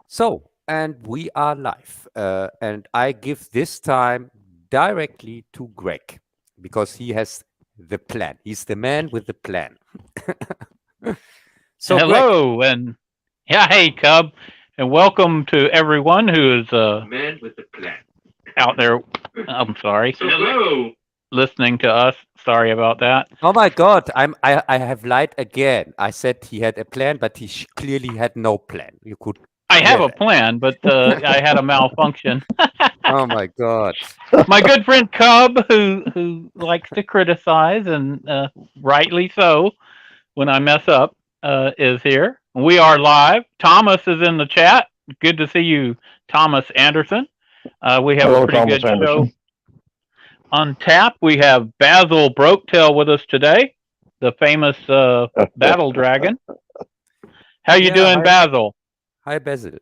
So, and we are live. And I give this time directly to Greg because he has the plan. He's the man with the plan. So, Greg. Hello, and yeah, hey, Cub, and welcome to everyone who is Man with the plan. out there. I'm sorry, Hello. listening to us. Sorry about that. Oh my God, I have lied again. I said he had a plan, but he clearly had no plan. You could I have hear a that. plan, but I had a malfunction. Oh my God. My good friend Cub, who likes to criticize and rightly so when I mess up, is here. We are live. Thomas is in the chat. Good to see you, Thomas Anderson. We have a Hello, pretty Thomas good show Anderson. on tap. We have Bazzil Broketail with us today, the famous battle dragon. How you Yeah, doing, Bazzil? hi Basil.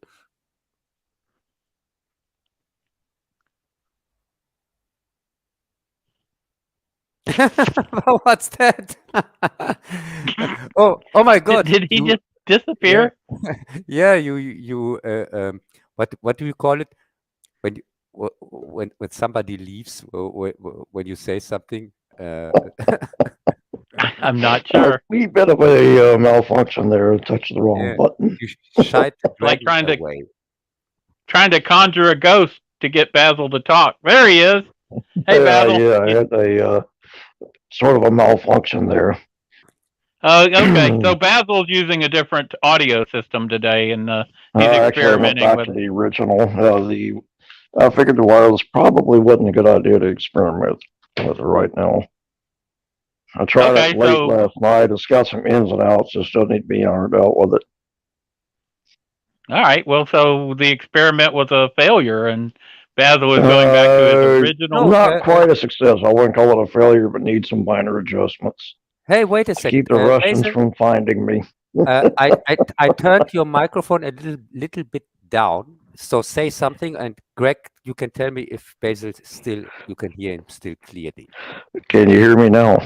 What's that? Oh my Did, God! did he You just yeah disappear? yeah what do you call it when you when somebody leaves when you say something I'm not sure. Wee bit of a malfunction there. Touched the wrong yeah button. you shied the It's like dragon away. trying to conjure a ghost to get Basil to talk. There he is. Hey, Basil. Yeah, I had a sort of a malfunction there. Okay, so Basil's using a different audio system today, and he's Actually, I went experimenting back with to it. the original. I figured the wireless probably wasn't a good idea to experiment with it right now. I tried it Okay, late so last night. It's got some ins and outs. Just still need to be ironed out with it. all right. Well, so the experiment was a failure, and Basil is going back to his Uh, original. No, Not quite a success. I wouldn't call it a failure, but need some minor adjustments hey, wait a to keep second, the Russians Basil. from finding me. I turned your microphone a little bit down, so say something, and Greg, you can tell me if Basil still you can hear him still clearly. Can you hear me now?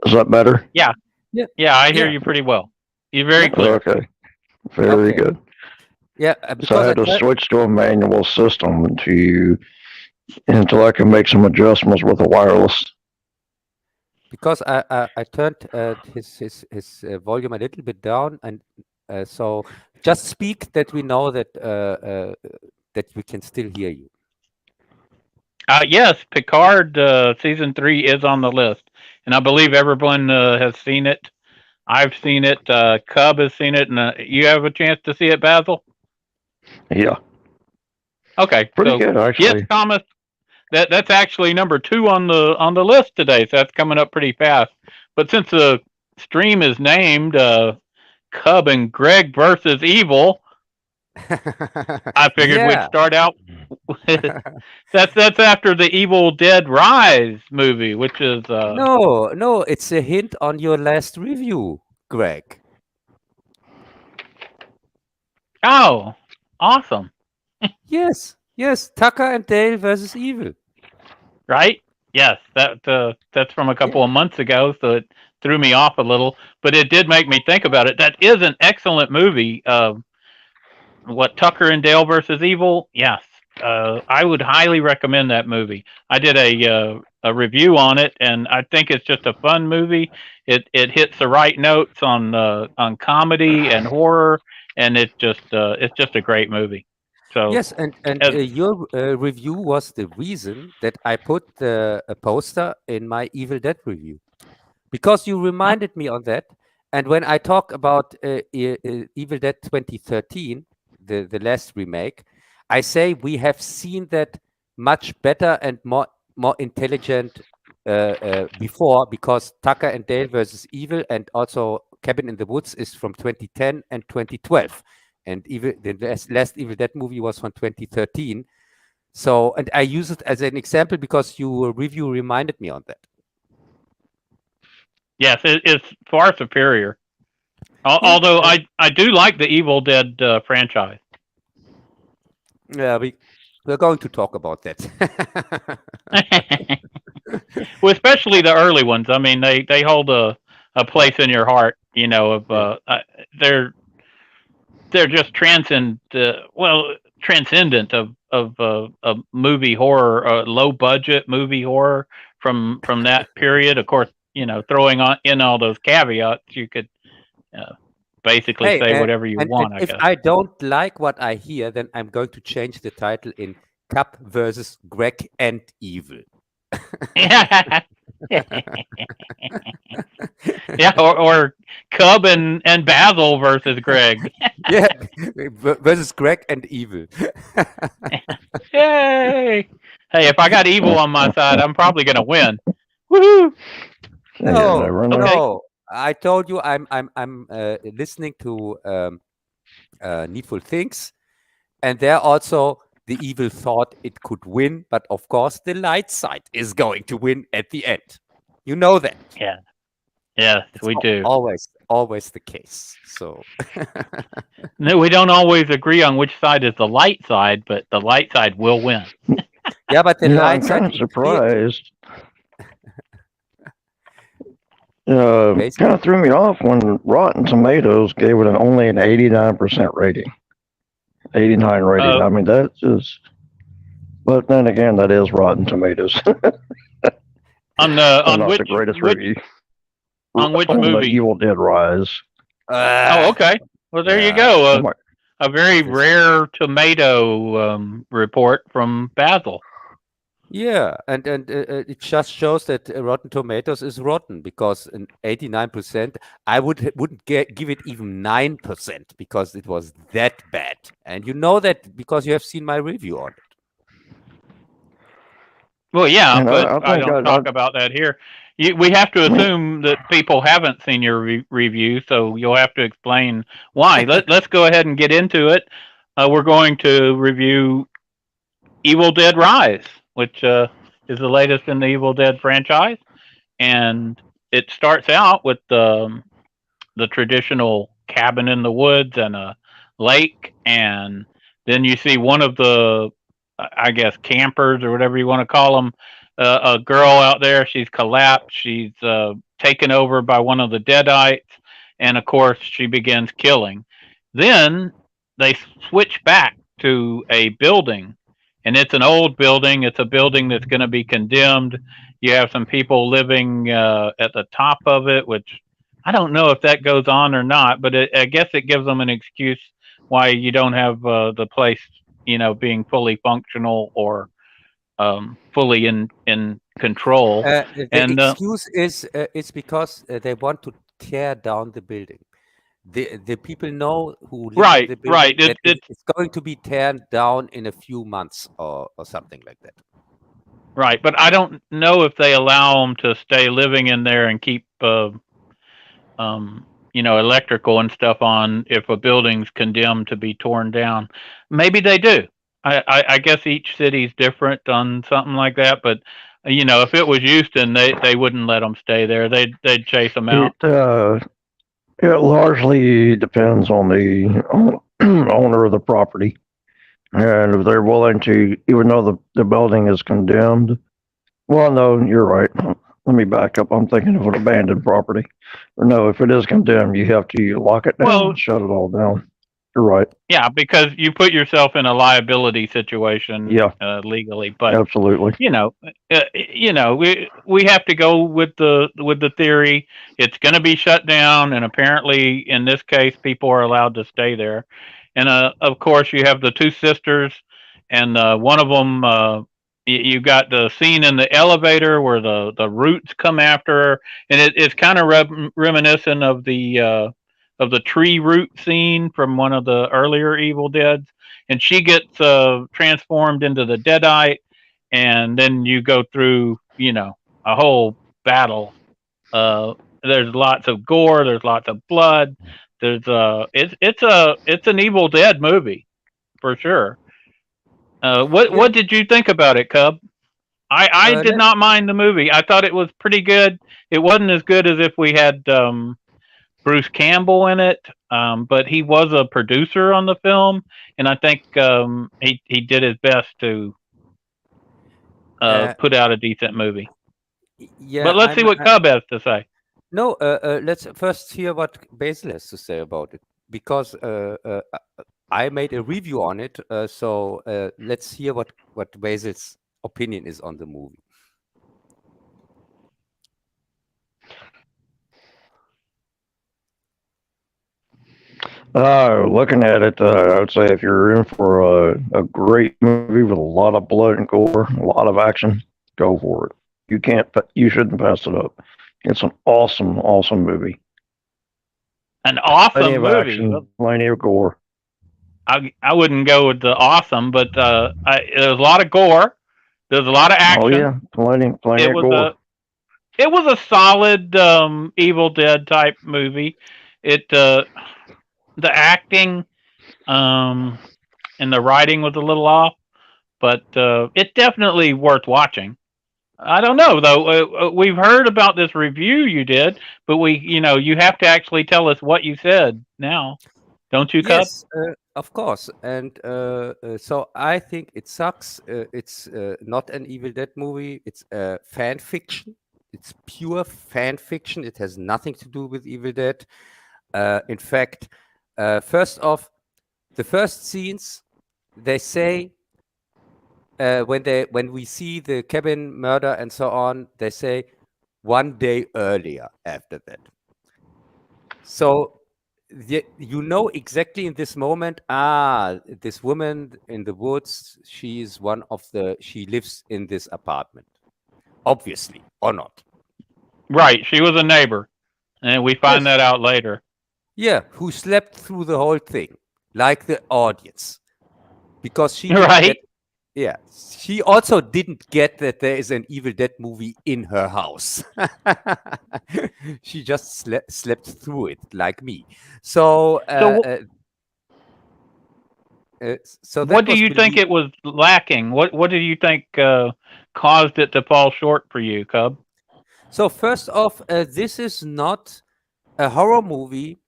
Is that better? Yeah, Yeah, yeah, I hear yeah, you pretty well. You're very okay, clear. Okay, very okay, good. yeah, So I because I had to turned. switch to a manual system until I can make some adjustments with the wireless. Because I turned his volume a little bit down, and so just speak that we know that we can still hear you. Yes, Picard season 3 is on the list, and I believe everyone has seen it. I've seen it. Cub has seen it, and you have a chance to see it, Basil. Yeah, Okay, pretty so good yes, actually. Thomas. That's actually number 2 on the list today, so that's coming up pretty fast. But since the stream is named Cub and Greg versus Evil, I figured we'd Yeah. start out. That's after the Evil Dead Rise movie, which is No, no, it's a hint on your last review, Greg. oh, awesome, Yes, yes, Tucker and Dale versus Evil. right? Yes, that's from a Yeah. couple of months ago, so it threw me off a little, but it did make me think about it. That is an excellent movie. What, Tucker and Dale versus Evil? Yes, I would highly recommend that movie. I did a review on it, and I think it's just a fun movie. It hits the right notes on comedy and horror, and it's just a great movie. So, Yes, and as, your review was the reason that I put a poster in my Evil Dead review because you reminded me on that. And when I talk about Evil Dead 2013, the last remake, I say we have seen that much better and more intelligent before because Tucker and Dale versus Evil and also Cabin in the Woods is from 2010 and 2012, and even the last Evil Dead movie was from 2013. So, and I use it as an example because your review reminded me on that. yes, it's far superior. Yeah, Although I do like the Evil Dead franchise. yeah, we're going to talk about that. Well, especially the early ones. I mean, they hold a place in your heart. You know, of Yeah. they're they're just transcendent of movie horror, low budget movie horror from that period. Of course, throwing in all those caveats, you could basically say whatever you want. If I don't like what I hear, then I'm going to change the title in Cub versus Greg and Evil. Yeah, or Cub and Bazzil versus Greg. Yeah, versus Greg and Evil. Yay! Hey, if I got Evil on my side, I'm probably gonna win. Woohoo! No. I told you I'm listening to Needful Things, and there also the evil thought it could win, but of course the light side is going to win at the end. You know that. Yeah. Yes, we do. Always the case. So no, we don't always agree on which side is the light side, but the light side will win. Yeah, but the light side. I'm kind of surprised. Kind of threw me off when Rotten Tomatoes gave it only an 89% rating. 89 rating. I mean, that's just. But then again, that is Rotten Tomatoes. on which the greatest review. On which movie? Evil Dead Rise. Okay. Well, there you go. A very rare tomato report from Bazzil. Yeah, and it just shows that Rotten Tomatoes is rotten, because an 89%, I wouldn't give it even 9% because it was that bad, and you know that because you have seen my review on it. Well, yeah, but I don't talk about that here. We have to assume that people haven't seen your review, so you'll have to explain why. Let's go ahead and get into it. We're going to review Evil Dead Rise, which is the latest in the Evil Dead franchise, and it starts out with the traditional cabin in the woods and a lake, and then you see one of the, I guess, campers or whatever you want to call them, a girl out there. She's collapsed. She's taken over by one of the Deadites, and of course she begins killing. Then they switch back to a building. And it's an old building. It's a building that's going to be condemned. You have some people living at the top of it, which I don't know if that goes on or not, but I guess it gives them an excuse why you don't have the place, being fully functional or fully in control. The excuse is it's because they want to tear down the building. The people know who live in the building that it's going to be torn down in a few months or something like that. Right, but I don't know if they allow them to stay living in there and keep electrical and stuff on if a building's condemned to be torn down. Maybe they do. I guess each city's different on something like that, but if it was Houston, they wouldn't let them stay there. They'd chase them out. It largely depends on the owner of the property, and if they're willing to, even though the building is condemned. Well, no, you're right. Let me back up. I'm thinking of an abandoned property. Or no, if it is condemned, you have to lock it down and shut it all down. You're right. Yeah, because you put yourself in a liability situation legally. But absolutely, we have to go with the theory. It's going to be shut down, and apparently, in this case, people are allowed to stay there. And of course, you have the two sisters, and one of them. You got the scene in the elevator where the roots come after her, and it's kind of reminiscent of the tree root scene from one of the earlier Evil Deads, and she gets transformed into the Deadite, and then you go through, a whole battle. There's lots of gore, there's lots of blood. There's it's an Evil Dead movie for sure. What did you think about it, Cub? I did not mind the movie. I thought it was pretty good. It wasn't as good as if we had Bruce Campbell in it, but he was a producer on the film, and I think he did his best to put out a decent movie. Yeah, but let's see what Cub has to say. No, let's first hear what Bazzil has to say about it. because I made a review on it. So let's hear what Bazzil's opinion is on the movie. Looking at it, I would say if you're in for a great movie with a lot of blood and gore, a lot of action, go for it. You shouldn't pass it up. It's an awesome, awesome movie. An Plenty awesome of movie. action, plenty of gore. I wouldn't go with the awesome, but there's a lot of gore. There's a lot of action. Oh yeah, plenty of gore. It was a solid Evil Dead type movie. The acting and the writing was a little off, but it's definitely worth watching. I don't know though. We've heard about this review you did, but you have to actually tell us what you said now, don't you, Cub? Yes, of course. And so I think it sucks. It's not an Evil Dead movie. It's fan fiction. It's pure fan fiction. It has nothing to do with Evil Dead. In fact, first off, the first scenes, they say when we see the cabin murder and so on, they say 1 day earlier after that. So you know exactly in this moment, this woman in the woods, she lives in this apartment, obviously, or not. Right, she was a neighbor, and we find that out later. Yeah, who slept through the whole thing, like the audience, because she right. Yeah, she also didn't get that there is an Evil Dead movie in her house. She just slept through it, like me. So what do you think it was lacking? What do you think caused it to fall short for you, Cub? So first off, this is not a horror movie.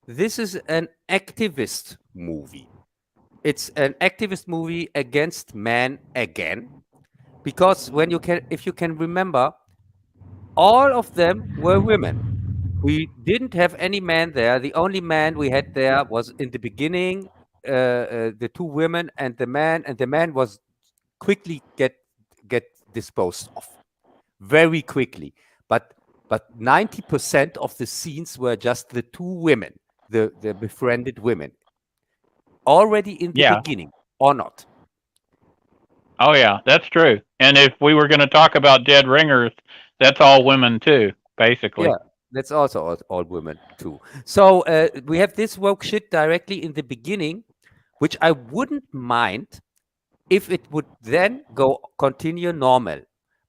This is an activist movie. It's an activist movie against man again, because if you can remember, all of them were women. We didn't have any man there. The only man we had there was in the beginning, the two women and the man was quickly get disposed of very quickly. But 90% of the scenes were just the two women, the befriended women, already in the beginning, or not. Oh yeah, that's true. And if we were going to talk about dead ringers, that's all women too, basically. Yeah, that's also all women too. So we have this woke shit directly in the beginning, which I wouldn't mind if it would then continue normal,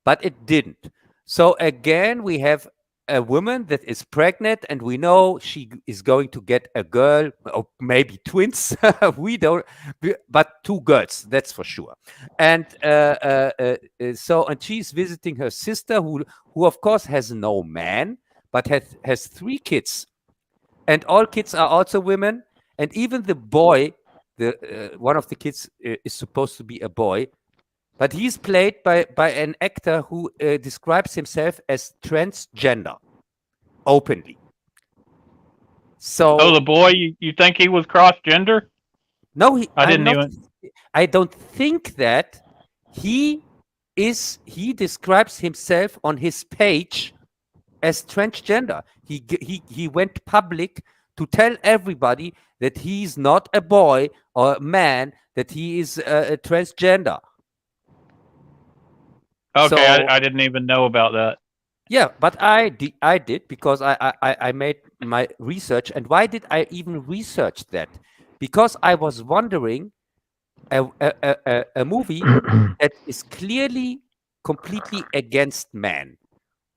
but it didn't. So again, we have a woman that is pregnant, and we know she is going to get a girl, or maybe twins. We don't, but two girls, that's for sure. And and she's visiting her sister, who of course has no man, but has 3 kids, and all kids are also women, and even the boy, one of the kids is supposed to be a boy. But he's played by an actor who describes himself as transgender, openly. So, the boy, you think he was cross-gender? No, I don't think that. He describes himself on his page as transgender. He went public to tell everybody that he's not a boy or a man, that he is a transgender. Okay, so, I didn't even know about that. Yeah, but I did because I made my research. And why did I even research that? Because I was wondering, a movie that is clearly completely against man,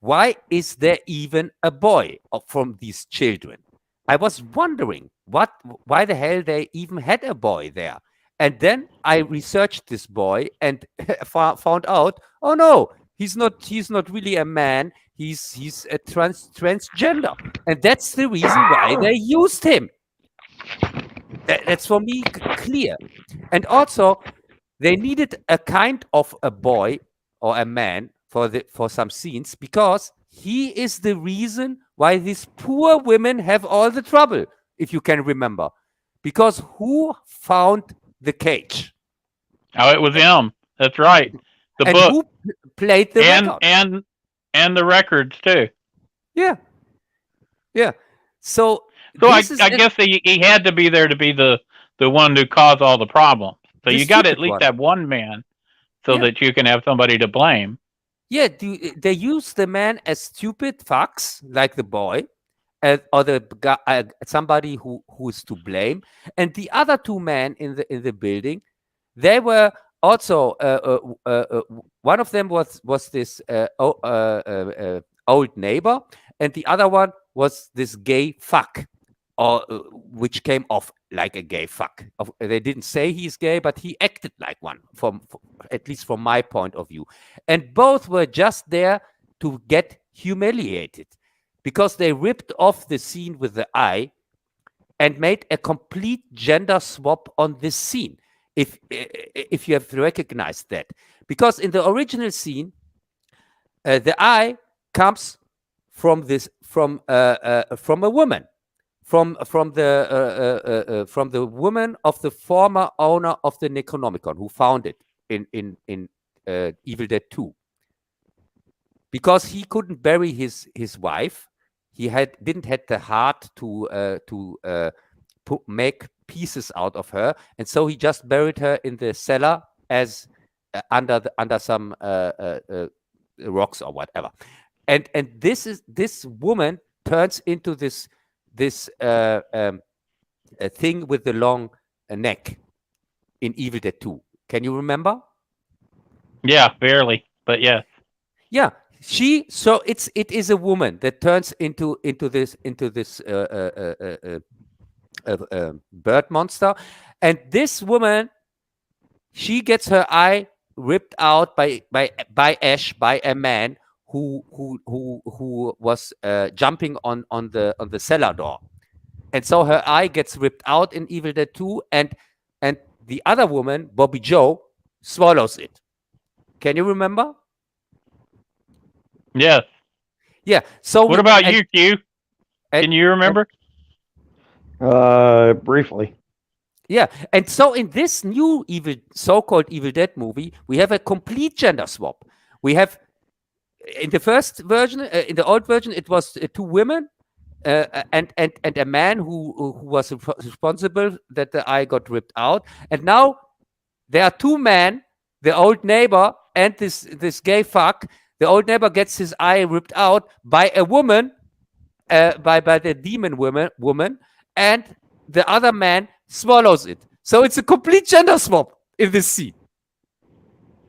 why is there even a boy from these children? I was wondering why the hell they even had a boy there. And then I researched this boy and found out, oh no, he's not really a man. He's a transgender, and that's the reason why they used him. That's for me clear. And also, they needed a kind of a boy or a man for some scenes, because he is the reason why these poor women have all the trouble. if you can remember, because who found the cage? Oh, it was him. That's right. The And book who played the record? and the records too. Yeah. So So I this is guess he had to be there to be the one who caused all the problems. So the you got to at stupid least one. have one man, so Yeah. that you can have somebody to blame. Yeah, they use the man as stupid fucks, like the boy, or the guy, somebody who is to blame, and the other two men in the building, they were also one of them was this old neighbor, and the other one was this gay fuck, or which came off like a gay fuck. They didn't say he's gay, but he acted like one, at least from my point of view. And both were just there to get humiliated, because they ripped off the scene with the eye and made a complete gender swap on this scene. If you have recognized that, because in the original scene, the eye comes from a woman, from the woman of the former owner of the Necronomicon, who found it in Evil Dead 2, because he couldn't bury his wife. He didn't have the heart to make pieces out of her, and so he just buried her in the cellar as under some rocks or whatever. And this woman turns into this thing with the long neck in Evil Dead 2. Can you remember? Yeah, barely, but yeah. Yeah, so it is a woman that turns into this bird monster, and this woman, she gets her eye ripped out by Ash, by a man who was jumping on the cellar door, and so her eye gets ripped out in Evil Dead 2, and the other woman, Bobby Joe, swallows it. Can you remember? Yes. Yeah. So what about you, Q? Can you remember? Briefly. Yeah, and so in this new so-called Evil Dead movie, we have a complete gender swap. We have, in the first version, in the old version, it was two women and a man who was responsible that the eye got ripped out. And now there are two men, the old neighbor and this gay fuck. The old neighbor gets his eye ripped out by a woman, by the demon woman, and the other man swallows it. So it's a complete gender swap in this scene.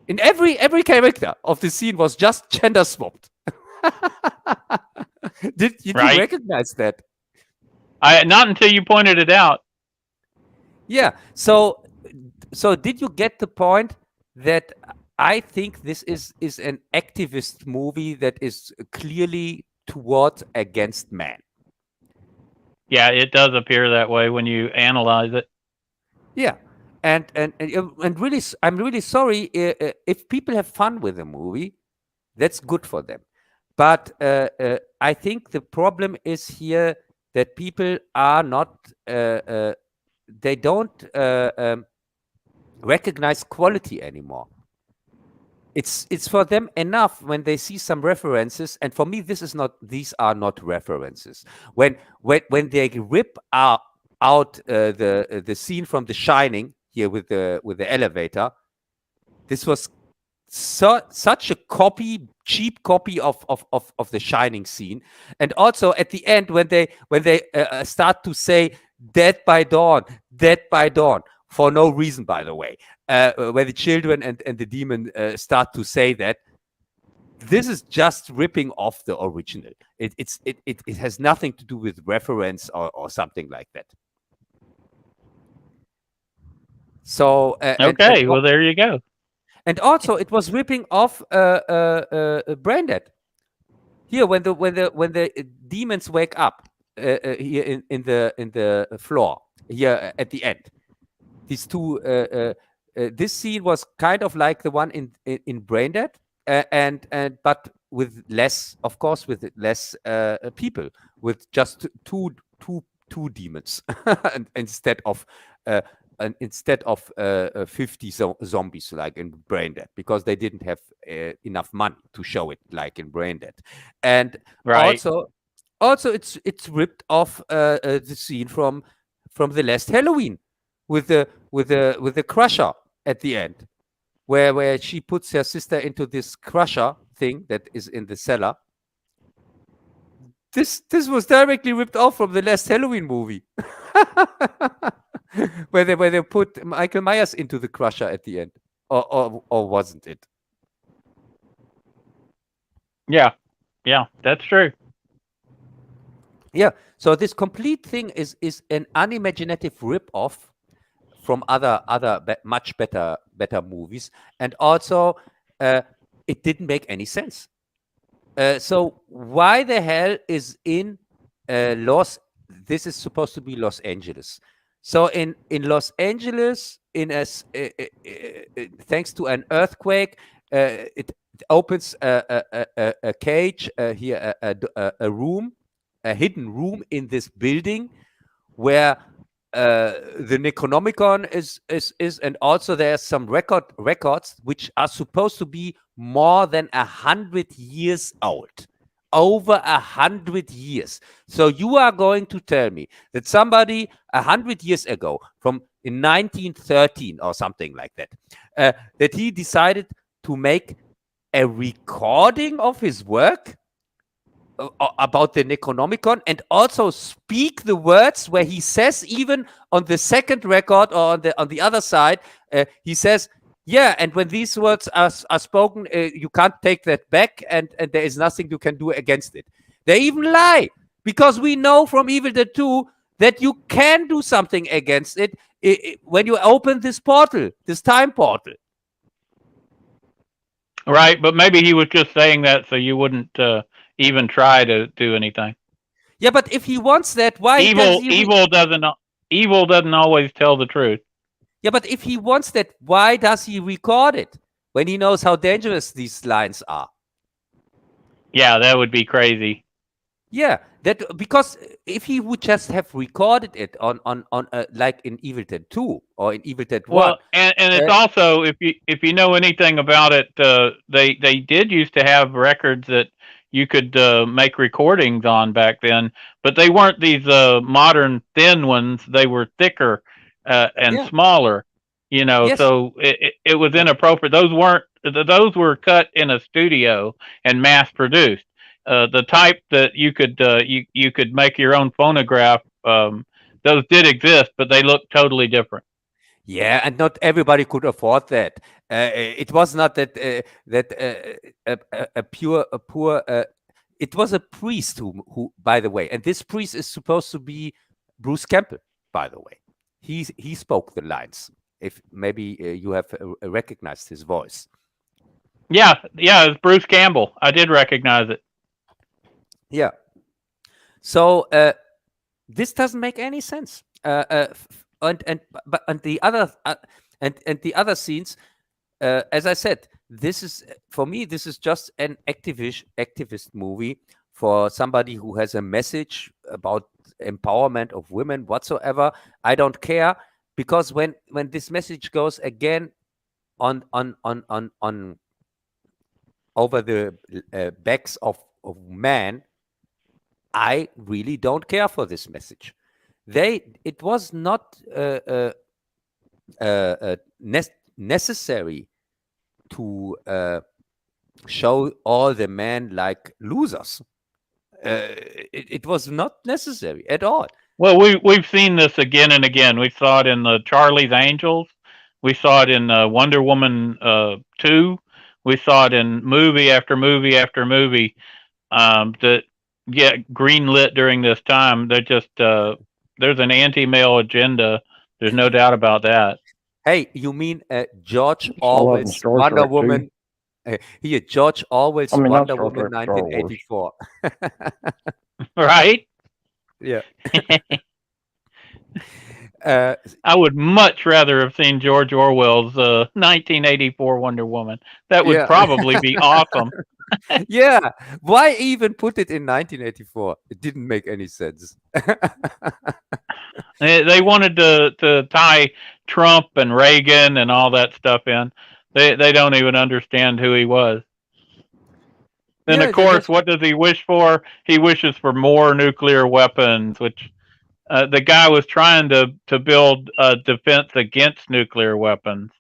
In every character of the scene was just gender swapped. Did you recognize that? Not until you pointed it out. Yeah. So did you get the point that I think this is an activist movie that is clearly towards against man? Yeah, it does appear that way when you analyze it. Yeah, and really, I'm really sorry if people have fun with the movie. That's good for them, but I think the problem is here that people are not. They don't recognize quality anymore. It's for them enough when they see some references, and for me, these are not references. When they rip out the scene from The Shining here with the elevator, this was such a cheap copy of The Shining scene, and also at the end when they start to say "Dead by Dawn," for no reason, by the way. Where the children and the demon start to say that, this is just ripping off the original. It has nothing to do with reference or something like that. So okay, well there you go. And also it was ripping off Braindead. Here when the demons wake up here in the floor here at the end. These two. This scene was kind of like the one in Braindead, but with less, of course, with less people, with just two 2 demons instead of 50 zombies like in Braindead, because they didn't have enough money to show it like in Braindead. And Right. also it's ripped off the scene from the last Halloween with the crusher at the end, where she puts her sister into this crusher thing that is in the cellar. This was directly ripped off from the last Halloween movie, where they put Michael Myers into the crusher at the end, or wasn't it? Yeah. Yeah, that's true. Yeah. So this complete thing is an unimaginative rip-off from other much better movies, and also it didn't make any sense. So why the hell is in this is supposed to be Los Angeles. So in Los Angeles, thanks to an earthquake, it opens a cage here, a room, a hidden room in this building where the Necronomicon is, and also there's some records which are supposed to be more than 100 years old, over 100 years. So you are going to tell me that somebody 100 years ago, from in 1913 or something like that, that he decided to make a recording of his work about the Necronomicon, and also speak the words where he says, even on the second record or on the other side, he says, yeah, and when these words are spoken, you can't take that back, and there is nothing you can do against it. They even lie, because we know from Evil Dead 2 that you can do something against it when you open this portal, this time portal. Right, but maybe he was just saying that so you wouldn't even try to do anything. Yeah, but if he wants that, why evil doesn't always tell the truth. Yeah, but if he wants that, why does he record it when he knows how dangerous these lines are? Yeah, that would be crazy. Yeah, because if he would just have recorded it on like in Evil Dead 2 or in Evil Dead 1. Well, and it's also, if you know anything about it, they did used to have records that you could make recordings on back then, but they weren't these modern thin ones. They were thicker and smaller. You know, so it was inappropriate. Those were cut in a studio and mass produced. The type that you could make your own phonograph, those did exist, but they looked totally different. Yeah, and not everybody could afford that. It was not that a poor. It was a priest who, by the way, and this priest is supposed to be Bruce Campbell, by the way. He spoke the lines. If maybe you have recognized his voice. Yeah, it's Bruce Campbell. I did recognize it. Yeah. So this doesn't make any sense. And the other scenes, as I said, this is, for me, this is just an activist movie for somebody who has a message about empowerment of women whatsoever. I don't care, because when this message goes again on over the backs of men, I really don't care for this message. It was not necessary to show all the men like losers. It was not necessary at all. Well, we've seen this again and again. We saw it in the Charlie's Angels. We saw it in Wonder Woman 2. We saw it in movie after movie after movie that get greenlit during this time. They're just there's an anti-male agenda. There's no doubt about that. Hey, you mean George Orwell's Wonder Woman? Here, George Orwell's Wonder Woman 1984. Right? Yeah. I would much rather have seen George Orwell's 1984 Wonder Woman. That would probably be awesome. Yeah, why even put it in 1984? It didn't make any sense. They wanted to tie Trump and Reagan and all that stuff in. They don't even understand who he was. And Yeah, of course, what does he wish for? He wishes for more nuclear weapons, which the guy was trying to build a defense against nuclear weapons.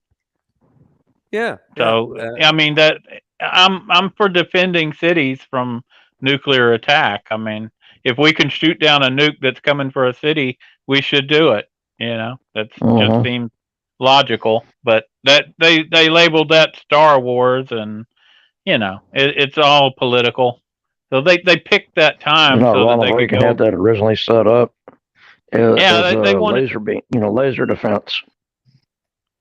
yeah. So I mean that I'm for defending cities from nuclear attack. I mean, if we can shoot down a nuke that's coming for a city, we should do it. That just seems logical. But that they labeled that Star Wars, and it's all political. So they picked that time so that Ronald they could Reagan go. had that originally set up. Yeah, they wanted laser beam, laser defense.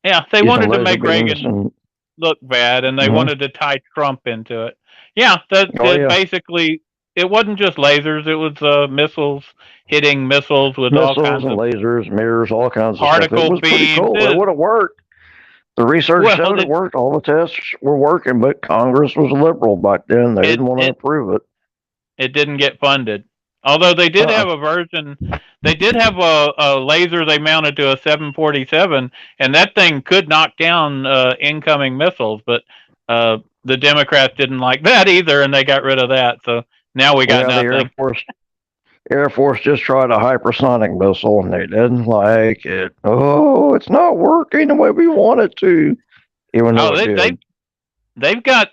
Yeah, they wanted to make Reagan and look bad, and they wanted to tie Trump into it. Yeah, basically it wasn't just lasers; it was missiles hitting missiles with all kinds and of lasers, mirrors, all kinds of particle stuff. It was pretty beams. cool. It would have worked. The research showed it worked. All the tests were working, but Congress was liberal back then. They didn't want to approve it. It didn't get funded. Although they did have a version, they did have a laser they mounted to a 747, and that thing could knock down incoming missiles. But the Democrats didn't like that either, and they got rid of that. So now we got nothing. The Air Force just tried a hypersonic missile, and they didn't like it. Oh, it's not working the way we want it to. Even though they've got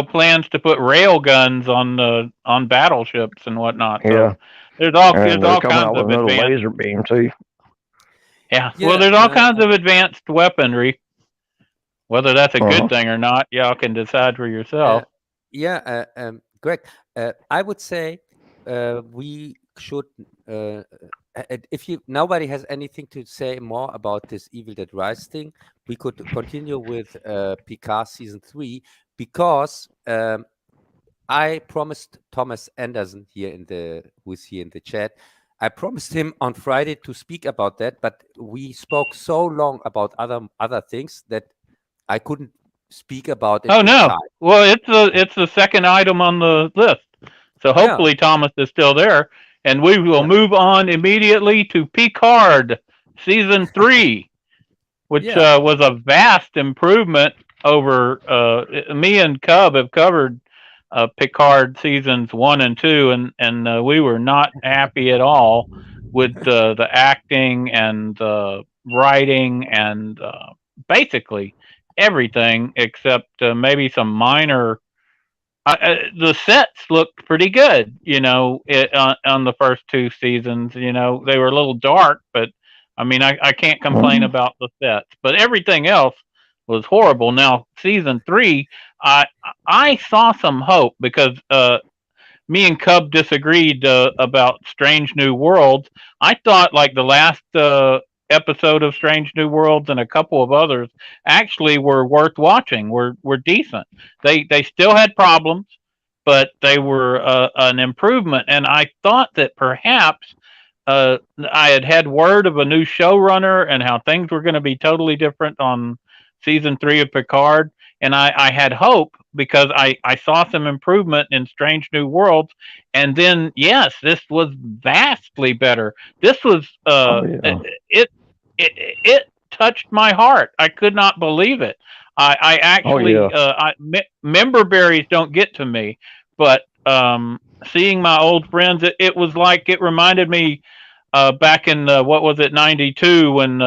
plans to put rail guns on battleships and whatnot. So there's all kinds of advanced laser beam too. Yeah. Well, there's all kinds of advanced weaponry. Whether that's a good thing or not, y'all can decide for yourself. Greg, I would say we should. If nobody has anything to say more about this Evil Dead Rise thing, we could continue with Picard season 3. Because I promised Thomas Anderson who's here in the chat, I promised him on Friday to speak about that, but we spoke so long about other things that I couldn't speak about it. Oh no! Time. Well, it's the second item on the list, so hopefully Thomas is still there, and we will move on immediately to Picard season 3, which was a vast improvement over me and Cub have covered Picard seasons 1 and 2, and we were not happy at all with the acting and the writing and basically everything except maybe some minor. The sets looked pretty good, on the first 2 seasons. They were a little dark, but I mean, I can't complain about the sets, but everything else was horrible. Now, season 3, I saw some hope because me and Cub disagreed about Strange New Worlds. I thought like the last episode of Strange New Worlds and a couple of others actually were worth watching. Were decent. They still had problems, but they were an improvement. And I thought that perhaps I had word of a new showrunner and how things were going to be totally different on season 3 of Picard, and I had hope because I saw some improvement in Strange New Worlds, and then yes, this was vastly better. This was it touched my heart. I could not believe it. I actually member berries don't get to me, but seeing my old friends, it was like it reminded me back in what was it, 92 when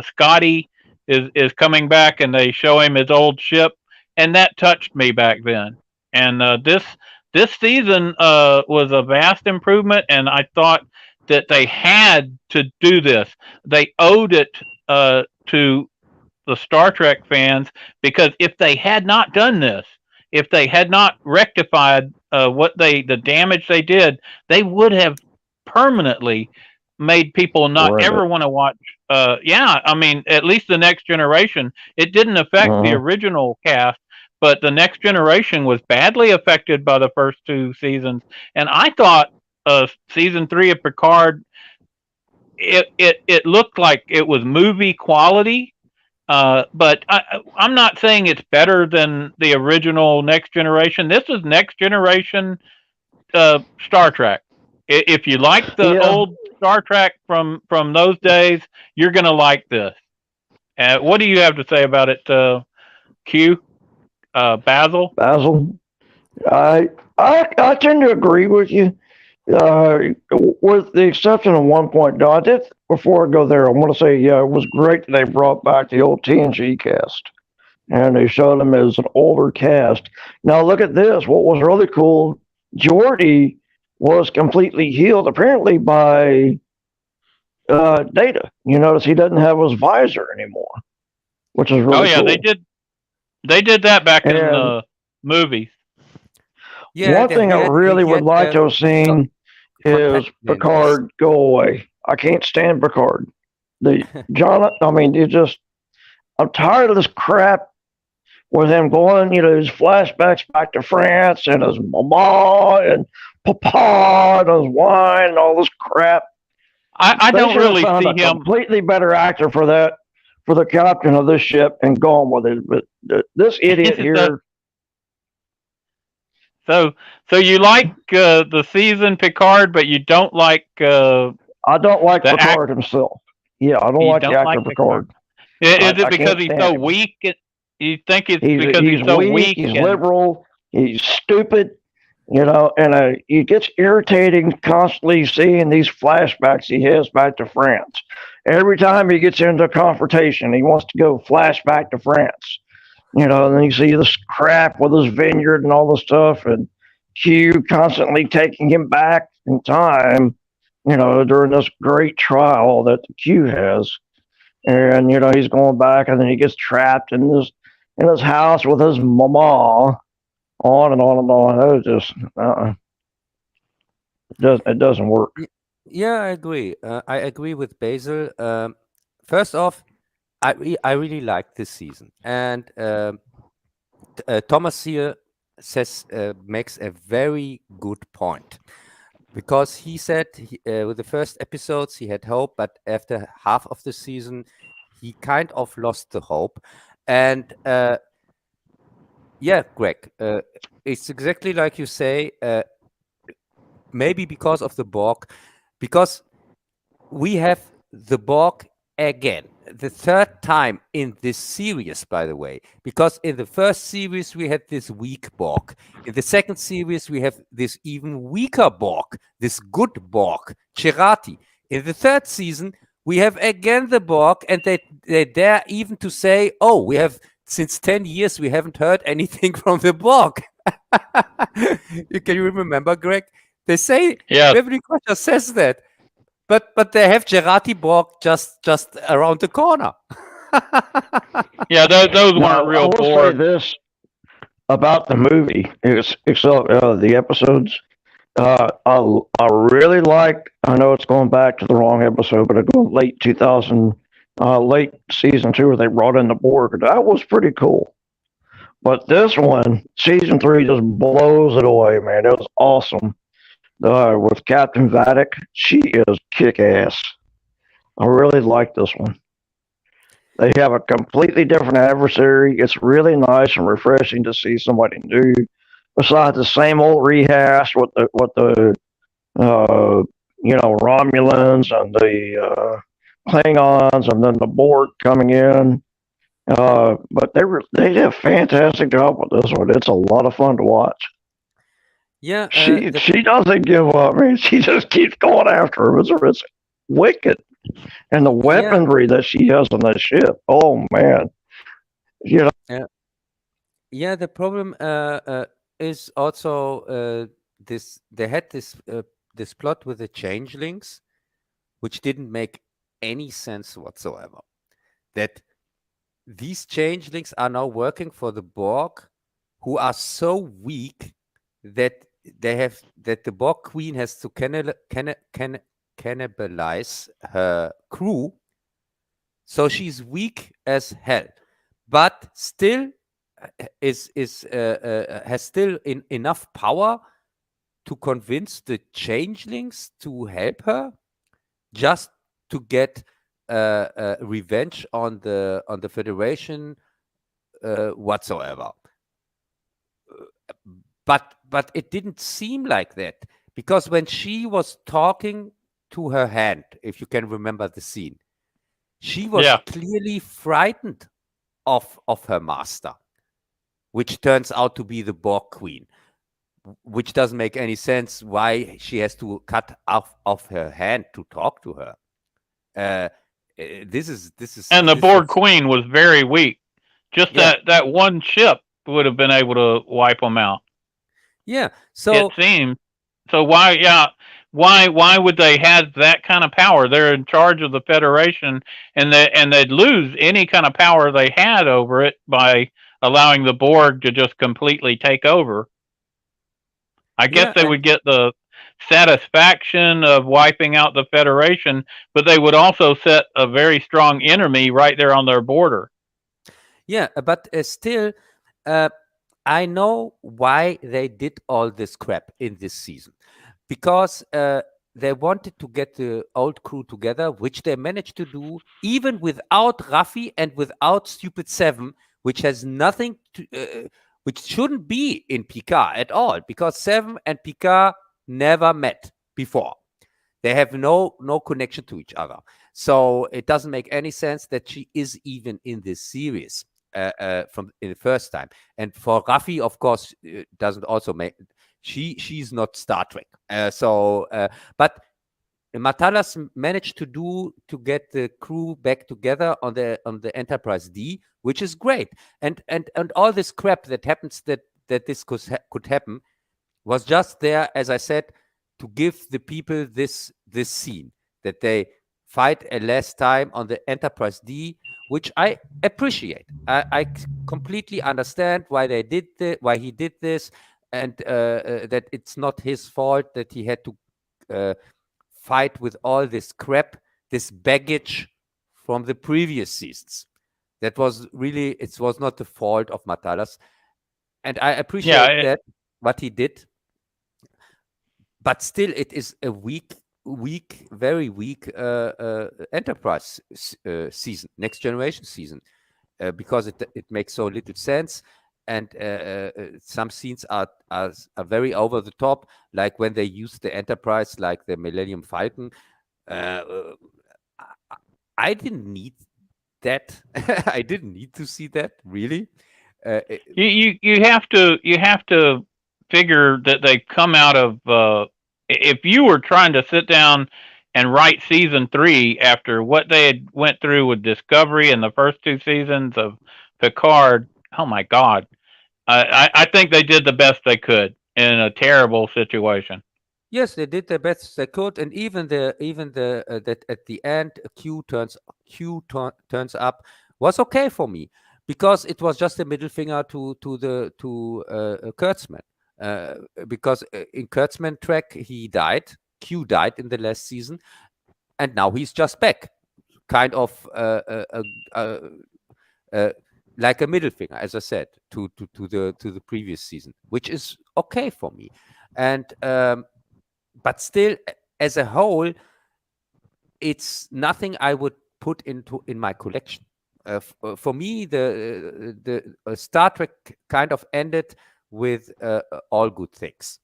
Scotty is coming back and they show him his old ship, and that touched me back then. And this season was a vast improvement, and I thought that they had to do this. They owed it to the Star Trek fans, because if they had not done this, if they had not rectified the damage they did, they would have permanently made people not ever want to watch. I mean, at least the Next Generation. It didn't affect the original cast, but the Next Generation was badly affected by the first 2 seasons. And I thought season 3 of Picard, it looked like it was movie quality, But I'm not saying it's better than the original Next Generation. This is Next Generation Star Trek. If you like the old Star Trek from those days, you're gonna like this. What do you have to say about it, Q? Bazzil? Basil, I tend to agree with you, with the exception of one point. No, I did before I go there. I want to say, yeah, it was great that they brought back the old TNG cast and they showed them as an older cast. Now look at this. What was really cool, Geordi was completely healed apparently by Data. You notice he doesn't have his visor anymore, which is really cool. They did that back in the movies. Yeah, one thing I really would like to have seen is Picard go away. I can't stand Picard. I'm tired of this crap with him going, his flashbacks back to France and his mama and papa and his wine and all this crap. I don't really see him. Completely better actor for that, for the captain of this ship, and gone with it. But this idiot here. So you like the season Picard, but you don't like. I don't like Picard himself. Yeah, I don't like the actor Picard. Is it because he's so weak? You think it's because he's so weak? He's liberal. He's stupid. And it gets irritating constantly seeing these flashbacks he has back to France. Every time he gets into a confrontation, he wants to go flashback to France. And then you see this crap with his vineyard and all this stuff, and Q constantly taking him back in time, during this great trial that the Q has. And, he's going back, and then he gets trapped in his house with his mama. On and on and on. It was just it doesn't work. Yeah, I agree. I agree with Bazzil. First off, I really like this season, and Thomas here makes a very good point, because he said with the first episodes he had hope, but after half of the season he kind of lost the hope, and. Yeah, Greg, it's exactly like you say. Maybe because of the Borg, because we have the Borg again, the third time in this series, by the way. Because in the first series we had this weak Borg. In the second series we have this even weaker Borg, this good Borg, Cerati. In the third season we have again the Borg, and they dare even to say, "Oh, we have." Since 10 years, we haven't heard anything from the Borg. Can you remember, Greg? They say, Beverly Crusher says that, but they have Cerati Borg just around the corner. Yeah, those weren't real Borg. Say this about the movie, except the episodes. I really like. I know it's going back to the wrong episode, but I go late 2000. Late season 2 where they brought in the Borg. That was pretty cool. But this one, season 3, just blows it away, man. It was awesome. With Captain Vadic, she is kick-ass. I really like this one. They have a completely different adversary. It's really nice and refreshing to see somebody new, besides the same old rehash with the Romulans and the Klingons, and then the Borg coming in. But they did a fantastic job with this one. It's a lot of fun to watch. Yeah, she doesn't give up. I mean, she just keeps going after him. It's wicked, and the weaponry that she has on that ship. Oh man, Yeah, the problem is also this. They had this plot with the changelings, which didn't make any sense whatsoever. That these changelings are now working for the Borg, who are so weak that the Borg Queen has to cannibalize her crew. So she's weak as hell, but still has still enough power to convince the changelings to help her, just to get revenge on the Federation whatsoever. But it didn't seem like that, because when she was talking to her hand, if you can remember the scene, she was clearly frightened of her master, which turns out to be the Borg Queen, which doesn't make any sense why she has to cut off her hand to talk to her. This is And the Borg Queen was very weak. Just that one ship would have been able to wipe them out. Yeah. So it seems. So why would they have that kind of power? They're in charge of the Federation, and they'd lose any kind of power they had over it by allowing the Borg to just completely take over. I guess they would get the satisfaction of wiping out the Federation, but they would also set a very strong enemy right there on their border. Yeah, but still, I know why they did all this crap in this season, because they wanted to get the old crew together, which they managed to do even without Raffi and without Stupid Seven, which has nothing to, which shouldn't be in Picard at all, because Seven and Picard never met before. They have no connection to each other. So it doesn't make any sense that she is even in this series from in the first time. And for Raffi, of course, it doesn't also make she's not Star Trek. But Matalas managed to get the crew back together on the Enterprise D, which is great. And all this crap that happens that this could happen was just there, as I said, to give the people this scene that they fight a last time on the Enterprise D, which I appreciate. I completely understand why he did this, and that it's not his fault that he had to fight with all this crap, this baggage from the previous seasons. That was really, it was not the fault of Matalas, and I appreciate that what he did. But still, it is a very weak Enterprise season, Next Generation season, because it makes so little sense, and some scenes are very over the top, like when they use the Enterprise, like the Millennium Falcon. I didn't need that. I didn't need to see that, really. You have to figure that they come out of. If you were trying to sit down and write season 3 after what they had went through with Discovery and the first 2 seasons of Picard, oh my God, I think they did the best they could in a terrible situation. Yes, they did the best they could, and even that at the end Q turns up was okay for me, because it was just a middle finger to Kurtzman. Because in Kurtzman track Q died in the last season, and now he's just back, kind of like a middle finger, as I said, to the previous season, which is okay for me. And but still, as a whole, it's nothing I would put in my collection. For me, the Star Trek kind of ended with all good things.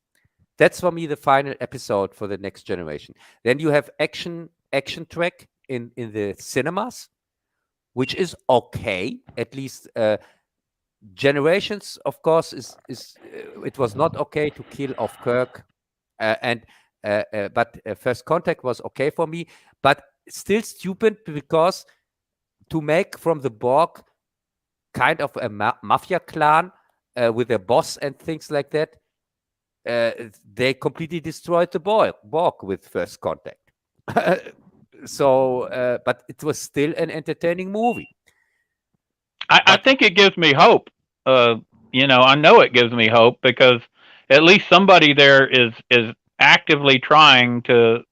That's for me the final episode for the Next Generation. Then you have action track in the cinemas, which is okay. At least Generations, of course, is it was not okay to kill off Kirk, but First Contact was okay for me, but still stupid, because to make from the Borg kind of a mafia clan with a boss and things like that, they completely destroyed the Borg with First Contact. So, but it was still an entertaining movie. I think it gives me hope. I know it gives me hope, because at least somebody there is actively trying to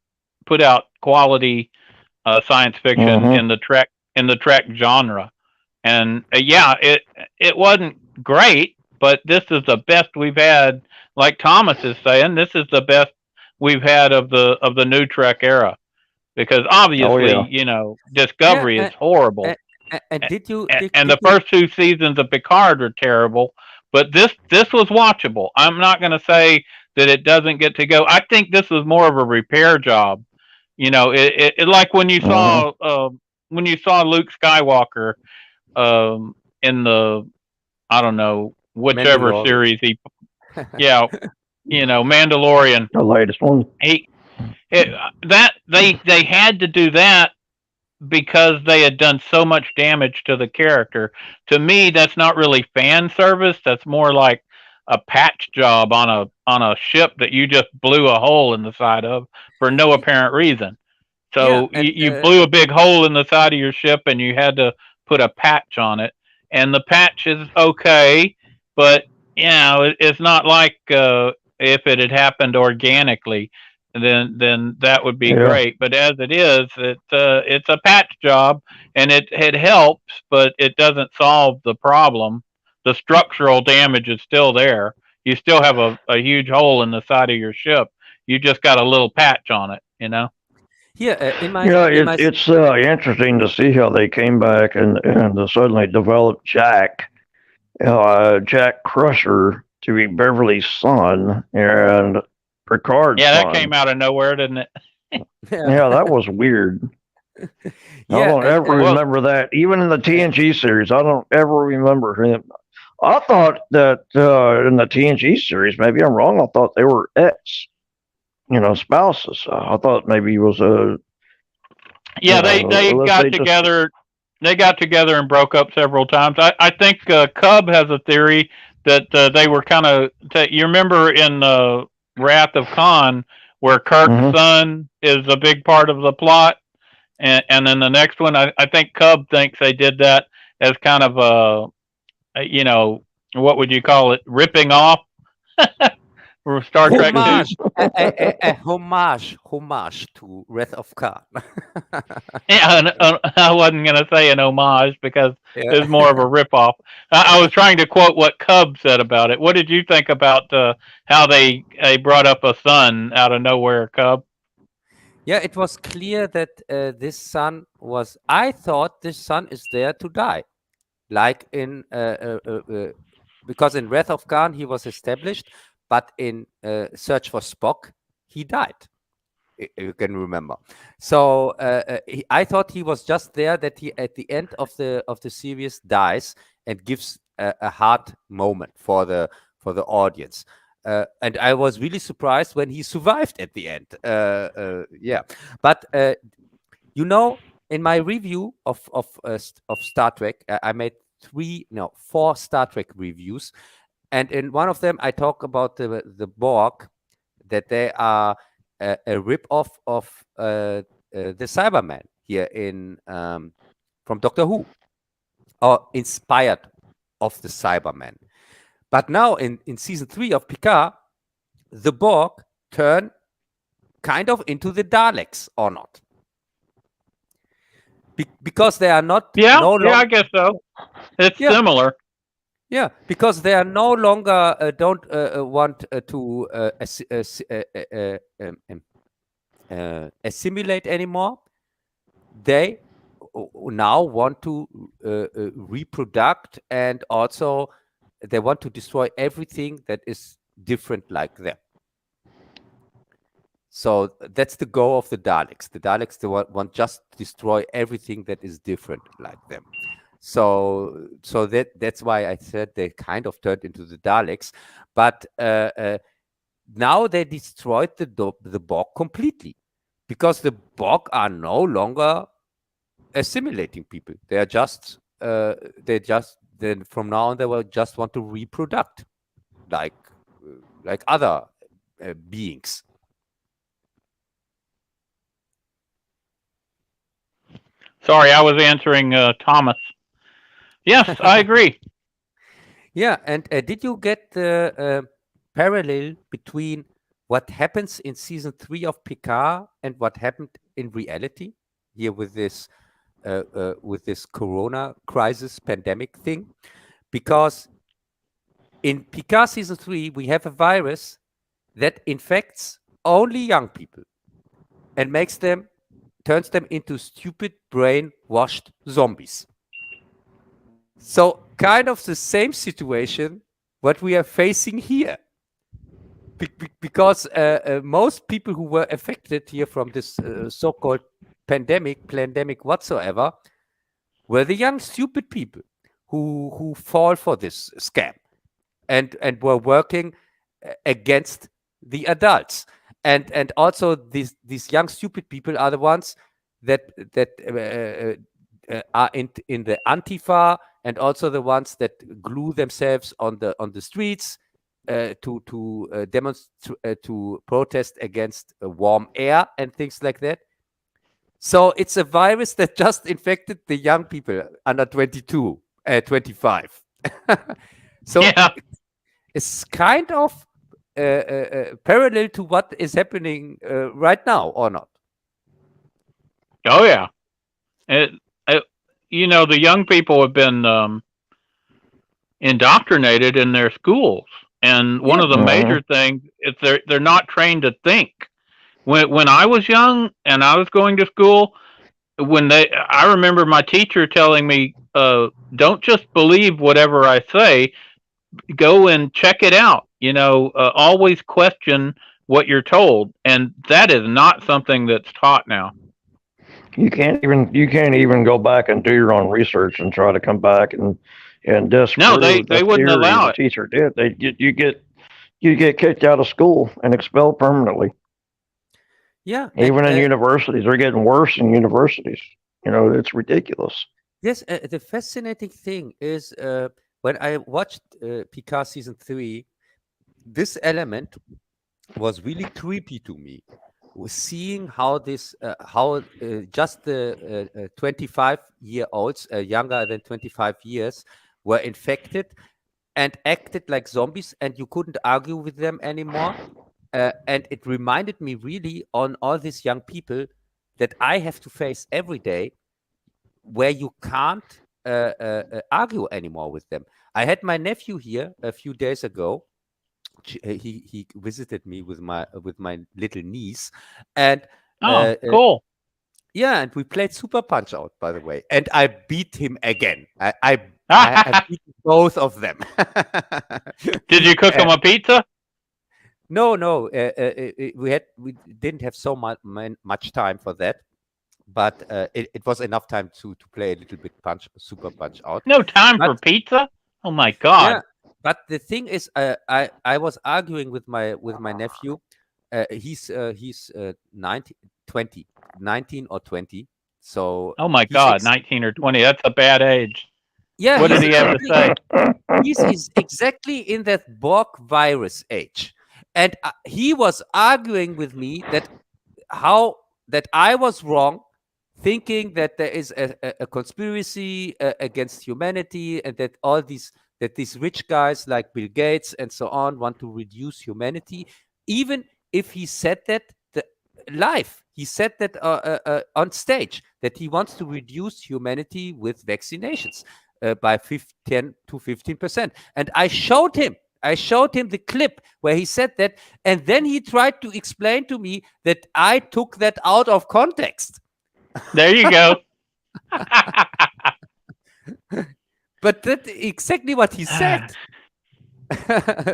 put out quality science fiction in the Trek genre. And it wasn't great, but this is the best we've had. Like Thomas is saying, this is the best we've had of the new Trek era. because obviously, yeah. you know, Discovery is horrible. And did you And the first two seasons of Picard are terrible, but this was watchable. I'm not going to say that it doesn't get to go. I think this was more of a repair job. You know, it like when you saw Luke Skywalker in the, I don't know, whichever Mandalorian. series he, yeah, you know, Mandalorian. The latest one. That they had to do that because they had done so much damage to the character. To me, that's not really fan service. That's more like a patch job on a ship that you just blew a hole in the side of for no apparent reason. So Yeah, and, you blew a big hole in the side of your ship and you had to put a patch on it. And the patch is okay, but you know, it's not like if it had happened organically, then that would be great. But as it is, it's a patch job, and it helps, but it doesn't solve the problem. The structural damage is still there. You still have a huge hole in the side of your ship. You just got a little patch on it, you know. Yeah, it's interesting to see how they came back and suddenly developed Jack Crusher to be Beverly's son and Picard's son. Yeah, that came out of nowhere, didn't it? Yeah, that was weird. I don't ever remember that. Even in the TNG series, I don't ever remember him. I thought that in the TNG series, maybe I'm wrong, I thought they were spouses. I thought maybe he was a. Yeah, they got together. They got together and broke up several times. I think Cub has a theory that they were kind of. You remember in Wrath of Khan, where Kirk's son is a big part of the plot, and then the next one, I think Cub thinks they did that as kind of a, what would you call it, ripping off from Star Trek 2. A homage to Wrath of Khan. Yeah, I wasn't going to say an homage because it's more of a ripoff. I was trying to quote what Cub said about it. What did you think about how they brought up a son out of nowhere, Cub? Yeah, it was clear that this son was. I thought this son is there to die, like in because in Wrath of Khan he was established, but in Search for Spock he died. You can remember. So I thought he was just there, that he at the end of the series dies and gives a hard moment for the audience. And I was really surprised when he survived at the end. Yeah, but in my review of Star Trek, I made 4 Star Trek reviews, and in one of them I talk about the Borg, that they are a rip-off of the Cybermen here in from Doctor Who, or inspired of the Cybermen. But now in season 3 of Picard, the Borg turn kind of into the Daleks, or not? Because they are not. Yeah, I guess so. It's similar. Yeah, because they are no longer don't want to assimilate anymore. They now want to reproduct, and also they want to destroy everything that is different like them. So that's the goal of the Daleks. The Daleks, they want just to destroy everything that is different like them. So that's why I said they kind of turned into the Daleks. But now they destroyed the Borg completely, because the Borg are no longer assimilating people. They are just then from now on they will just want to reproduct like other beings. Sorry, I was answering Thomas. Yes, I agree. Yeah, and did you get the parallel between what happens in season 3 of Picard and what happened in reality here with this Corona crisis pandemic thing? Because in Picard season 3 we have a virus that infects only young people and makes them turns them into stupid, brainwashed zombies. So kind of the same situation what we are facing here. Because most people who were affected here from this so-called pandemic whatsoever, were the young, stupid people who fall for this scam and were working against the adults. And also these young, stupid people are the ones that are in the Antifa, and also the ones that glue themselves on the streets to demonstrate to protest against warm air and things like that. So it's a virus that just infected the young people under 22, 25. So Yeah. it's kind of parallel to what is happening right now, or not? Oh yeah. You know, the young people have been indoctrinated in their schools, and one of the major things is they're not trained to think. When I was young and I was going to school, I remember my teacher telling me, "Don't just believe whatever I say. Go and check it out. You know, always question what you're told." And that is not something that's taught now. You can't even go back and do your own research and try to come back and disprove No, they wouldn't theory allow the it. teacher did. You get kicked out of school and expelled permanently. Yeah. Even in universities, they're getting worse in universities. You know, it's ridiculous. Yes, the fascinating thing is when I watched Picard season 3, this element was really creepy to me. Seeing how this, just the 25-year-olds, younger than 25 years, were infected and acted like zombies, and you couldn't argue with them anymore. And it reminded me really on all these young people that I have to face every day, where you can't argue anymore with them. I had my nephew here a few days ago. He visited me with my little niece, and Cool. yeah, and we played Super Punch Out, by the way, and I beat him again. I beat both of them. Did you cook him a pizza? No. We didn't have so much time for that, but it was enough time to play a little bit Super Punch Out. No time for pizza? Oh my God! Yeah, but the thing is, I was arguing with my nephew. He's 19 or 20. So oh my God, 19 or 20. That's a bad age. Yeah. What did he have to say? He's exactly in that Borg virus age. And he was arguing with me that I was wrong, thinking that there is a conspiracy against humanity, and that these rich guys like Bill Gates and so on want to reduce humanity. Even if he said that live, he said that on stage, that he wants to reduce humanity with vaccinations by 10 to 15%. And I showed him the clip where he said that, and then he tried to explain to me that I took that out of context. There you go. But that's exactly what he said.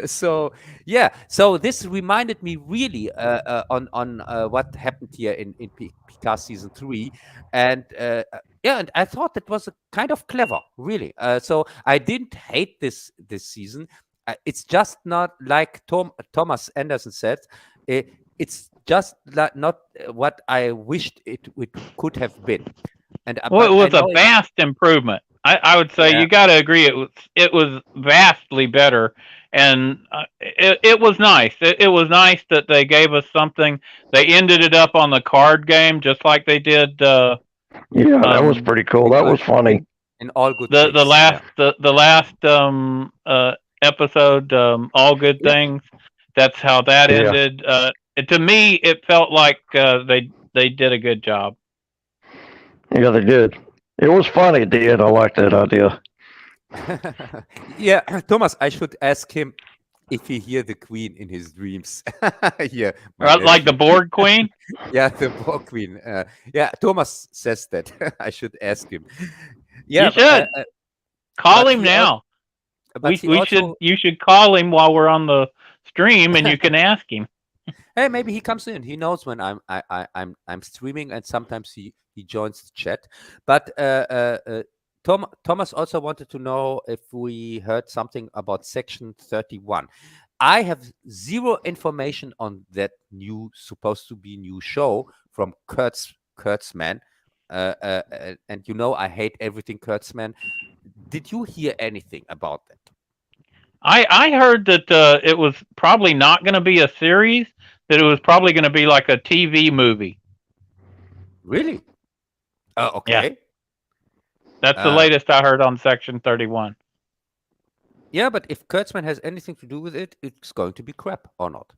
So yeah, so this reminded me really on what happened here in Picard season 3, and yeah, and I thought that was kind of clever, really. So I didn't hate this season. It's just not like Thomas Anderson said. It's just not what I wished it could have been. And well, it was a vast improvement. I would say you got to agree. It was vastly better, and it was nice. It was nice that they gave us something. They ended it up on the card game, just like they did. Yeah, that was pretty cool. That was funny. In all good. The last episode, all good things. That's how that ended. To me, it felt like they did a good job. Yeah, they did. It was funny at the end. I liked that idea. Yeah, Thomas, I should ask him if he hear the queen in his dreams. Yeah, Like the board queen. yeah, the board queen. Yeah, Thomas says that. I should ask him. Yeah, You should call but him he al- now. but he We should. also. You should call him while we're on the stream, and you can ask him. Hey, maybe he comes in. He knows when I'm streaming, and sometimes he joins the chat. But Thomas also wanted to know if we heard something about Section 31. I have zero information on that supposed to be new show from Kurtzman. And you know I hate everything Kurtzman. Did you hear anything about that? I heard that it was probably not going to be a series. That it was probably going to be like a TV movie. Really? Okay. That's the latest I heard on Section 31. Yeah, but if Kurtzman has anything to do with it, it's going to be crap or not.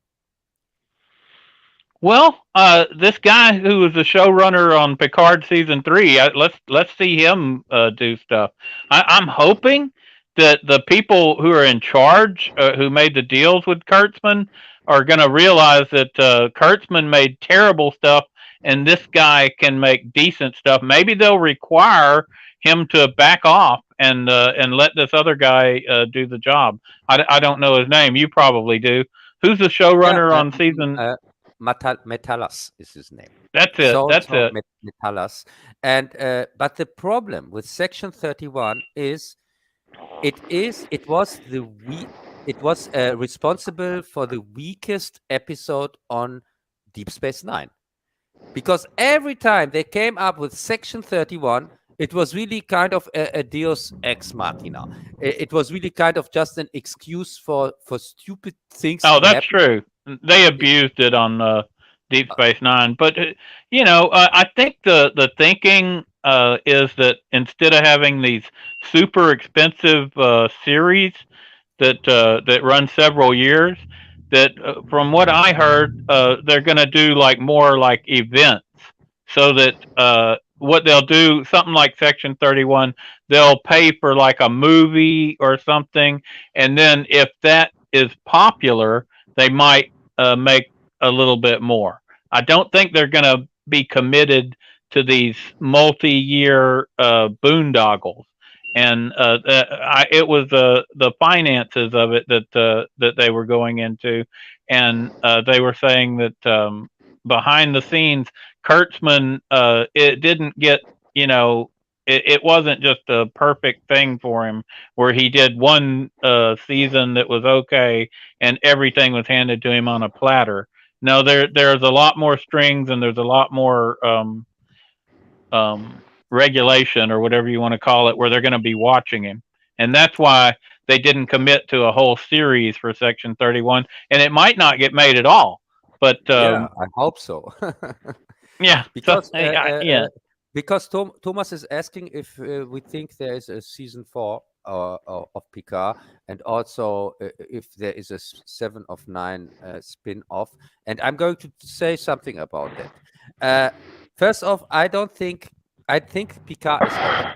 Well, this guy who was the showrunner on Picard season 3, let's see him do stuff. I'm hoping that the people who are in charge, who made the deals with Kurtzman, are going to realize that Kurtzman made terrible stuff, and this guy can make decent stuff. Maybe they'll require him to back off and let this other guy do the job. I don't know his name. You probably do. Who's the showrunner on season? Metalas is his name. That's it. That's it. Metalas. And but the problem with Section 31 is it was responsible for the weakest episode on Deep Space Nine, because every time they came up with Section 31, it was really kind of a Deus ex machina. It was really kind of just an excuse for stupid things. Oh, that's true. They abused it on Deep Space Nine, but I think the thinking is that instead of having these super expensive series that run several years, that from what I heard, they're going to do like more like events, so that what they'll do, something like Section 31, they'll pay for like a movie or something, and then if that is popular, they might make a little bit more. I don't think they're going to be committed to these multi-year boondoggles, and it was the finances of it that they were going into, and they were saying that behind the scenes, Kurtzman, it didn't get, it wasn't just a perfect thing for him where he did one season that was okay and everything was handed to him on a platter. No, there's a lot more strings, and there's a lot more regulation, or whatever you want to call it, where they're going to be watching him. And that's why they didn't commit to a whole series for Section 31, and it might not get made at all. But yeah, I hope so. Yeah, because yeah. Because Thomas is asking if we think there is a season 4 of Picard, and also if there is a 7 of 9 spin-off. And I'm going to say something about that. First off, I think Picard is over.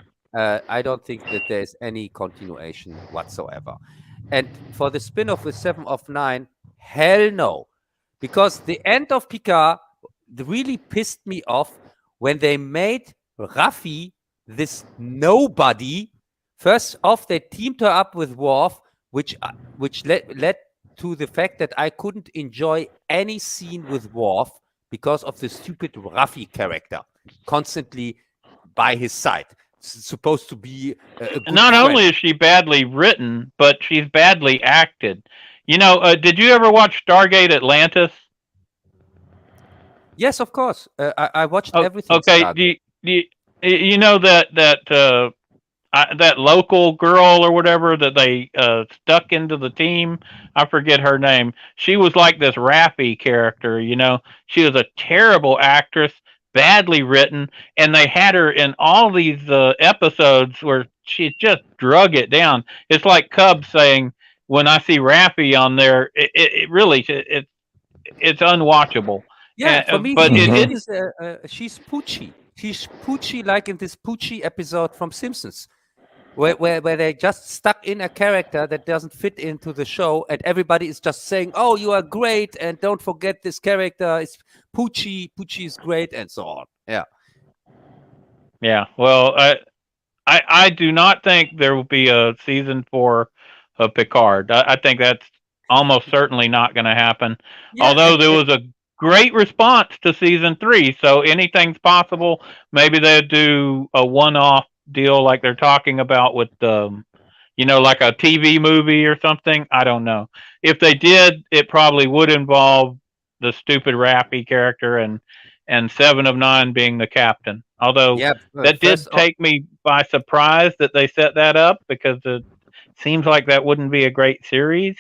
I don't think that there is any continuation whatsoever. And for the spin-off with 7 of 9, hell no. Because the end of Picard really pissed me off when they made Raffi this nobody. First off, they teamed her up with Worf, which led to the fact that I couldn't enjoy any scene with Worf because of the stupid Raffi character constantly by his side. It's supposed to be a good Not friend. only is she badly written, but she's badly acted. Did you ever watch Stargate Atlantis? Yes, of course. I watched everything. Okay, you know that local girl or whatever that they stuck into the team? I forget her name. She was like this Raffi character, She was a terrible actress, badly written, and they had her in all these episodes where she just drug it down. It's like Cub saying, when I see Raffi on there, it's unwatchable. Yeah, for me, but she's Poochie. She's Poochie, like in this Poochie episode from Simpsons, where they just stuck in a character that doesn't fit into the show, and everybody is just saying, "Oh, you are great," and don't forget this character is Poochie. Poochie is great, and so on. Yeah. Yeah. Well, I do not think there will be a season 4 of Picard. I think that's almost certainly not going to happen. Yeah, Although there was a great response to season 3, so anything's possible. Maybe they'll do a one-off deal like they're talking about with like a TV movie or something. I don't know. If they did, it probably would involve the stupid Rappy character and 7 of 9 being the captain. Although yeah, that did take me by surprise that they set that up, because it seems like that wouldn't be a great series.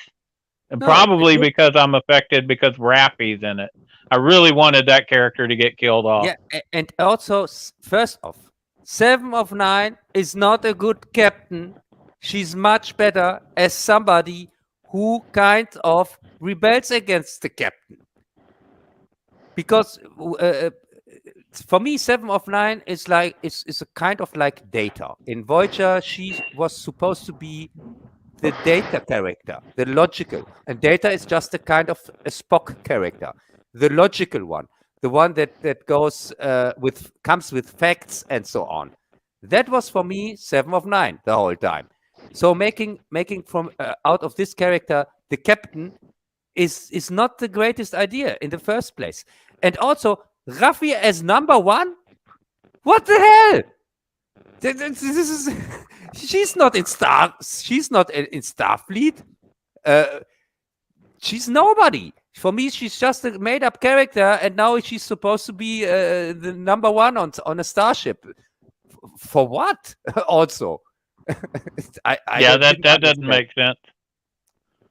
And probably because I'm affected because Rappy's in it. I really wanted that character to get killed off. Yeah, and also, first off, 7 of 9 is not a good captain. She's much better as somebody who kind of rebels against the captain. Because for me, 7 of 9 is like is a kind of like Data. In Voyager, she was supposed to be the Data character, the logical, and Data is just a kind of a Spock character, the logical one, the one that goes comes with facts and so on. That was for me 7 of 9 the whole time. So making from out of this character the captain is not the greatest idea in the first place. And also, Raffi as number 1? What the hell? This is she's not in Starfleet. She's nobody. For me, she's just a made-up character, and now she's supposed to be the number 1 on a starship. For what? Also, that doesn't make sense.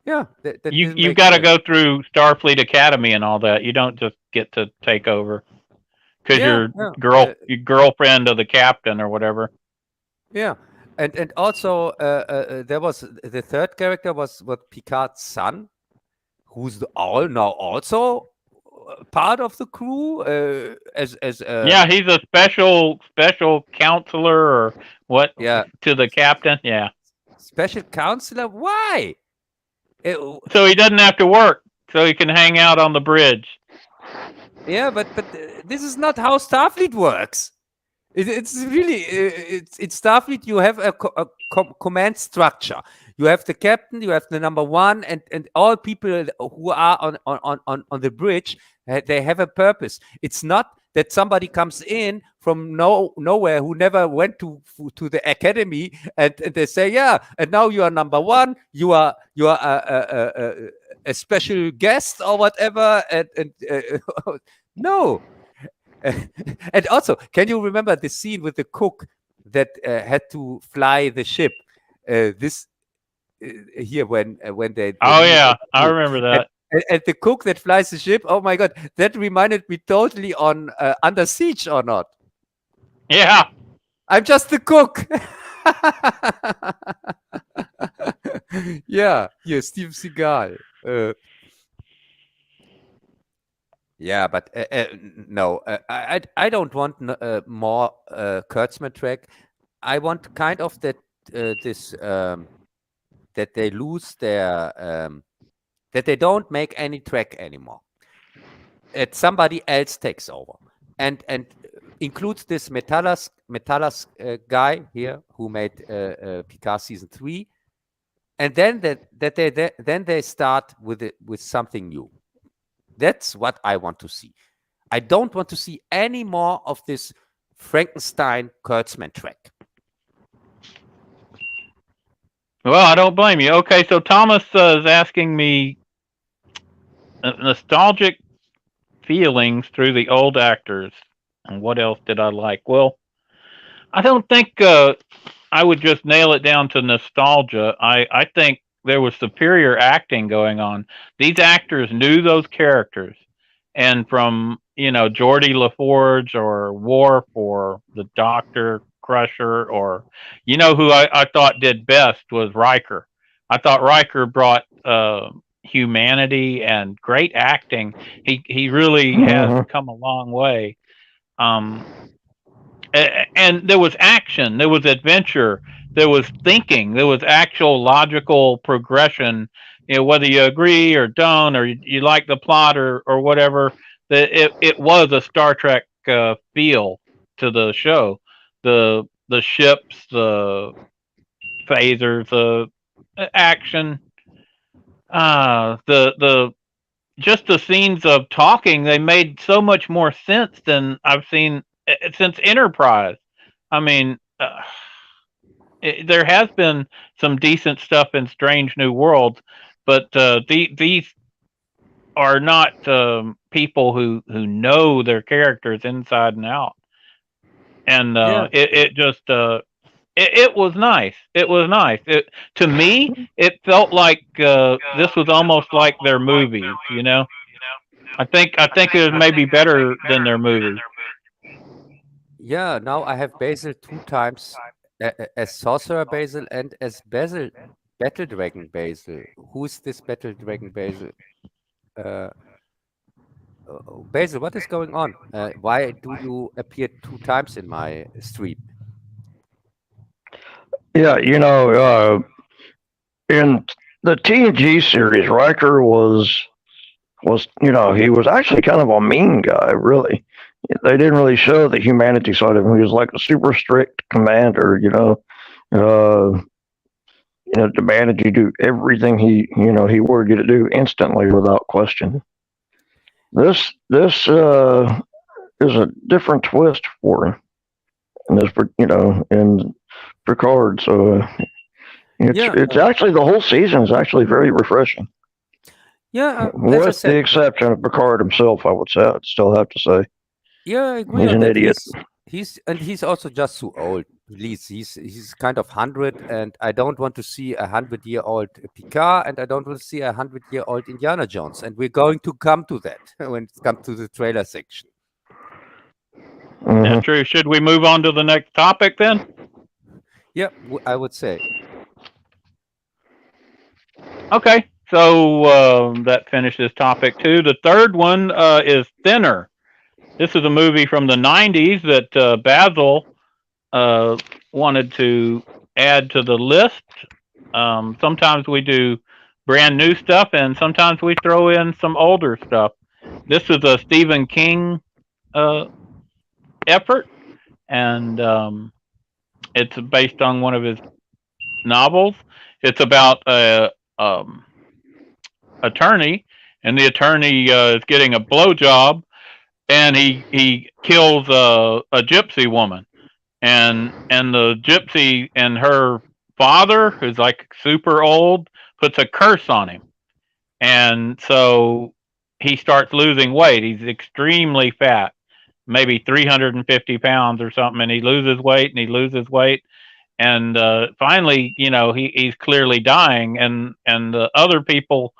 Yeah, you've got to go through Starfleet Academy and all that. You don't just get to take over because you're your girlfriend of the captain or whatever. Yeah, and also there was the third character was Picard's son, who's now also part of the crew yeah, he's a special counselor or what? Yeah, to the captain. Yeah, special counselor. Why? So he doesn't have to work, so he can hang out on the bridge. Yeah, but this is not how Starfleet works. It's really it's Starfleet. You have a command structure. You have the captain, you have the number 1, and all people who are on the bridge, they have a purpose. It's not that somebody comes in from nowhere who never went to the academy and they say, yeah, and now you are number 1. You are a special guest or whatever. And no. And also, can you remember the scene with the cook that had to fly the ship? Here when they. Oh yeah, I remember that. And the cook that flies the ship, oh my god, that reminded me totally on Under Siege or not? Yeah. I'm just the cook. Yeah, Steve Seagal. Yeah, but no, I don't want more Kurtzman track. I want kind of that that they lose their that they don't make any track anymore. Somebody else takes over and includes this Metalas guy here who made Picard season 3, and then they start with something new. That's what I want to see. I don't want to see any more of this Frankenstein Kurtzman track. Well, I don't blame you. Okay, so Thomas is asking me nostalgic feelings through the old actors, and what else did I like? Well, I don't think I would just nail it down to nostalgia. I think there was superior acting going on. These actors knew those characters, and from Geordie LaForge or Worf or the Doctor Crusher, or who I thought did best was Riker. I thought Riker brought humanity and great acting. He really has come a long way. And there was action, there was adventure, there was thinking, there was actual logical progression. Whether you agree or don't, or you like the plot or whatever, that it was a Star Trek feel to the show. The ships, the phasers, the action, the just the scenes of talking, they made so much more sense than I've seen since Enterprise. I mean, there has been some decent stuff in Strange New Worlds, but these are not people who know their characters inside and out. And it just it was nice. It was nice. To me, it felt like this was almost like their movie. I think it was maybe better than their movie. Yeah, now I have Bazzil 2 times as Sorcerer Bazzil and as Bazzil, Battle Dragon Bazzil. Who is this Battle Dragon Bazzil? Bazzil, what is going on? Why do you appear 2 times in my stream? Yeah, in the TNG series, Riker was he was actually kind of a mean guy, really. They didn't really show the humanity side of him. He was like a super strict commander, demanded you do everything he ordered you to do instantly without question. This is a different twist for him in this, in Picard. So it's actually, the whole season is actually very refreshing. Yeah, with the exception of Picard himself, I would say. I'd still have to say. Yeah, I agree. He's an idiot. He's also just too old. Please, he's kind of 100, and I don't want to see a 100-year-old Picard, and I don't want to see a 100-year-old Indiana Jones. And we're going to come to that when it comes to the trailer section. Mm-hmm. That's true. Should we move on to the next topic then? Yeah, I would say. Okay, so that finishes topic 2. The third one is Thinner. This is a movie from the 90s that Bazzil wanted to add to the list. Sometimes we do brand new stuff, and sometimes we throw in some older stuff. This is a Stephen King effort, and it's based on one of his novels. It's about a attorney, and the attorney is getting a blowjob, and he kills a gypsy woman, and the gypsy and her father, who's like super old, puts a curse on him, and so he starts losing weight. He's extremely fat, maybe 350 pounds or something, and he loses weight and he loses weight, and finally, he's clearly dying, and the other people,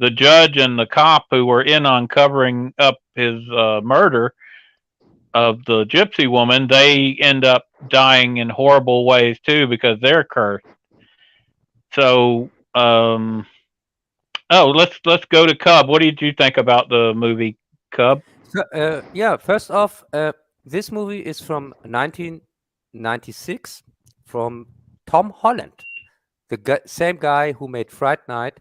the judge and the cop who were in on covering up his murder of the gypsy woman, they end up dying in horrible ways too because they're cursed. So, let's go to Cub. What did you think about the movie, Cub? So, first off, this movie is from 1996 from Tom Holland, the same guy who made Fright Night,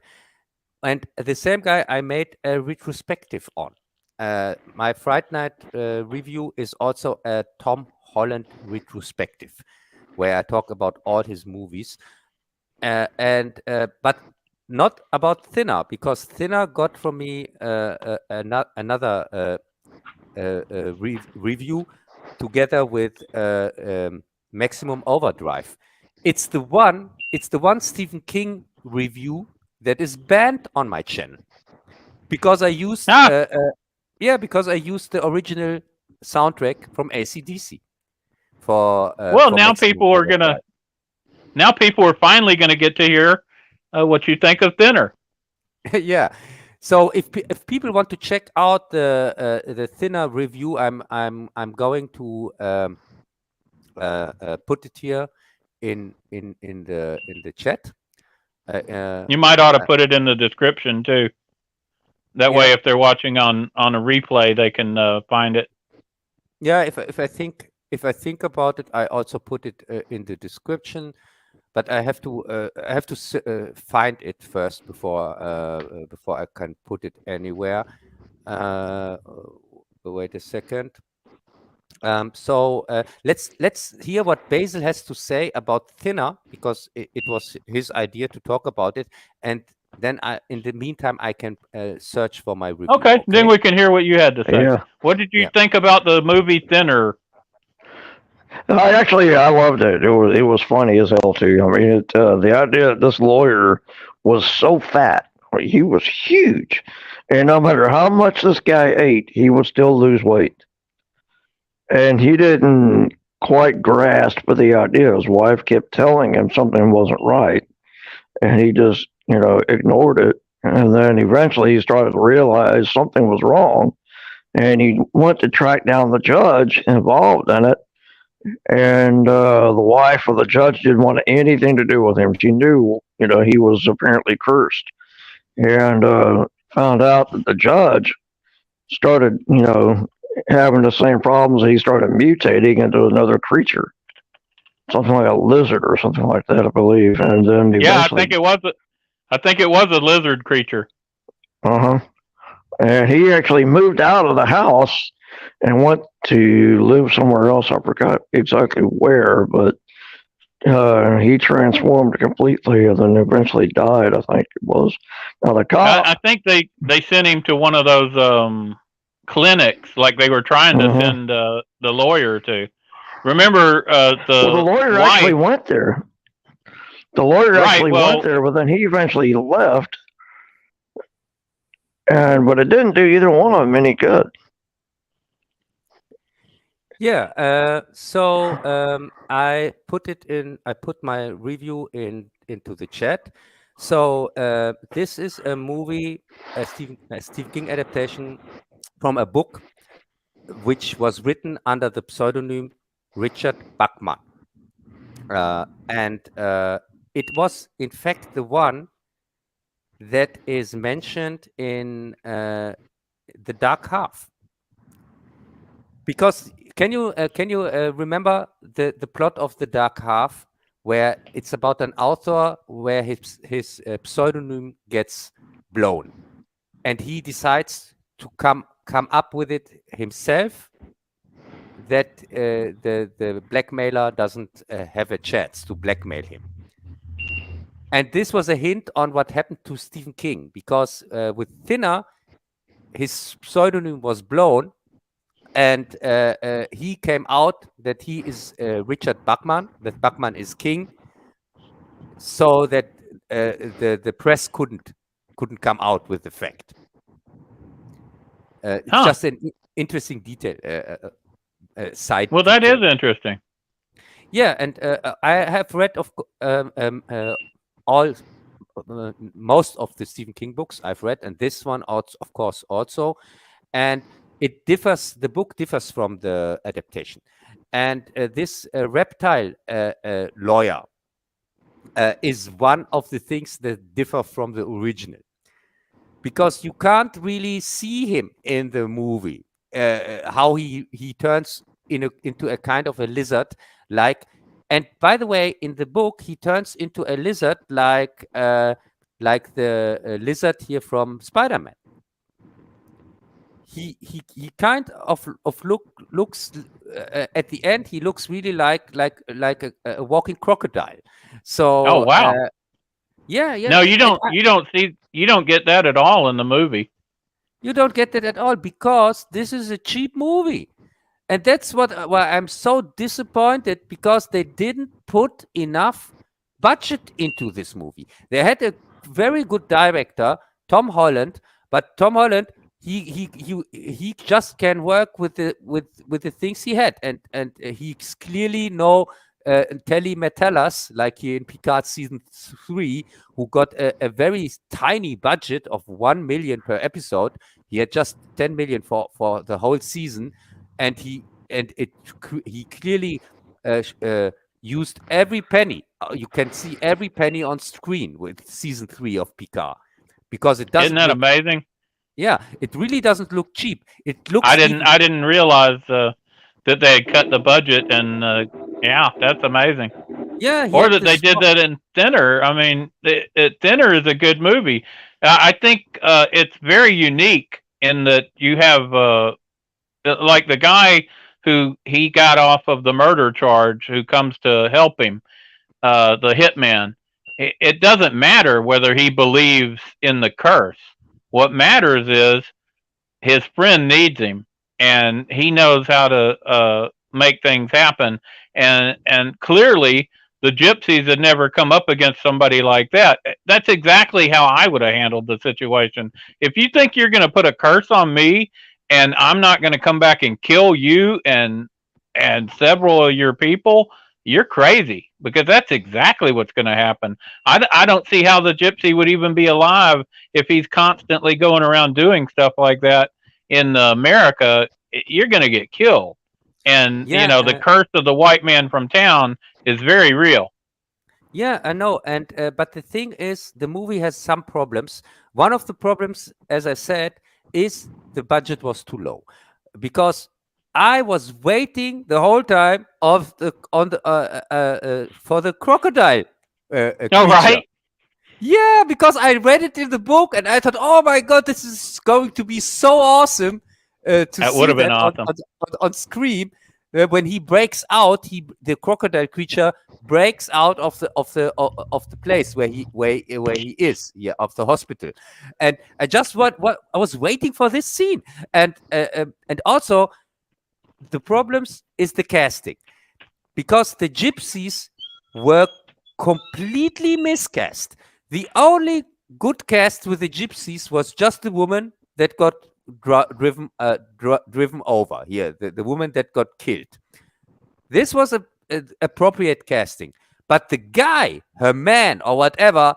and the same guy I made a retrospective on. My Fright Night review is also a Tom Holland retrospective, where I talk about all his movies, but not about Thinner, because Thinner got from me another review together with Maximum Overdrive. It's the one Stephen King review that is banned on my channel because I used because I used the original soundtrack from AC/DC for now people are finally gonna get to hear what you think of Thinner. Yeah, so if people want to check out the Thinner review, I'm going to put it here in the chat. You might ought to put it in the description too. That way, if they're watching on a replay, they can find it. Yeah, if I think about it, I also put it in the description. but I have to find it first before I can put it anywhere. Wait a second. So let's hear what Bazzil has to say about Thinner, because it was his idea to talk about it, and then in the meantime I can search for my review. Okay, then we can hear what you had to say. Yeah. What did you think about the movie Thinner? I loved it. It was funny as hell too. I mean, the idea that this lawyer was so fat, he was huge, and no matter how much this guy ate, he would still lose weight. And he didn't quite grasp the idea. His wife kept telling him something wasn't right, and he just, ignored it. And then eventually he started to realize something was wrong, and he went to track down the judge involved in it. And the wife of the judge didn't want anything to do with him. She knew, he was apparently cursed, and found out that the judge started, having the same problems. He started mutating into another creature, something like a lizard or something like that, I believe. And then I think it was a lizard creature. And he actually moved out of the house and went to live somewhere else. I forgot exactly where, but he transformed completely and then eventually died, I think it was. Now the cop, I think they sent him to one of those clinics, like they were trying to send the lawyer to. Remember, the lawyer wife actually went there. The lawyer actually went there, but then he eventually left. But it didn't do either one of them any good. Yeah. So I put my review into the chat. So this is a movie, a Stephen King adaptation from a book which was written under the pseudonym Richard Bachman, and it was in fact the one that is mentioned in The Dark Half. Because can you remember the plot of The Dark Half, where it's about an author where his pseudonym gets blown, and he decides to come up with it himself, that the blackmailer doesn't have a chance to blackmail him. And this was a hint on what happened to Stephen King, because with Thinner, his pseudonym was blown, and he came out that he is Richard Bachman, that Bachman is king, so that the press couldn't come out with the fact. It's just an interesting detail. Side. Well, that is interesting. Yeah, and I have read most of the Stephen King books I've read, and this one also, of course, also, and it differs. The book differs from the adaptation, and this reptile lawyer is one of the things that differ from the original, because you can't really see him in the movie. How he turns into a kind of a lizard, like, and by the way, in the book he turns into a lizard like the lizard here from Spider-Man. He kind of looks at the end. He looks really like a walking crocodile. So oh wow, yeah. No, you don't get that at all in the movie. You don't get that at all, because this is a cheap movie. And that's why I'm so disappointed, because they didn't put enough budget into this movie. They had a very good director, Tom Holland, but Tom Holland, he just can work with the things he had, and he's clearly no Telly Metellas, like here in Picard season 3, who got a very tiny budget of 1 million per episode. He had just 10 million for the whole season, and he clearly used every penny. You can see every penny on screen with season 3 of Picard, because it doesn't. Isn't that amazing? Yeah, it really doesn't look cheap. It looks. I didn't realize that they had cut the budget, and yeah, that's amazing. Yeah, he Or had that they this. did that in Thinner. I mean, Thinner is a good movie. I think it's very unique in that you have like the guy who he got off of the murder charge who comes to help him, the hitman. It doesn't matter whether he believes in the curse. What matters is his friend needs him, and he knows how to make things happen. And clearly, the gypsies had never come up against somebody like that. That's exactly how I would have handled the situation. If you think you're going to put a curse on me, and I'm not going to come back and kill you and several of your people, you're crazy, because that's exactly what's going to happen. I don't see how the gypsy would even be alive if he's constantly going around doing stuff like that in America. You're going to get killed. And, Yeah, the curse of the white man from town is very real. yeah, I know. And but the thing is, the movie has some problems. One of the problems, as I said, is the budget was too low, because I was waiting the whole time of the on the for the crocodile Oh, creature. right? Yeah, because I read it in the book and I thought, oh my god, this is going to be so awesome to That would see have been that awesome. on screen. When he breaks out, the crocodile creature breaks out of the place where he is, yeah, of the hospital. And I just what I was waiting for this scene. And also the problems is the casting, because the gypsies were completely miscast. The only good cast with the gypsies was just the woman that got driven over here, the woman that got killed. This was a appropriate casting, but the guy, her man or whatever,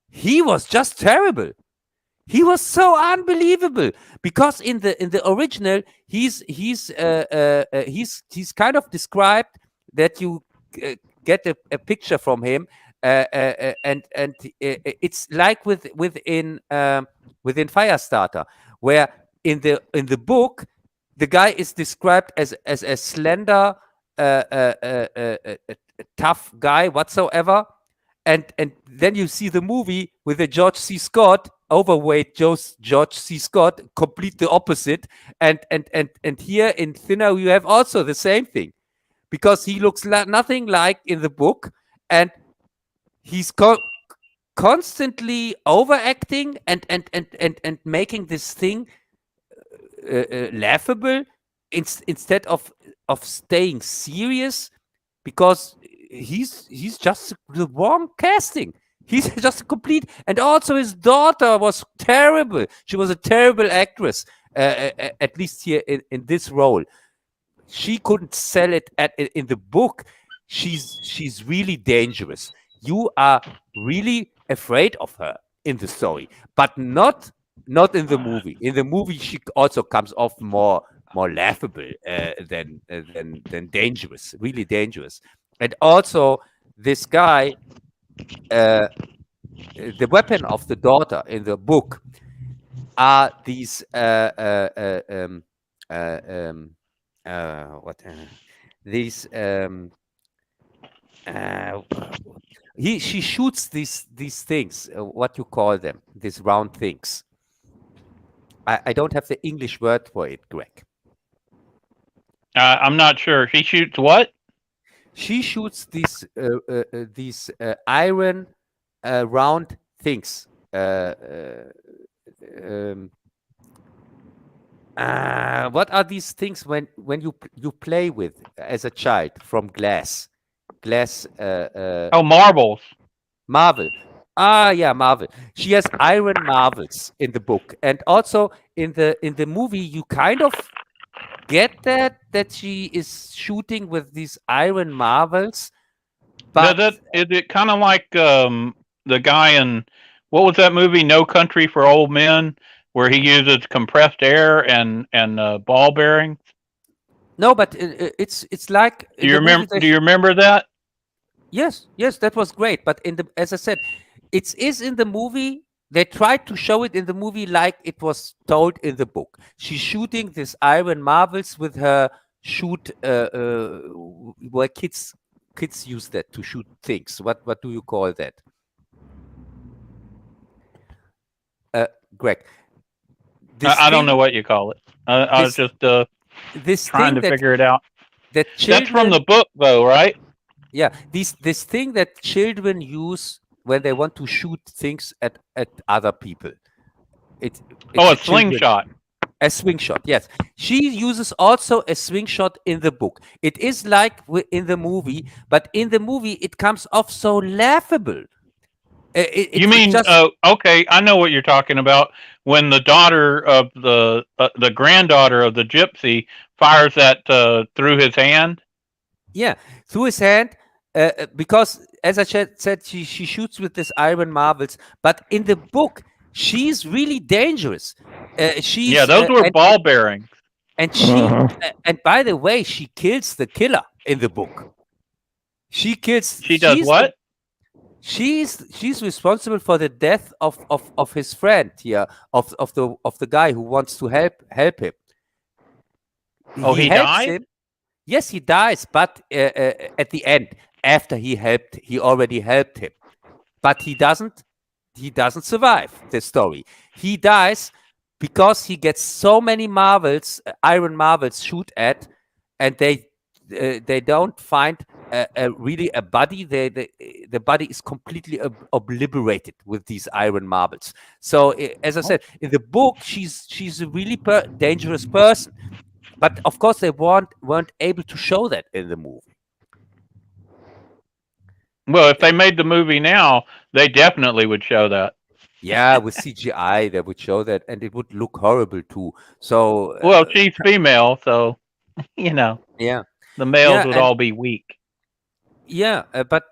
he was just terrible. He was so unbelievable, because in the original he's kind of described that you get a picture from him, and it's like within Firestarter, where in the book the guy is described as a slender, tough guy whatsoever. And then you see the movie with the George C. Scott, overweight George C. Scott, complete the opposite. And here in Thinner you have also the same thing, because he looks nothing like in the book, and he's constantly overacting and making this thing laughable instead of staying serious, because he's just the wrong casting. He's just a complete, and also his daughter was terrible. She was a terrible actress, at least here in this role. She couldn't sell it in the book. She's really dangerous. You are really afraid of her in the story, but not in the movie. In the movie, she also comes off more laughable than dangerous, really dangerous. And also, this guy, the weapon of the daughter in the book are these what these she shoots these things, what you call them, these round things. I don't have the English word for it, Greg. I'm not sure. She shoots what? She shoots these iron round things. What are these things when you play with as a child from glass? Oh, marbles. Marvel. Ah, yeah, Marvel. She has iron marvels in the book, and also in the movie, you kind of get that she is shooting with these iron marvels. But Is it kind of like the guy in, what was that movie, No Country for Old Men, where he uses compressed air and ball bearings? no, but it's like Do you remember that? Yes, that was great. But as I said, it is in the movie. They tried to show it in the movie like it was told in the book. She's shooting these iron marvels with her shoot where kids kids use that to shoot things. What do you call that? Greg, I don't know what you call it. I was just this trying thing to figure it out. that That's from children, the book, though, right? yeah, this thing that children use when they want to shoot things at other people. It's Oh, a a children- slingshot. A swing shot, yes. She uses also a swing shot in the book. It is like in the movie, but in the movie it comes off so laughable. You mean okay? I know what you're talking about. When the daughter of the granddaughter of the gypsy fires that through his hand. Yeah, through his hand, because as I said, she shoots with this iron marbles. But in the book, she's really dangerous. Yeah, those were ball bearings. And she, and by the way, she kills the killer in the book. She kills. She does what? She's responsible for the death of his friend here, of the guy who wants to help him. Oh, he died? Him. Yes, he dies, but at the end, after he already helped him, but he doesn't survive the story. He dies because he gets so many marbles, iron marbles, shoot at, and they don't find really a body. The body is completely obliterated with these iron marbles. So as I said, in the book, she's a really dangerous person. But of course, they weren't able to show that in the movie. Well, if they made the movie now, they definitely would show that. Yeah, with CGI, they would show that, and it would look horrible too. So, well, she's female, so yeah, the males would all be weak. Yeah, but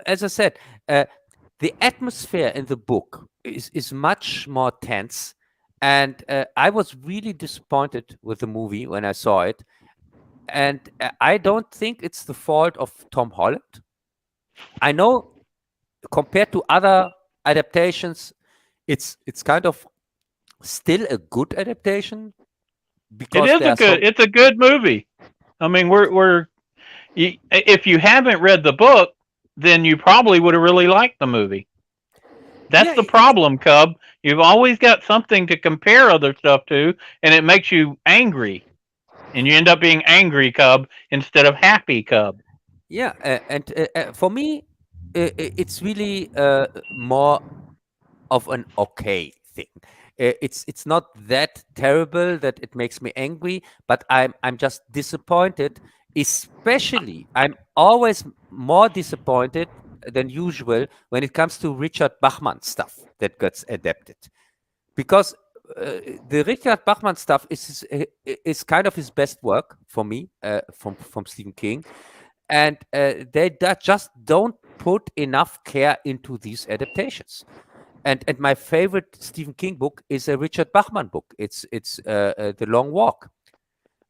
as I said, the atmosphere in the book is much more tense, and I was really disappointed with the movie when I saw it, and I don't think it's the fault of Tom Holland. I know compared to other adaptations, it's kind of still a good adaptation because it's a good movie. I mean, if you haven't read the book, then you probably would have really liked the movie. That's the problem, Cub. You've always got something to compare other stuff to, and it makes you angry, and you end up being angry, Cub, instead of happy, Cub. Yeah, and for me, it's really more of an okay thing. It's not that terrible that it makes me angry, but I'm just disappointed. Especially, I'm always more disappointed than usual when it comes to Richard Bachman stuff that gets adapted, because the Richard Bachman stuff is kind of his best work for me from Stephen King, and they just don't put enough care into these adaptations. And my favorite Stephen King book is a Richard Bachman book. It's The Long Walk,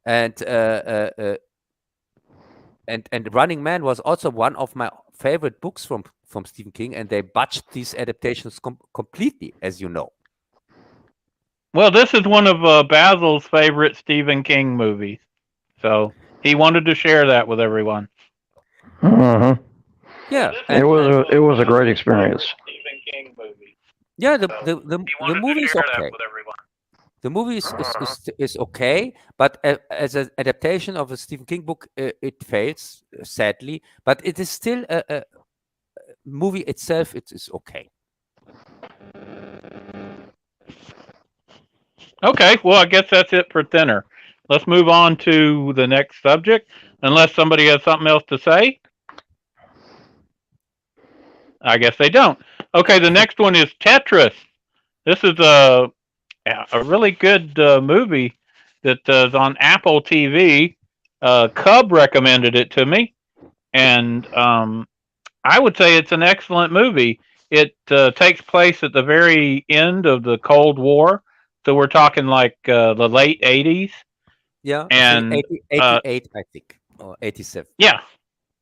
and Running Man was also one of my favorite books from Stephen King, and they botched these adaptations completely, as you know. Well, this is one of Bazzil's favorite Stephen King movies, so he wanted to share that with everyone. Yeah, it was a great experience. Stephen King movie. Yeah, the movie is okay. The movie is okay, but as an adaptation of a Stephen King book, it fails sadly. But it is still a movie itself. It is okay. Okay, well, I guess that's it for Thinner. Let's move on to the next subject, unless somebody has something else to say. I guess they don't. Okay, the next one is Tetris. This is a really good movie that is on Apple TV. Cub recommended it to me, and I would say it's an excellent movie. It takes place at the very end of the Cold War, so we're talking like the late 80s. Yeah, and 88, I think, or 87. Yeah,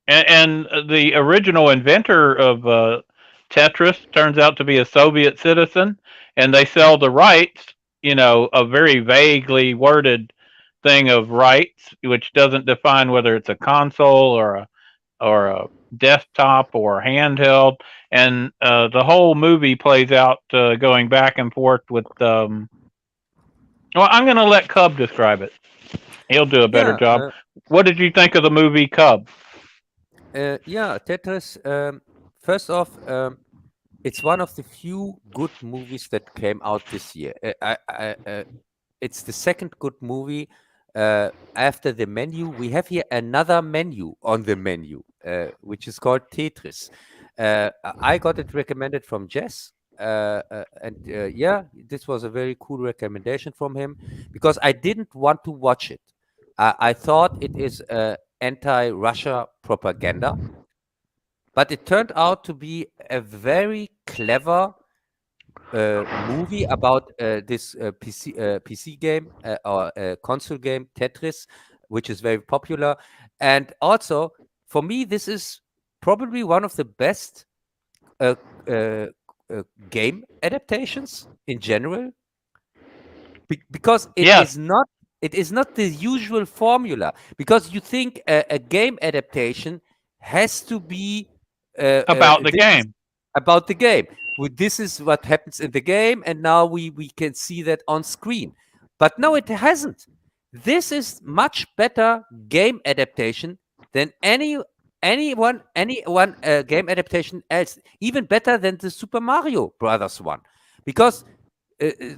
and the original inventor of Tetris turns out to be a Soviet citizen, and they sell the rights, a very vaguely worded thing of rights, which doesn't define whether it's a console or a desktop or handheld, and the whole movie plays out going back and forth with. Well, I'm going to let Cub describe it. He'll do a better Yeah, job. What did you think of the movie Cub? yeah, Tetris. First off, it's one of the few good movies that came out this year. It's the second good movie after The Menu. We have here another menu on the menu, which is called Tetris. I got it recommended from Jess. And yeah, this was a very cool recommendation from him because I didn't want to watch it. I thought it is anti-Russia propaganda, but it turned out to be a very clever movie about this PC game or console game Tetris, which is very popular. And also, for me, this is probably one of the best game adaptations in general, because it Yes. is not the usual formula. Because you think a game adaptation has to be About the game. about the game. This is what happens in the game, and now we can see that on screen. But no, it hasn't. This is much better game adaptation than any game adaptation else. Even better than the Super Mario Brothers one, because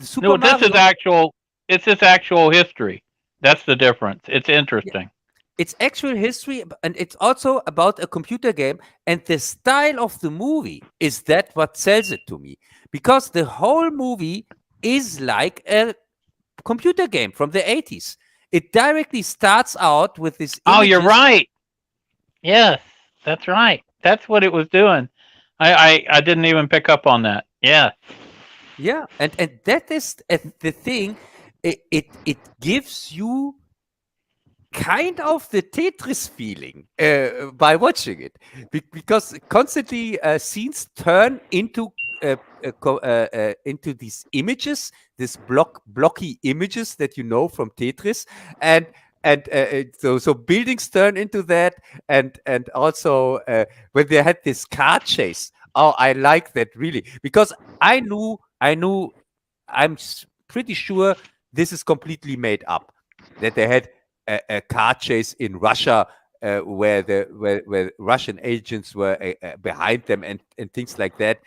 Super No, Mario. It's this actual history. That's the difference. It's interesting. It's actual history, and it's also about a computer game, and the style of the movie is that what sells it to me, because the whole movie is like a computer game from the 80s. It directly starts out with this Oh, you're images. right. Yes, that's right. That's what it was doing. I didn't even pick up on that. Yeah. Yeah, and that is the thing. It gives you kind of the Tetris feeling by watching it, because constantly scenes turn into these images, these blocky images that you know from Tetris, and so buildings turn into that, and also when they had this car chase. Oh, I like that really, because I knew I'm pretty sure this is completely made up, that they had a car chase in Russia where Russian agents were behind them and things like that.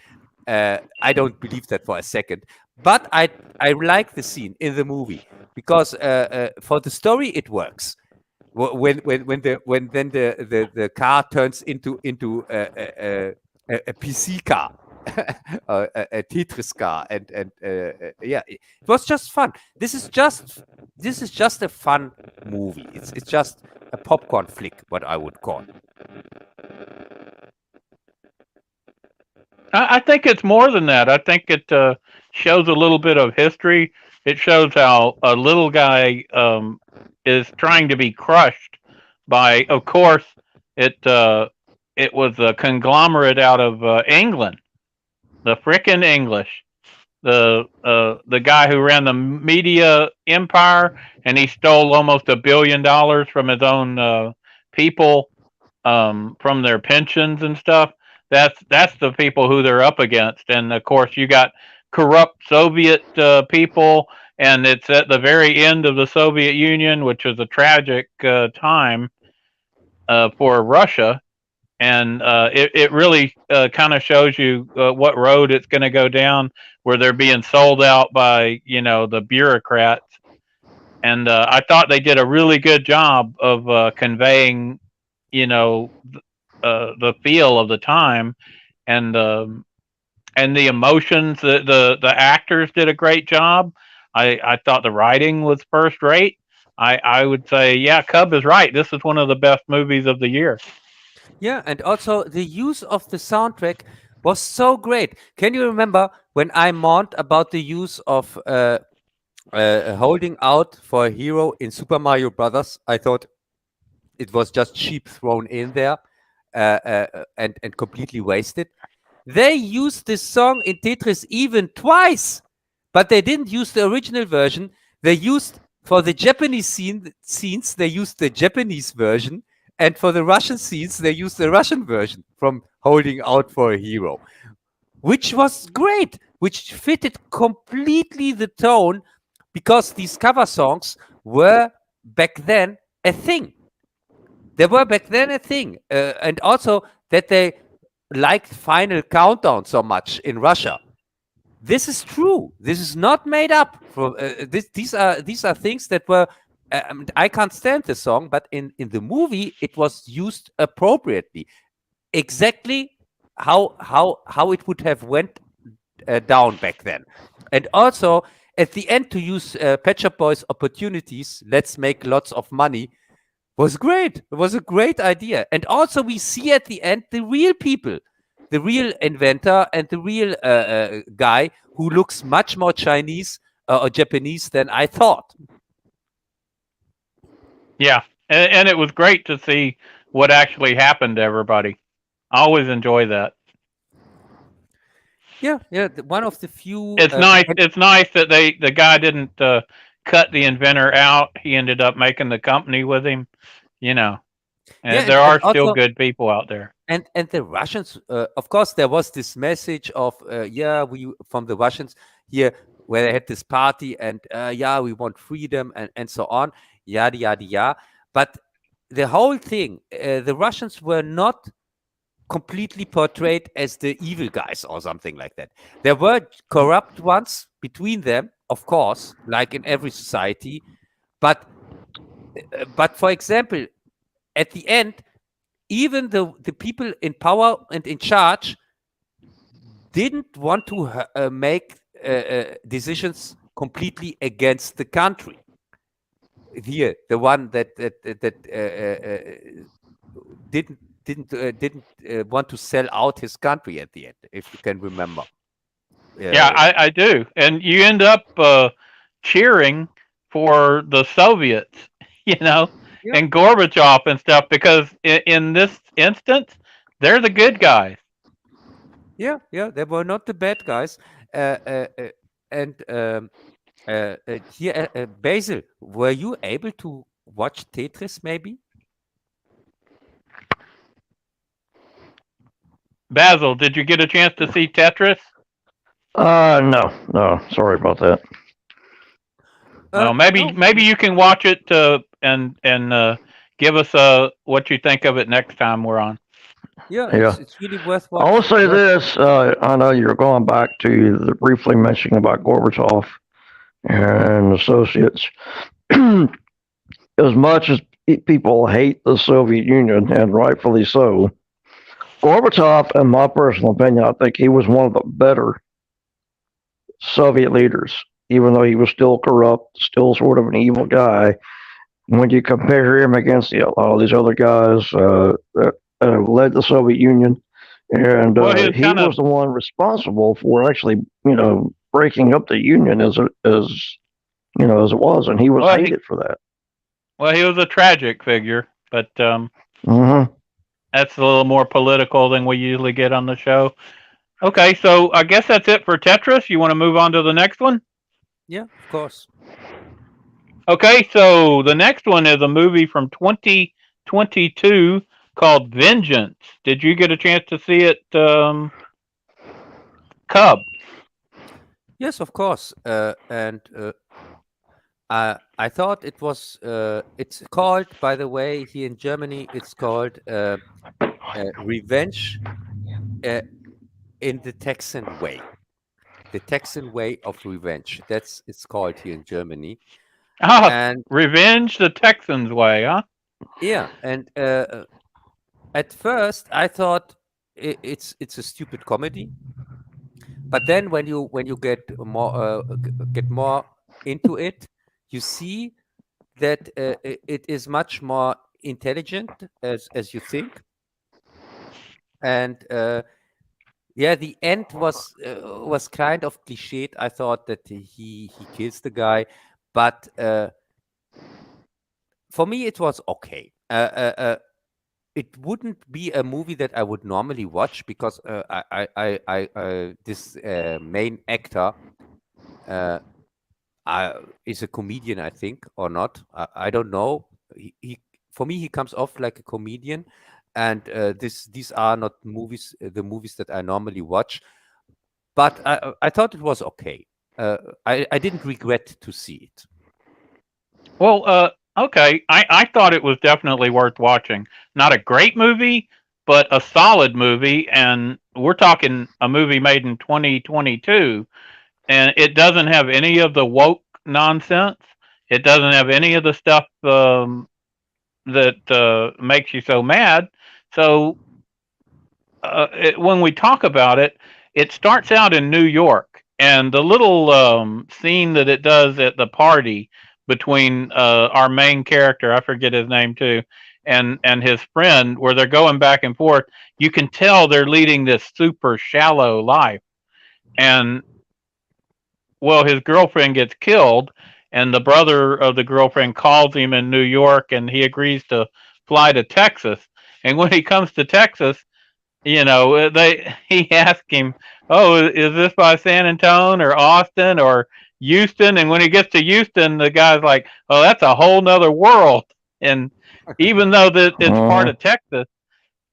I don't believe that for a second, but I like the scene in the movie because for the story it works. When the car turns into a PC car, a Tetris car, and yeah, it was just fun. This is just a fun movie. It's just a popcorn flick, what I would call. I think it's more than that. I think it shows a little bit of history. It shows how a little guy is trying to be crushed by, of course, it was a conglomerate out of England, the frickin' English. The guy who ran the media empire, and he stole almost $1 billion from his own people, from their pensions and stuff. That's the people who they're up against, and of course you got corrupt Soviet people, and it's at the very end of the Soviet Union, which is a tragic time for Russia. And it really kind of shows you what road it's going to go down, where they're being sold out by the bureaucrats. And I thought they did a really good job of conveying the feel of the time, and the emotions. The actors did a great job. I thought the writing was first rate. I would say, yeah, Cub is right. This is one of the best movies of the year. Yeah, and also the use of the soundtrack was so great. Can you remember when I mourned about the use of holding out for a hero in Super Mario Brothers? I thought it was just cheap thrown in there and completely wasted. They used this song in Tetris even twice, but they didn't use the original version. They used, for the Japanese scenes, they used the Japanese version. And for the Russian scenes, they used the Russian version from Holding Out for a Hero, which was great, which fitted completely the tone, because these cover songs were back then a thing. They were back then a thing. And also that they liked Final Countdown so much in Russia. This is true. This is not made up. From these are things that were. I can't stand the song, but in the movie it was used appropriately, exactly how it would have went down back then. And also at the end, to use Pet Shop Boys' Opportunities, Let's Make Lots of Money, was great. It was a great idea. And also we see at the end the real people, the real inventor and the real guy who looks much more Chinese or Japanese than I thought. Yeah, and it was great to see what actually happened to everybody. I always enjoy that. Yeah, one of the few. It's nice. It's nice that the guy didn't cut the inventor out. He ended up making the company with him. You know, and there are still good people out there. And the Russians, of course, there was this message of we from the Russians here, where they had this party and we want freedom and so on, yada yada yada. But the whole thing, the Russians were not completely portrayed as the evil guys or something like that. There were corrupt ones between them, of course, like in every society. But for example, at the end, even the people in power and in charge didn't want to make decisions completely against the country. Here, the one that didn't want to sell out his country at the end, if you can remember. Yeah, I do. And you end up cheering for the Soviets, and Gorbachev and stuff, because in this instance, they're the good guys. Yeah, they were not the bad guys. And here, Bazzil, were you able to watch Tetris, maybe? Bazzil, did you get a chance to see Tetris? No. Sorry about that. No, maybe you can watch it and give us what you think of it next time we're on. Yeah. It's really worth watching. I will say this. I know you're going back to the briefly mentioning about Gorbachev and associates. As much as people hate the Soviet Union, and rightfully so, Gorbachev, in my personal opinion, I think he was one of the better Soviet leaders, even though he was still corrupt, still sort of an evil guy. When you compare him against a lot of these other guys that led the Soviet Union, and he was the one responsible for actually, breaking up the Union as it was, and he was hated for that. Well, he was a tragic figure, but that's a little more political than we usually get on the show. Okay, so I guess that's it for Tetris. You want to move on to the next one? Yeah, of course. Okay, so the next one is a movie from 2022 called Vengeance. Did you get a chance to see it, Cub? Yes, of course. And I thought it was. It's called, by the way, here in Germany, it's called Revenge in the Texan Way. The Texan Way of Revenge. It's called here in Germany. And Revenge the Texans Way, huh? Yeah, and at first I thought it's a stupid comedy, but then when you get more into it, you see that it is much more intelligent as you think, and the end was kind of cliched. I thought that he kills the guy, but for me it was okay. It wouldn't be a movie that I would normally watch, because this main actor is a comedian, I think, or not. I don't know. for me, he comes off like a comedian, and these are not movies, the movies that I normally watch. But I thought it was okay. I didn't regret to see it. Well, okay. I thought it was definitely worth watching. Not a great movie, but a solid movie. And we're talking a movie made in 2022, and it doesn't have any of the woke nonsense. It doesn't have any of the stuff that makes you so mad. So when we talk about it, it starts out in New York, and the little scene that it does at the party between our main character, I forget his name too, and his friend, where they're going back and forth, you can tell they're leading this super shallow life. And well, his girlfriend gets killed, and the brother of the girlfriend calls him in New York, and he agrees to fly to Texas. And when he comes to Texas, you know, he asks him, "Oh, is this by San Antonio or Austin or Houston?" And when he gets to Houston, the guy's like, "Oh, that's a whole nother world." And even though that it's part of Texas,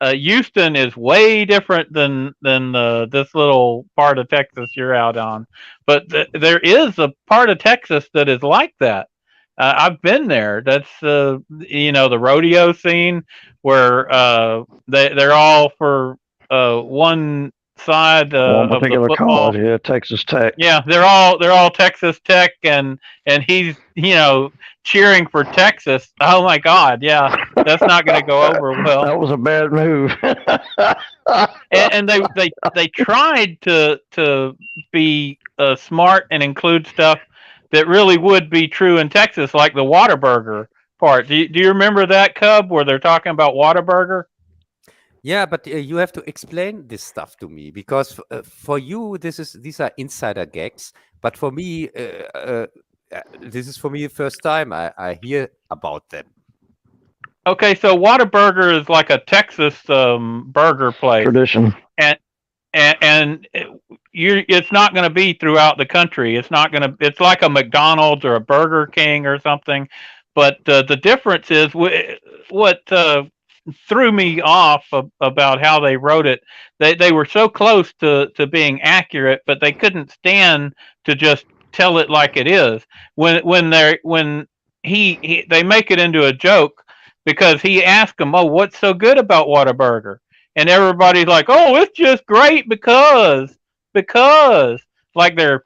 Houston is way different than this little part of Texas you're out on. But there is a part of Texas that is like that. I've been there. That's you know, the rodeo scene where they're all for one side One of the particular football. college, yeah, Texas Tech. Yeah, they're all Texas Tech, and he's, you know, cheering for Texas. Oh my God, yeah, that's not going to go over well. That was a bad move. And they tried to be smart and include stuff that really would be true in Texas, like the Whataburger part. Do you remember that, Cub, where they're talking about Whataburger? Yeah, but you have to explain this stuff to me, because for you these are insider gags, but for me this is for me the first time I hear about them. Okay, so Whataburger is like a Texas burger place. Tradition. And it's not going to be throughout the country. It's not going to. It's like a McDonald's or a Burger King or something. But the difference is what threw me off about how they wrote it. They were so close to being accurate, but they couldn't stand to just tell it like it is. When they make it into a joke, because he asked them, "Oh, what's so good about Whataburger?" And everybody's like, "Oh, it's just great because like they're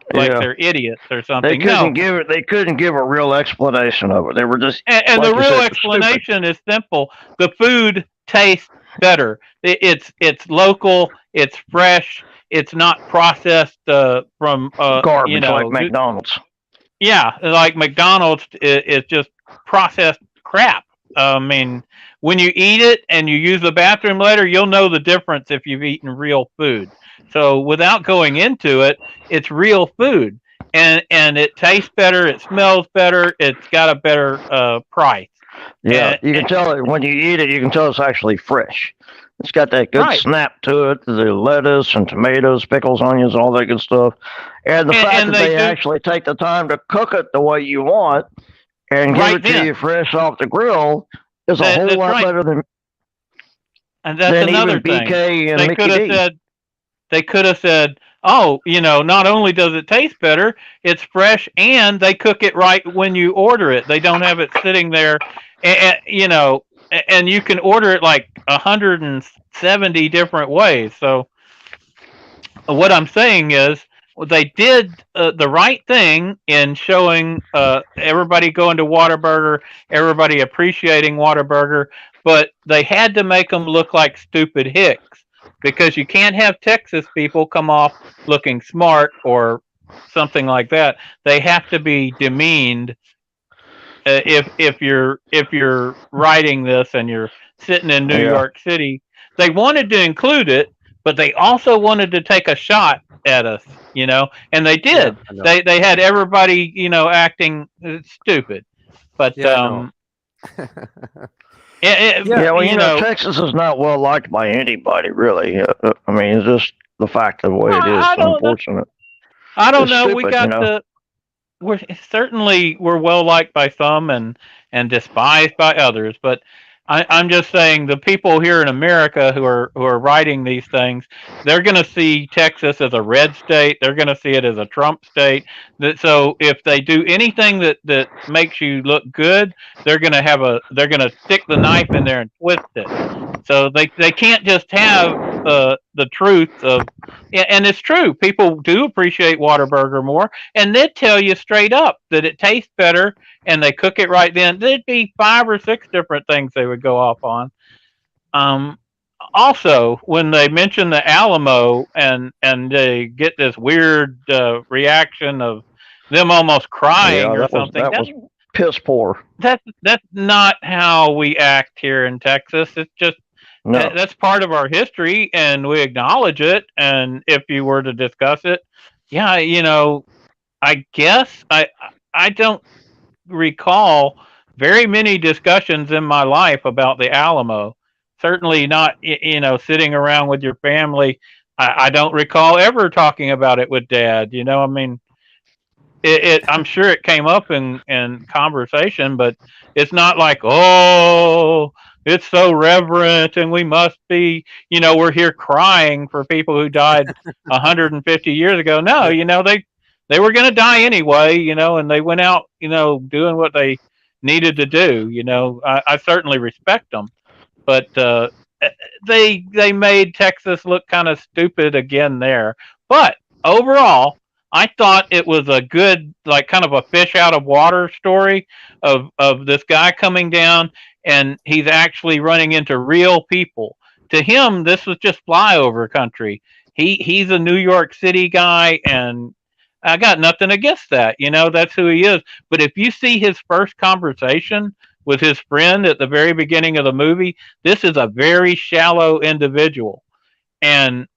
idiots or something." They couldn't give a real explanation of it. They were just and the real explanation is simple. The food tastes better. It's local. It's fresh. It's not processed from garbage, you know, like McDonald's. Yeah, like McDonald's is just processed crap. I mean, when you eat it and you use the bathroom later, you'll know the difference if you've eaten real food. So without going into it, it's real food, and it tastes better, it smells better, it's got a better price. Yeah, you can tell it when you eat it. You can tell it's actually fresh. It's got that good snap to it. The lettuce and tomatoes, pickles, onions, all that good stuff. And the fact that they actually take the time to cook it the way you want and give it to you fresh off the grill is a whole lot better than. And that's another thing. BK and they could have said, "Oh, you know, not only does it taste better, it's fresh, and they cook it right when you order it. They don't have it sitting there, and you know, and you can order it like 170 different ways." So, what I'm saying is, they did the right thing in showing everybody going to Whataburger, everybody appreciating Whataburger, but they had to make them look like stupid hicks, because you can't have Texas people come off looking smart or something like that. They have to be demeaned if you're writing this and you're sitting in New York City. They wanted to include it, but they also wanted to take a shot at us, you know, and they did. They had everybody, you know, acting stupid, but well, you know, Texas is not well liked by anybody, really. I mean, it's just the fact of the way it is. Unfortunate. I don't know. We got certainly we're well liked by some and despised by others, but I'm just saying the people here in America who are writing these things, they're going to see Texas as a red state. They're going to see it as a Trump state. So if they do anything that makes you look good, they're going to stick the knife in there and twist it. So they can't just have the truth of, and it's true. People do appreciate Whataburger more, and they'd tell you straight up that it tastes better, and they cook it right then. There'd be 5 or 6 different things they would go off on. Also, when they mention the Alamo and they get this weird reaction of them almost crying or something, that was piss poor. That's not how we act here in Texas. It's just that's part of our history, and we acknowledge it. And if you were to discuss it, yeah, I guess I don't recall very many discussions in my life about the Alamo. Certainly not, sitting around with your family. I don't recall ever talking about it with Dad. I mean, I'm sure it came up in conversation, but it's not like, oh, it's so reverent and we must be, we're here crying for people who died 150 years ago. No, they were going to die anyway, and they went out, doing what they needed to do. I certainly respect them, but they made Texas look kind of stupid again there. But overall, I thought it was a good, like, kind of a fish out of water story of this guy coming down, and he's actually running into real people. To him, this was just flyover country. He's a New York City guy, and I got nothing against that. That's who he is. But if you see his first conversation with his friend at the very beginning of the movie, this is a very shallow individual. And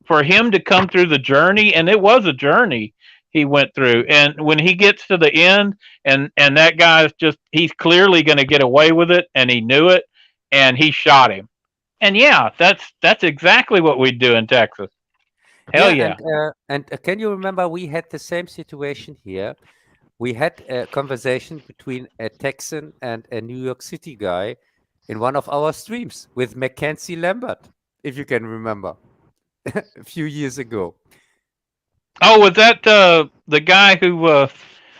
for him to come through the journey, and it was a journey he went through, and when he gets to the end, and that guy's he's clearly going to get away with it, and he knew it, and he shot him. And yeah, that's exactly what we'd do in Texas. Hell yeah. And can you remember we had the same situation here? We had a conversation between a Texan and a New York City guy in one of our streams with Mackenzie Lambert, if you can remember. A few years ago. Oh, was that the guy who?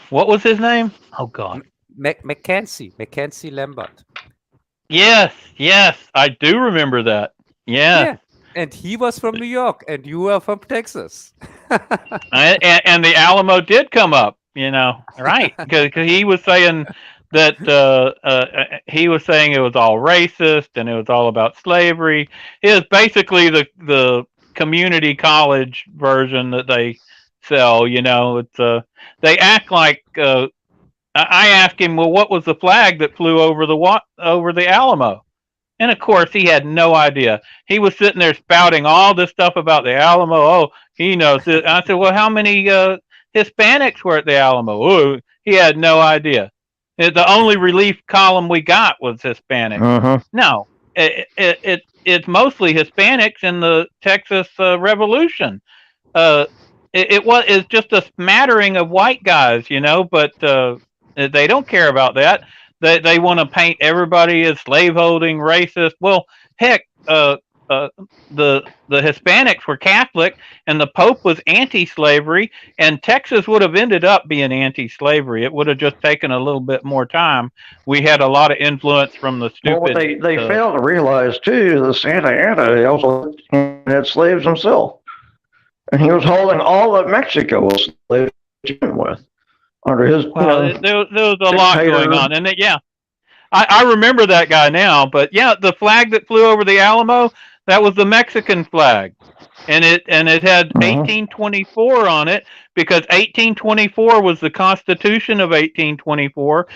What was his name? Oh God, Mackenzie Lambert. Yes, I do remember that. Yeah, and he was from New York, and you were from Texas. and the Alamo did come up, right? Because he was saying that he was saying it was all racist and it was all about slavery. It was basically the community college version that they sell. It's they act like. I asked him, well, what was the flag that flew over the Alamo? And of course, he had no idea. He was sitting there spouting all this stuff about the Alamo. Oh, he knows it. I said, well, how many Hispanics were at the Alamo? Oh, he had no idea. The only relief column we got was Hispanic. No, it's mostly Hispanics in the Texas Revolution. It's just a smattering of white guys, but they don't care about that. They want to paint everybody as slaveholding, racist. Well, heck, the Hispanics were Catholic, and the Pope was anti-slavery, and Texas would have ended up being anti-slavery. It would have just taken a little bit more time. We had a lot of influence from the stupid. Well, they failed to realize too that Santa Anna also had slaves himself, and he was holding all of Mexico as slaves to begin with under his. Well, there was a lot going on, and I remember that guy now. But yeah, the flag that flew over the Alamo, that was the Mexican flag, and it had 1824 on it, because 1824 was the Constitution of 1824.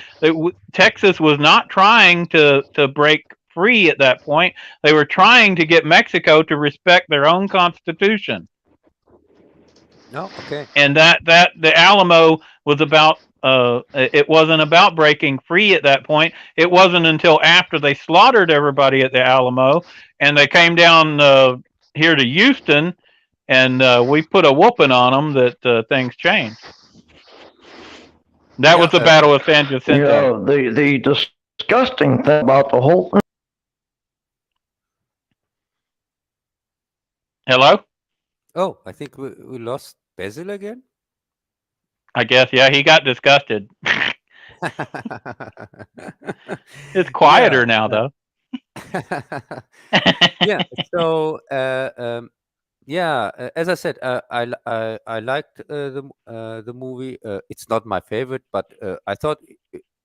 Texas was not trying to break free at that point. They were trying to get Mexico to respect their own Constitution. No, okay. And that the Alamo was about. It wasn't about breaking free at that point. It wasn't until after they slaughtered everybody at the Alamo and they came down here to Houston, and we put a whooping on them that things changed. That was the Battle of San Jacinto. The disgusting thing about the whole thing. Hello? Oh, I think we lost Bazzil again. I guess, yeah, he got disgusted. It's quieter now, though. Yeah. So, as I said, I liked the movie. It's not my favorite, but I thought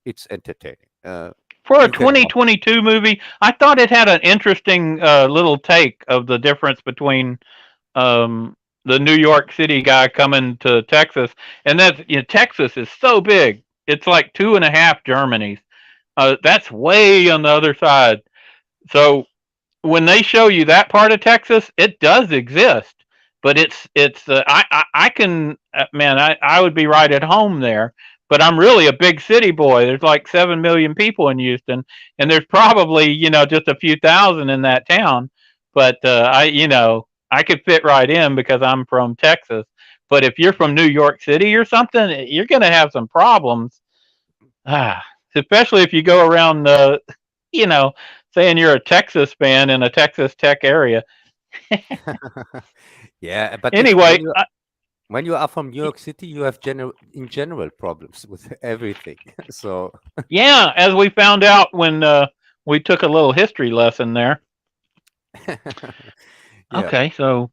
it's entertaining. For a You can watch. 2022 movie, I thought it had an interesting little take of the difference between the New York City guy coming to Texas, and that's Texas is so big. It's like 2.5 Germanys. That's way on the other side. So when they show you that part of Texas, it does exist, but I can man, I would be right at home there. But I'm really a big city boy. There's like 7 million people in Houston, and there's probably just a few thousand in that town. But I could fit right in because I'm from Texas. But if you're from New York City or something, you're going to have some problems. Especially if you go around, saying you're a Texas fan in a Texas Tech area. Yeah, but anyway, when you are from New York City, you have in general problems with everything. So yeah, as we found out when we took a little history lesson there. Yeah. Okay, so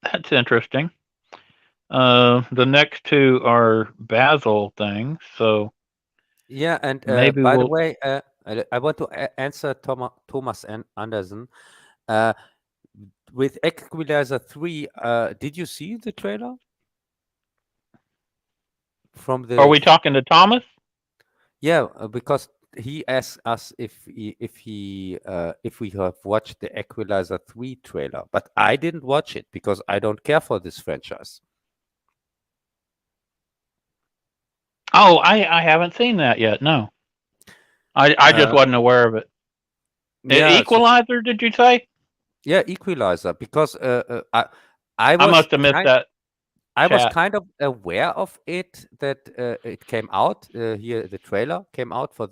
that's interesting. The next two are Bazzil things, so yeah, and maybe by the we'll. way, I want to answer Thomas Anderson. With Equalizer 3, did you see the trailer? From the Are we talking to Thomas? Yeah, because he asked us if we have watched the Equalizer 3 trailer, but I didn't watch it because I don't care for this franchise. Oh, I haven't seen that yet. No, I just wasn't aware of it. Yeah, Equalizer, did you say? Yeah, Equalizer, because I must have missed that. I was kind of aware of it, that it came out here. The trailer came out for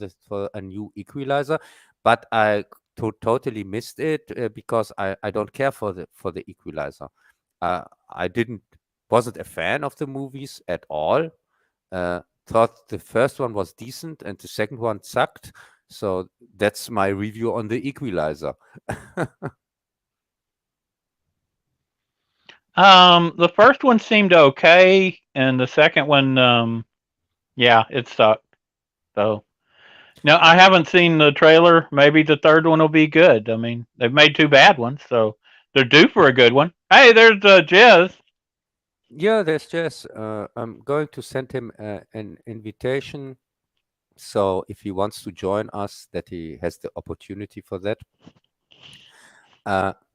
a new Equalizer, but I totally missed it because I don't care for the Equalizer. I wasn't a fan of the movies at all. Thought the first one was decent and the second one sucked. So that's my review on the Equalizer. The first one seemed okay, and the second one, it sucked. So, no, I haven't seen the trailer. Maybe the third one will be good. I mean, they've made 2 bad ones, so they're due for a good one. Hey, there's Jez. Yeah, there's Jez. I'm going to send him an invitation, so if he wants to join us, that he has the opportunity for that.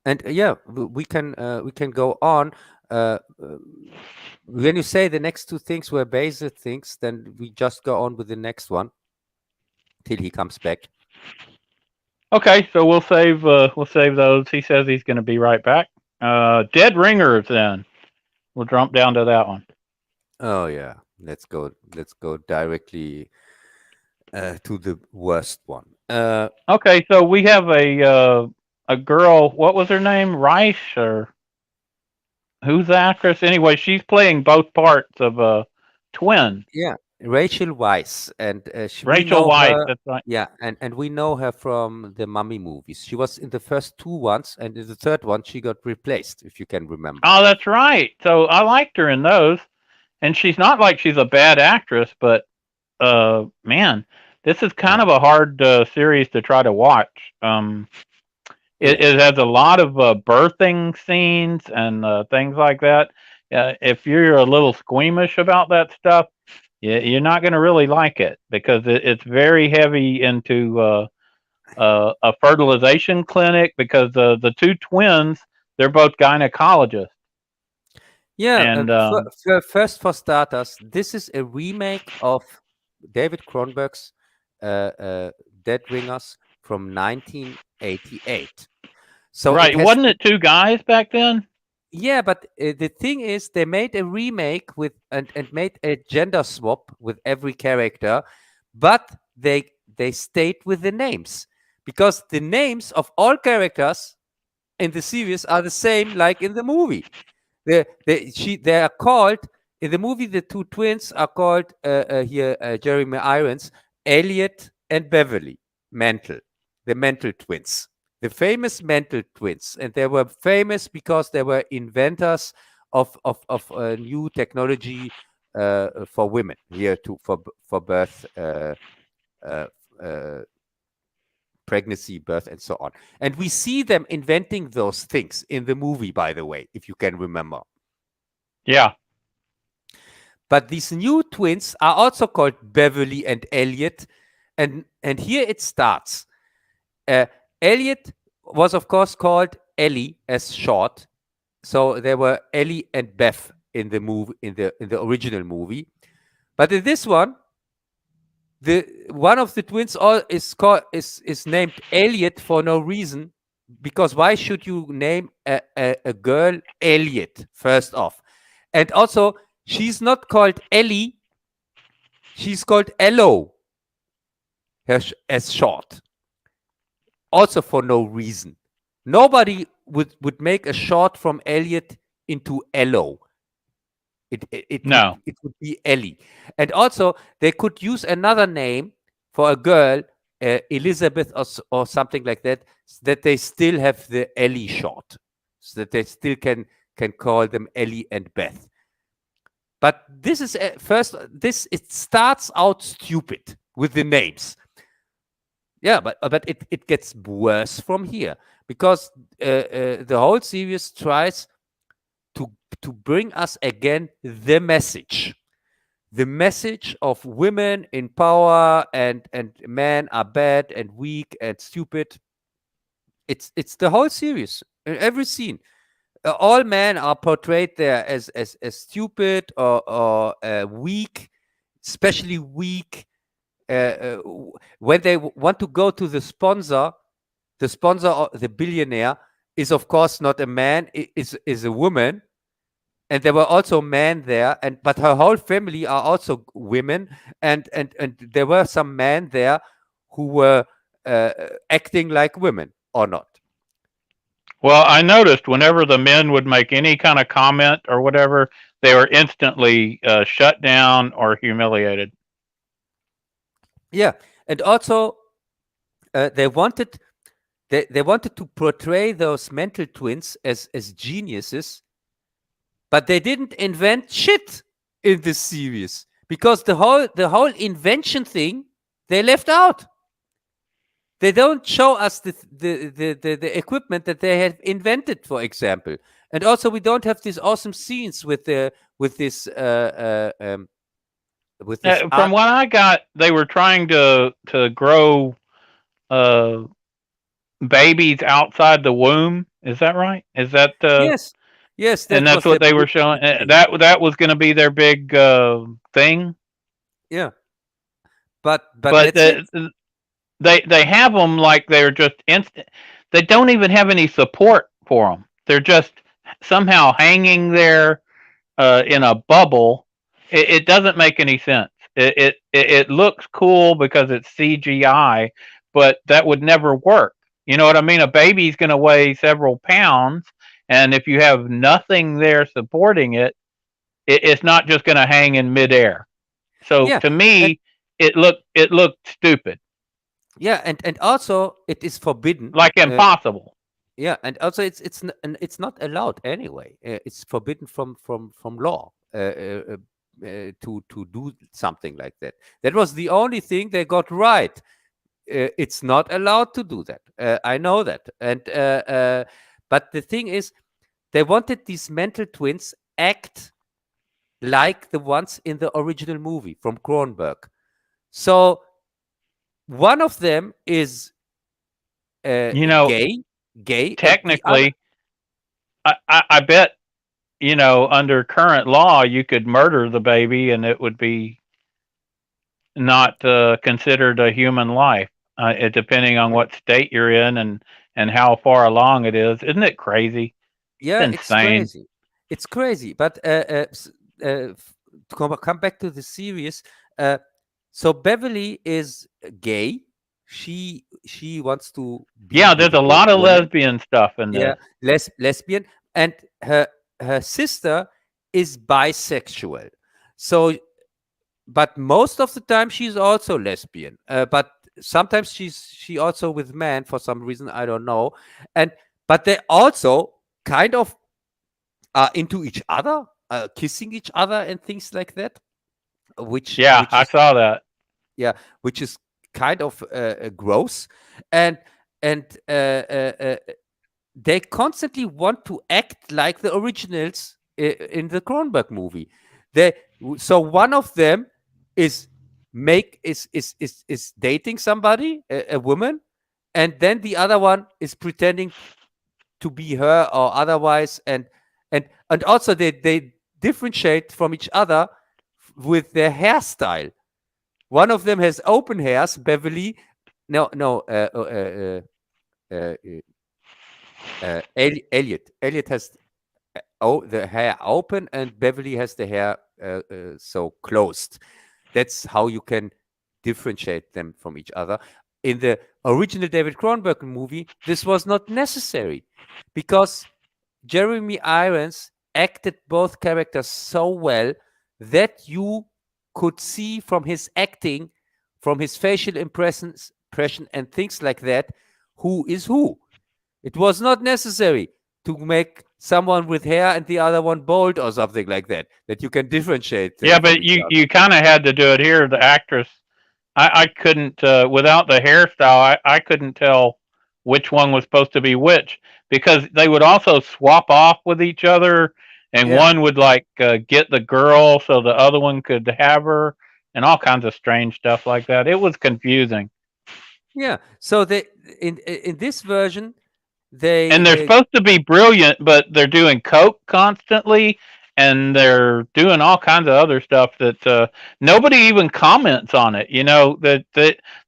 And yeah, we can go on. When you say the next 2 things were basic things, then we just go on with the next one till he comes back. Okay, so we'll save those. He says he's going to be right back. Dead Ringers, then we'll jump down to that one. Oh yeah, let's go directly to the worst one. Okay, so we have a girl. What was her name? Rice, or who's the actress? Anyway, she's playing both parts of a twin. Yeah, Rachel Weisz, and Rachel Weisz. That's right. Yeah, and we know her from the Mummy movies. She was in the first 2 ones, and in the third one she got replaced, if you can remember. Oh, that's right. So I liked her in those, and she's not like she's a bad actress, but man, this is kind of a hard series to try to watch. It has a lot of birthing scenes and things like that. If you're a little squeamish about that stuff, you're not going to really like it, because it's very heavy into a fertilization clinic, because the 2 twins, they're both gynecologists. Yeah, and first, for starters, this is a remake of David Cronenberg's Dead Ringers from 1988. So right, wasn't it 2 guys back then? Yeah, but the thing is, they made a remake with and made a gender swap with every character, but they stayed with the names because the names of all characters in the series are the same like in the movie. They are called in the movie. The two twins are called Jeremy Irons, Elliot and Beverly Mantle, the Mantle twins, the famous Mantle twins, and they were famous because they were inventors of new technology for women here to for birth. Uh, uh, Pregnancy, birth, and so on. And we see them inventing those things in the movie, by the way, if you can remember. Yeah. But these new twins are also called Beverly and Elliot. And here it starts. Elliot was, of course, called Ellie as short. So there were Ellie and Beth in the movie, in the original movie. But in this one, one of the twins is named Elliot for no reason, because why should you name a girl Elliot first off? And also, she's not called Ellie, she's called Ello as short, also for no reason. Nobody would make a short from Elliot into Ello. No. It would be Ellie. And also, they could use another name for a girl, Elizabeth or something like that, so that they still have the Ellie short, so that they still can call them Ellie and Beth. But this is it starts out stupid with the names. Yeah, but it gets worse from here, because the whole series tries to bring us again the message of women in power and men are bad and weak and stupid. It's the whole series in every scene. All men are portrayed there as stupid or weak, especially weak. When they want to go to the sponsor, the billionaire is of course not a man, is a woman. And there were also men there, but her whole family are also women, and there were some men there who were acting like women or not. Well, I noticed whenever the men would make any kind of comment or whatever, they were instantly shut down or humiliated. Yeah, and also they wanted to portray those mental twins as geniuses. But they didn't invent shit in this series, because the whole invention thing they left out. They don't show us the equipment that they have invented, for example. And also, we don't have these awesome scenes with this. From what I got, they were trying to grow babies outside the womb. Is that right? Is that Yes, and that's what they were showing. That was going to be their big thing. Yeah, but they have them like they're just instant. They don't even have any support for them. They're just somehow hanging there in a bubble. It doesn't make any sense. It looks cool because it's CGI, but that would never work. You know what I mean? A baby's going to weigh several pounds. And if you have nothing there supporting it, it's not just going to hang in midair. So to me, it looked stupid. Yeah, and also it is forbidden, like impossible. Yeah, and also it's not allowed anyway. It's forbidden from law to do something like that. That was the only thing they got right. It's not allowed to do that. I know that, and but the thing is, they wanted these mental twins act like the ones in the original movie from Cronenberg. So one of them is gay. Technically, I bet, under current law, you could murder the baby and it would be not considered a human life, depending on what state you're in and how far along it is. Isn't it crazy? Yeah, it's insane. crazy. It's crazy. But to come back to the series, so Beverly is gay. She wants to be Yeah, with there's a a lot of woman. lesbian stuff in Yeah, this. lesbian, and her sister is bisexual. So, but most of the time she's also lesbian. But sometimes she also with men for some reason, I don't know. And but they also kind of are into each other, kissing each other and things like that, Yeah, which I is saw that. which is kind of gross, and and they constantly want to act like the originals in the Cronenberg movie. They so one of them is is dating somebody, a woman, and then the other one is pretending to be her or otherwise, and also they differentiate from each other with their hairstyle. One of them has open hairs, Beverly. No, no, uh, Elliot. Elliot has the hair open, and Beverly has the hair so closed. That's how you can differentiate them from each other. In the original David Cronenberg movie, this was not necessary because Jeremy Irons acted both characters so well that you could see from his acting, from his facial impression and things like that, who is who. It was not necessary to make someone with hair and the other one bald or something like that, that you can differentiate Yeah, from but each other. you kind of had to do it here. The actress, I couldn't without the hairstyle. I couldn't tell which one was supposed to be which because they would also swap off with each other, and Yeah, one would like get the girl so the other one could have her, and all kinds of strange stuff like that. It was confusing. yeah. So they in this version, And they're they supposed to be brilliant, but they're doing coke constantly, and they're doing all kinds of other stuff that nobody even comments on it. You know that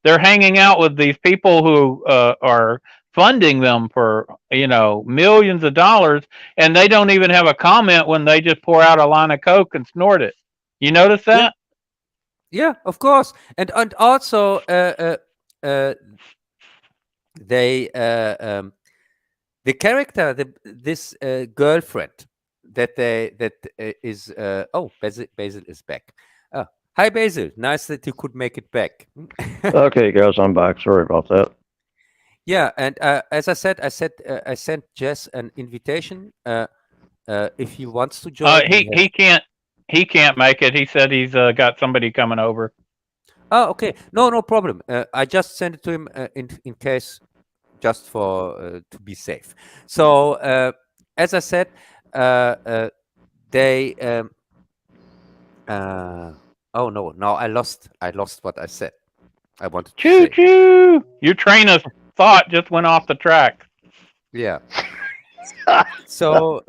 they're hanging out with these people who are funding them for millions of dollars, and they don't even have a comment when they just pour out a line of coke and snort it. You notice yeah, that? yeah, of course, and also they the character, this girlfriend that is Basil is back. Hi Basil, nice that you could make it back. Okay, guys, I'm back. Sorry about that. Yeah, and as I said, I sent Jess an invitation. If he wants to join, He can't make it. He said he's got somebody coming over. Oh, okay, no problem. I just sent it to him in case, just for to be safe. So as I said, they oh no, now I lost what I said. I wanted to Choo say. choo! Your train of thought just went off the track. Yeah. So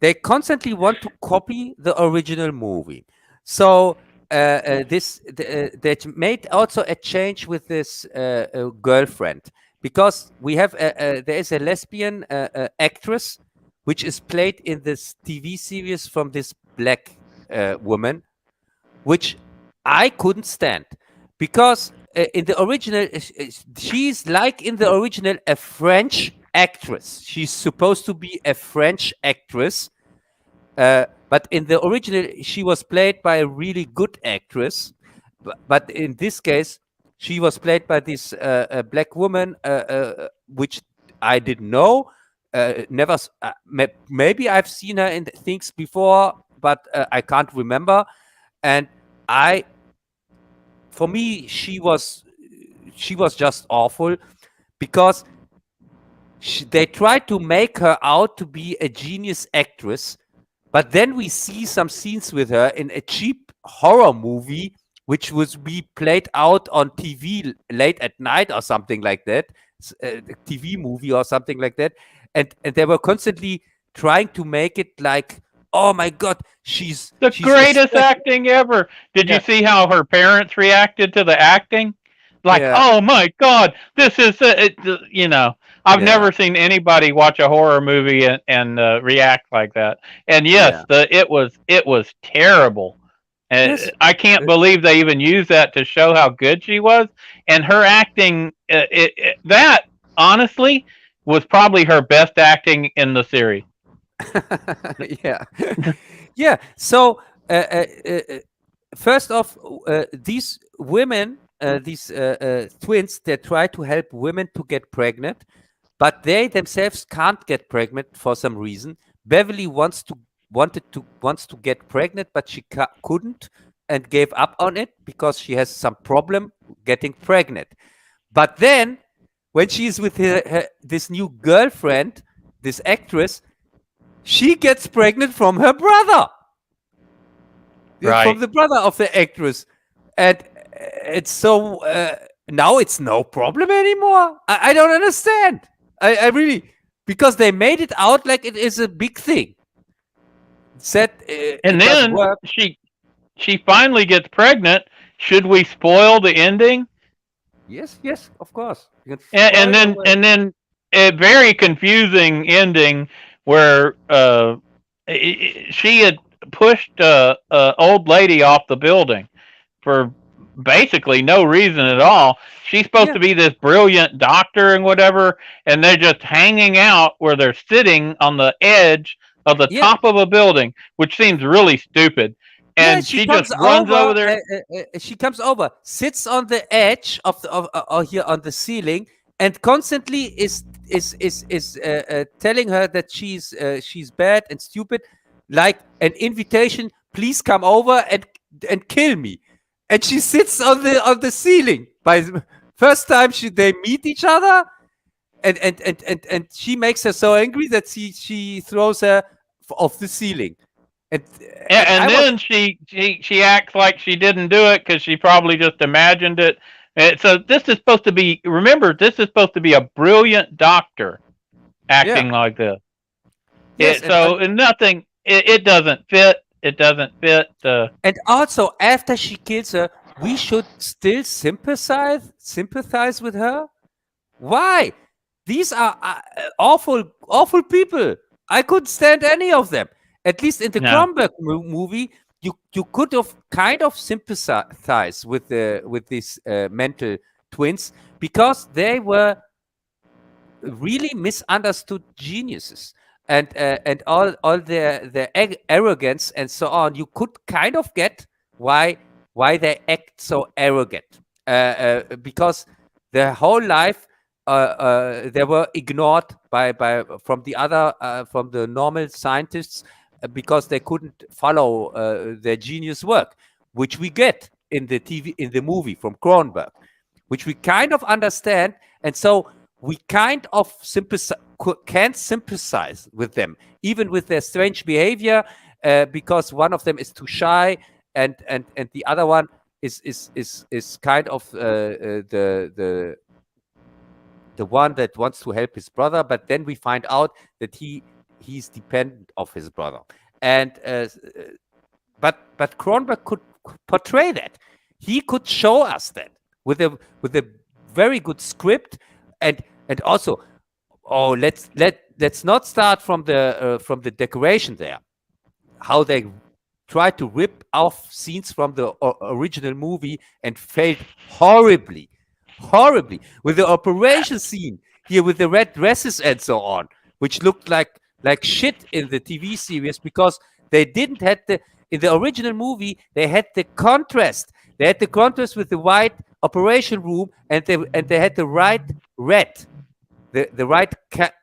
they constantly want to copy the original movie. So they made also a change with this girlfriend, because we have there is a lesbian actress which is played in this TV series from this black woman, which I couldn't stand, because in the original she's like in the original a French actress. She's supposed to be a French actress, but in the original she was played by a really good actress. But in this case, she was played by this black woman, which I didn't know. Never. Maybe I've seen her in things before, but I can't remember. And for me, she was just awful, because they tried to make her out to be a genius actress, but then we see some scenes with her in a cheap horror movie, which was be played out on TV late at night or something like that, a TV movie or something like that, and they were constantly trying to make it like, oh my God, she's greatest acting ever. Did you see how her parents reacted to the acting? Like, oh my God, this is I've never seen anybody watch a horror movie and react like that. And yes, it was terrible. And Yes. I can't believe they even used that to show how good she was. And her acting, that honestly was probably her best acting in the series. Yeah, yeah. So first off, these women, these twins, they try to help women to get pregnant, but they themselves can't get pregnant for some reason. Beverly wants to get pregnant, but she couldn't and gave up on it because she has some problem getting pregnant. But then, when she's with this new girlfriend, this actress, she gets pregnant from her brother. Right. From the brother of the actress. And it's so, now it's no problem anymore. I don't understand. I really, because they made it out like it is a big thing. Said, and then she finally gets pregnant. Should we spoil the ending? Yes, of course. And then a very confusing ending where she had pushed a old lady off the building for basically no reason at all. She's supposed to be this brilliant doctor and whatever, and they're just hanging out where they're sitting on the edge of the top of a building, which seems really stupid. And she just runs over there. She comes over, sits on the edge of here on the ceiling, and constantly is telling her that she's bad and stupid, like an invitation. Please come over and kill me. And she sits on the ceiling. By first time they meet each other, and she makes her so angry that she throws her off the ceiling. And then she acts like she didn't do it because she probably just imagined it. And so this is supposed to be. Remember, this is supposed to be a brilliant doctor acting like this. Yes, nothing. It doesn't fit. It doesn't fit. And also, after she kills her, we should still sympathize with her. Why? These are awful people. I couldn't stand any of them. At least in the Kronberg movie, you could have kind of sympathized with these mental twins because they were really misunderstood geniuses. And all their arrogance and so on, you could kind of get why they act so arrogant, because their whole life they were ignored from the normal scientists because they couldn't follow their genius work, which we get in the movie from Cronenberg, which we kind of understand, and so we kind of can't sympathize with them, even with their strange behavior, because one of them is too shy, and the other one is kind of the one that wants to help his brother, but then we find out that he's dependent of his brother, and but Cronenberg could portray that. He could show us that with a very good script, and also, let's not start from the decoration there. How they tried to rip off scenes from the original movie and failed horribly with the operation scene here with the red dresses and so on, which looked like shit in the TV series because they didn't have in the original movie they had the contrast. They had the contrast with the white operation room, and they had the right red, the right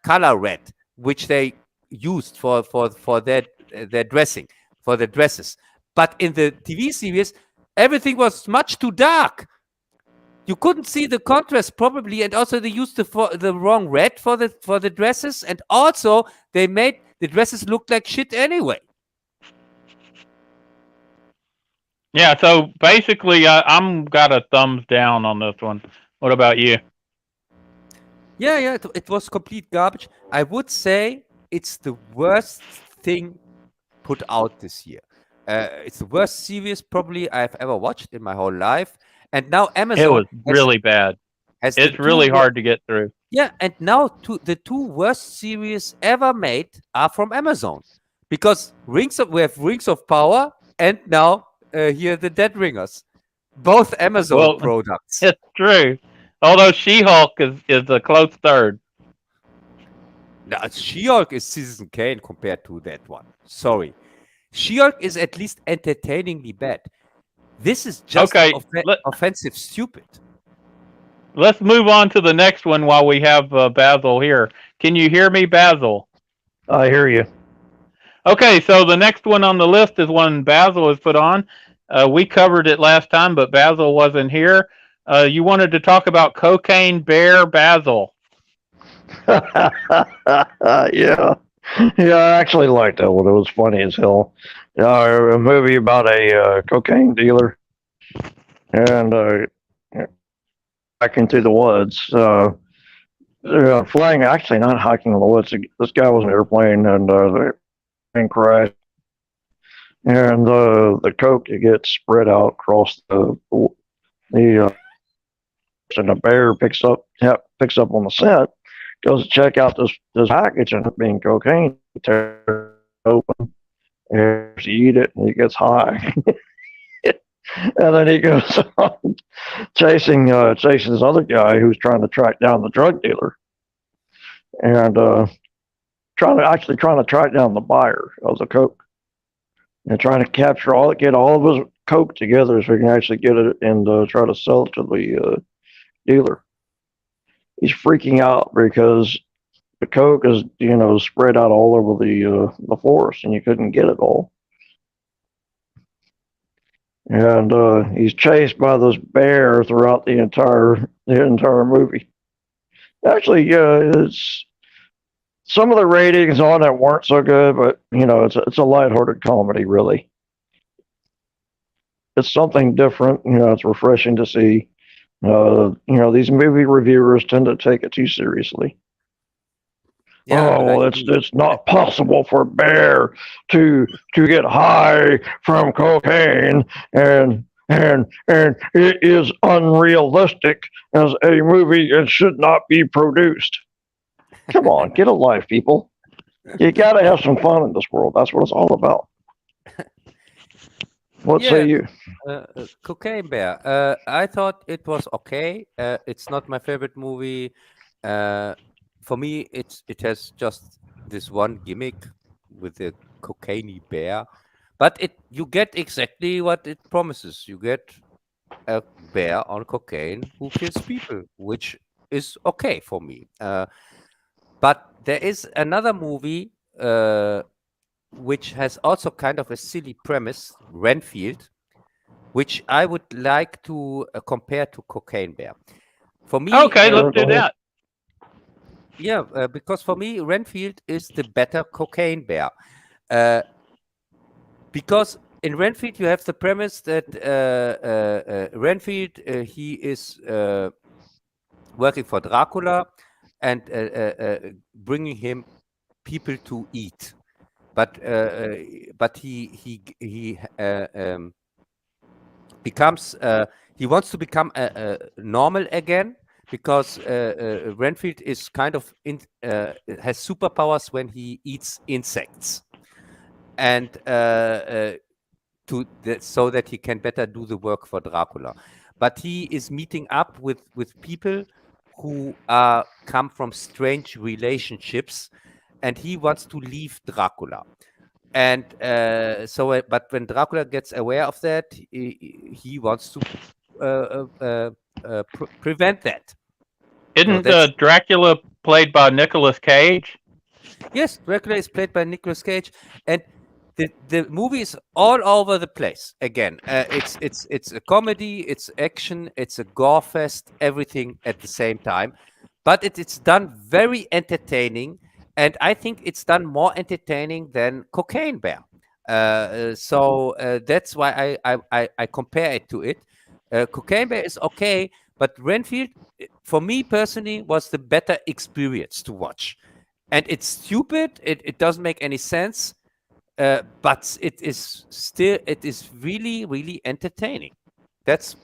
color red, which they used for their dressing, for the dresses. But in the TV series, everything was much too dark. You couldn't see the contrast probably, and also they used the wrong red for the dresses, and also they made the dresses look like shit anyway. Yeah, so basically, I'm got a thumbs down on this one. What about you? Yeah, it was complete garbage. I would say it's the worst thing put out this year. It's the worst series probably I've ever watched in my whole life. And now Amazon. It was really bad. It's really hard to get through. Yeah, and now the two worst series ever made are from Amazon, because we have Rings of Power, and now here the Dead Ringers, both Amazon Well, products. it's true. Although She-Hulk is a close third. Now, She-Hulk is Citizen Kane compared to that one. Sorry, She-Hulk is at least entertainingly bad. This is just Okay, offensive stupid. let's move on to the next one while we have Bazzil here. Can you hear me, Bazzil? I hear you. Okay, so the next one on the list is one Bazzil has put on. We covered it last time, but Bazzil wasn't here. You wanted to talk about Cocaine Bear, Bazzil. Yeah. Yeah, I actually liked that one. It was funny as hell. A movie about a cocaine dealer and hiking through the woods. Flying, actually not hiking in the woods. This guy was in an airplane and the plane crashed. And the coke gets spread out across the and the bear picks up on the scent, goes to check out this package and it being cocaine. He tears it open, and he eat it, and he gets high. And then he goes on chasing this other guy who's trying to track down the drug dealer, and trying to track down the buyer of the coke, and trying to get all of his coke together so he can actually get it and try to sell it to the dealer. He's freaking out because the coke is spread out all over the forest and you couldn't get it all. And he's chased by this bear throughout the entire movie. Actually, it's some of the ratings on it weren't so good, but it's a lighthearted comedy. Really, it's something different. It's refreshing to see. These movie reviewers tend to take it too seriously. Yeah, it's not possible for a bear to get high from cocaine, and it is unrealistic as a movie and should not be produced. Come on, get a life, people. You gotta have some fun in this world. That's what it's all about. What say you? Cocaine Bear. I thought it was okay. It's not my favorite movie. For me, it has just this one gimmick with the cocaine bear, but you get exactly what it promises. You get a bear on cocaine who kills people, which is okay for me. But there is another movie which has also kind of a silly premise, Renfield, which I would like to compare to Cocaine Bear. For me, okay, let's do that. Yeah, because for me, Renfield is the better Cocaine Bear. Because in Renfield, you have the premise that Renfield, he is working for Dracula and bringing him people to eat. But he becomes he wants to become normal again, because Renfield is kind of has superpowers when he eats insects, and so that he can better do the work for Dracula. But he is meeting up with people who come from strange relationships, and he wants to leave Dracula. And but when Dracula gets aware of that, he wants to prevent that. Isn't Dracula played by Nicolas Cage? Yes, Dracula is played by Nicolas Cage, and the movie is all over the place. Again, it's a comedy, it's action, it's a gore fest, everything at the same time. But it's done very entertaining, and I think it's done more entertaining than Cocaine Bear. So that's why I compare it to it. Cocaine Bear is okay, but Renfield, for me personally, was the better experience to watch. And it's stupid. It doesn't make any sense, but it is really, really entertaining. That's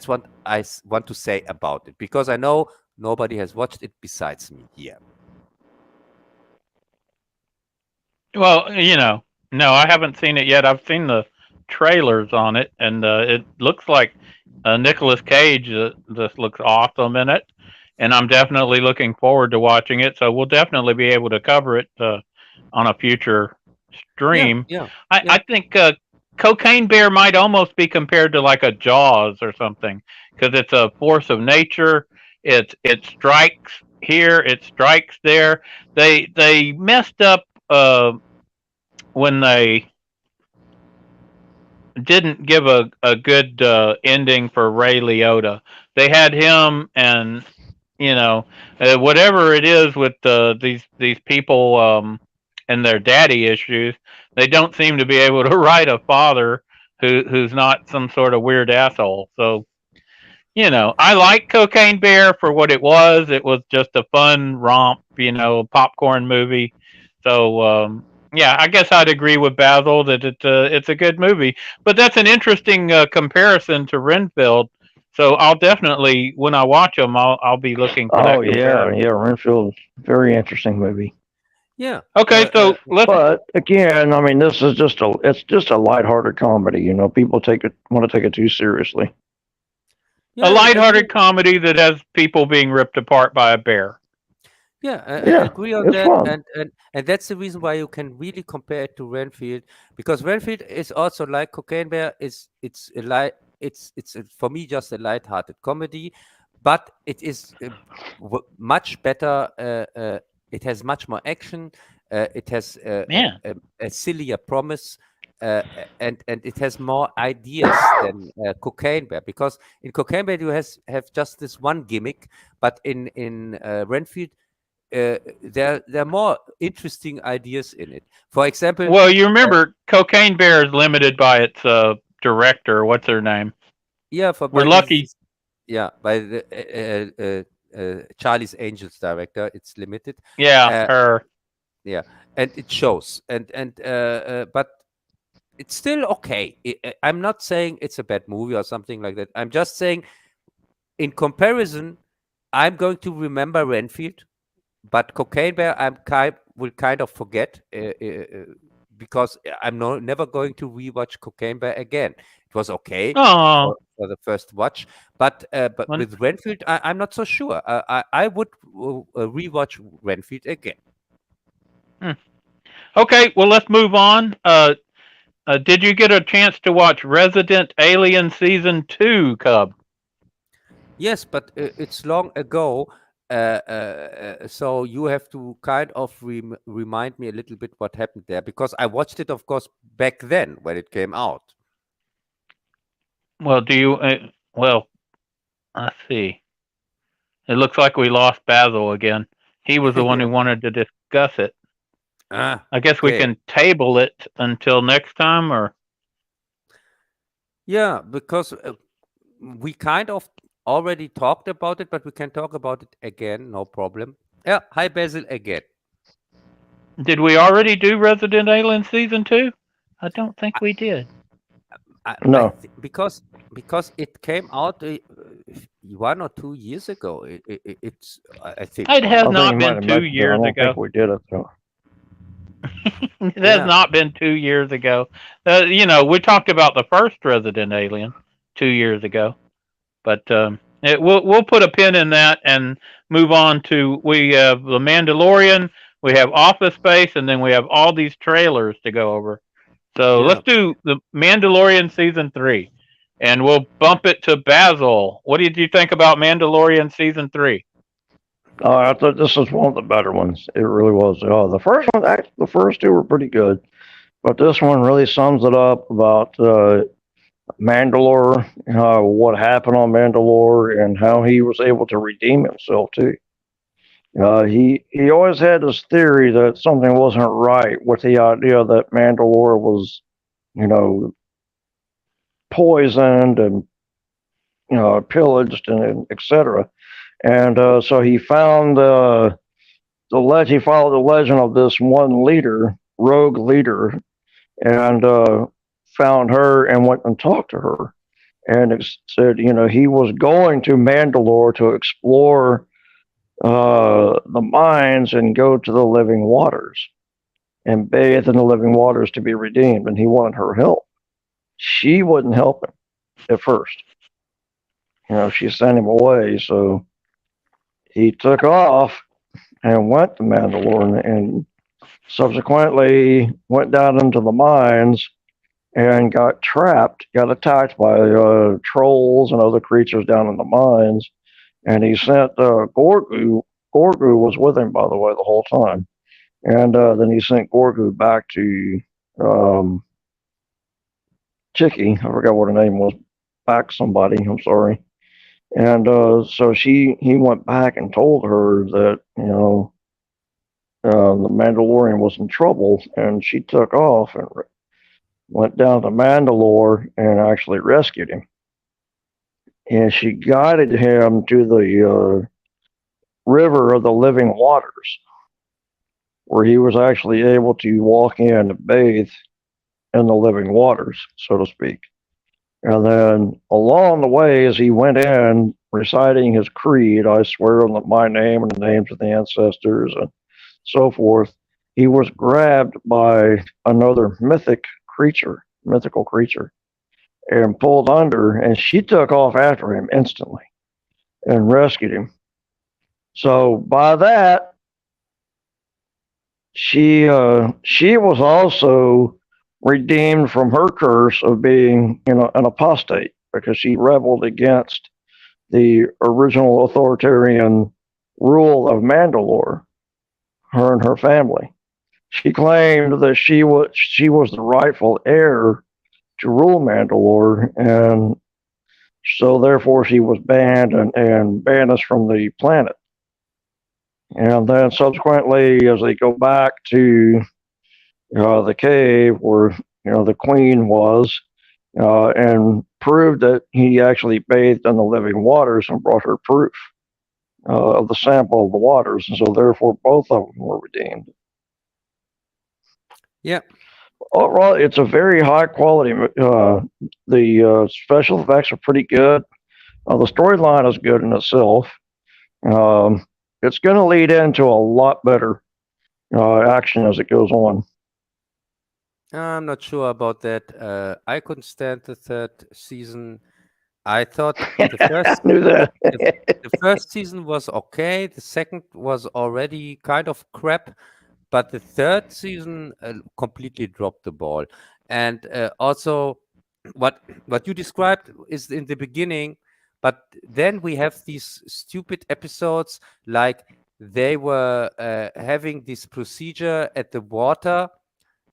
what I want to say about it, because I know nobody has watched it besides me here. Well, no, I haven't seen it yet. I've seen the trailers on it, and it looks like Nicolas Cage just looks awesome in it, and I'm definitely looking forward to watching it. So we'll definitely be able to cover it on a future stream. Yeah. I think Cocaine Bear might almost be compared to like a Jaws or something, because it's a force of nature. It strikes here, it strikes there. They messed up when they didn't give a good ending for Ray Liotta. They had him, and whatever it is with these people and their daddy issues, they don't seem to be able to write a father who's not some sort of weird asshole. So, I like Cocaine Bear for what it was. It was just a fun romp, popcorn movie. So, yeah, I guess I'd agree with Bazzil that it's a good movie. But that's an interesting comparison to Renfield. So I'll definitely, when I watch them, I'll be looking for that. Oh yeah, Renfield, very interesting movie. Yeah. Okay, so let's. But again, I mean, this is just a lighthearted comedy. People want to take it too seriously. A lighthearted comedy that has people being ripped apart by a bear. Yeah, I Yeah, agree on it's that, fun. and that's the reason why you can really compare it to Renfield, because Renfield is also like Cocaine Bear. It's for me just a light-hearted comedy, but it is much better. It has much more action. It has a sillier promise, and it has more ideas than Cocaine Bear, because in Cocaine Bear you have just this one gimmick, but in Renfield. There are more interesting ideas in it. For example, well, you remember Cocaine Bear is limited by its director. What's her name? Yeah, we're lucky. By the Charlie's Angels director, it's limited. Yeah, her. Yeah, and it shows, and but it's still okay. I'm not saying it's a bad movie or something like that. I'm just saying, in comparison, I'm going to remember Renfield. But Cocaine Bear, will kind of forget because I'm never going to rewatch Cocaine Bear again. It was okay for the first watch, but with Renfield, I'm not so sure. I would rewatch Renfield again. Okay, well, let's move on. Did you get a chance to watch Resident Alien Season 2, Cub? Yes, but it's long ago. So you have to kind of remind me a little bit what happened there, because I watched it, of course, back then when it came out. Well, do you? Well, let's see. It looks like we lost Bazzil again. He was the one who wanted to discuss it. I guess we can table it until next time, or? Yeah, because we kind of already talked about it, but we can talk about it again, no problem. Yeah, hi Bazzil again. Did we already do Resident Alien Season 2? I don't think we did. No, because it came out 1 or 2 years ago. It's I think it has not been 2 years ago. I don't think we did it though. It has not been 2 years ago. We talked about the first Resident Alien 2 years ago. But we'll put a pin in that and move on to, we have The Mandalorian, we have Office Space, and then we have all these trailers to go over. So let's do The Mandalorian Season 3, and we'll bump it to Bazzil. What did you think about Mandalorian Season 3? I thought this was one of the better ones. It really was. The first one, actually, the first two were pretty good, but this one really sums it up about Mandalore, what happened on Mandalore, and how he was able to redeem himself too. He always had this theory that something wasn't right with the idea that Mandalore was, poisoned and pillaged and etc. And so he found he followed the legend of this one leader, rogue leader, and found her and went and talked to her, and it said he was going to Mandalore to explore the mines and go to the living waters and bathe in the living waters to be redeemed, and he wanted her help. She wouldn't help him at first. She sent him away, so he took off and went to Mandalore, and subsequently went down into the mines and got attacked by trolls and other creatures down in the mines. And he sent Gorgu. Gorgu was with him, by the way, the whole time. And then he sent Gorgu back to Chicky. I forgot what her name was. Back somebody. I'm sorry. And so he went back and told her that the Mandalorian was in trouble, and she took off and went down to Mandalore and actually rescued him. And she guided him to the river of the living waters, where he was actually able to walk in and bathe in the living waters, so to speak. And then along the way, as he went in, reciting his creed, I swear on my name and the names of the ancestors and so forth, he was grabbed by another mythical creature, and pulled under, and she took off after him instantly and rescued him. So by that, she was also redeemed from her curse of being an apostate, because she rebelled against the original authoritarian rule of Mandalore, her and her family. She claimed that she was the rightful heir to rule Mandalore, and so therefore she was banned and banished from the planet. And then subsequently, as they go back to the cave where the queen was, and proved that he actually bathed in the living waters, and brought her proof of the sample of the waters, and so therefore both of them were redeemed. Yeah. Overall, it's a very high quality. The special effects are pretty good. The storyline is good in itself. It's going to lead into a lot better action as it goes on. I'm not sure about that. I couldn't stand the third season. I thought I knew that. the first season was okay. The second was already kind of crap. But the third season completely dropped the ball. And also, what you described is in the beginning, but then we have these stupid episodes, like they were having this procedure at the water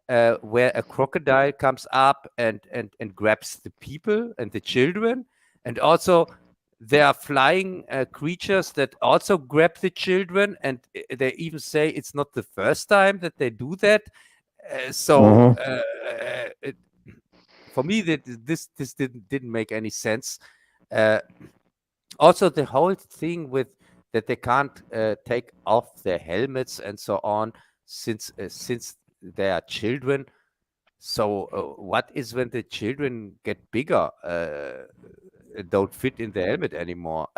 where a crocodile comes up and grabs the people and the children, and also there are flying creatures that also grab the children, and they even say it's not the first time that they do that. For me, this didn't make any sense. Also, the whole thing with that they can't take off their helmets and so on, since they are children. So what is when the children get bigger? Don't fit in the helmet anymore.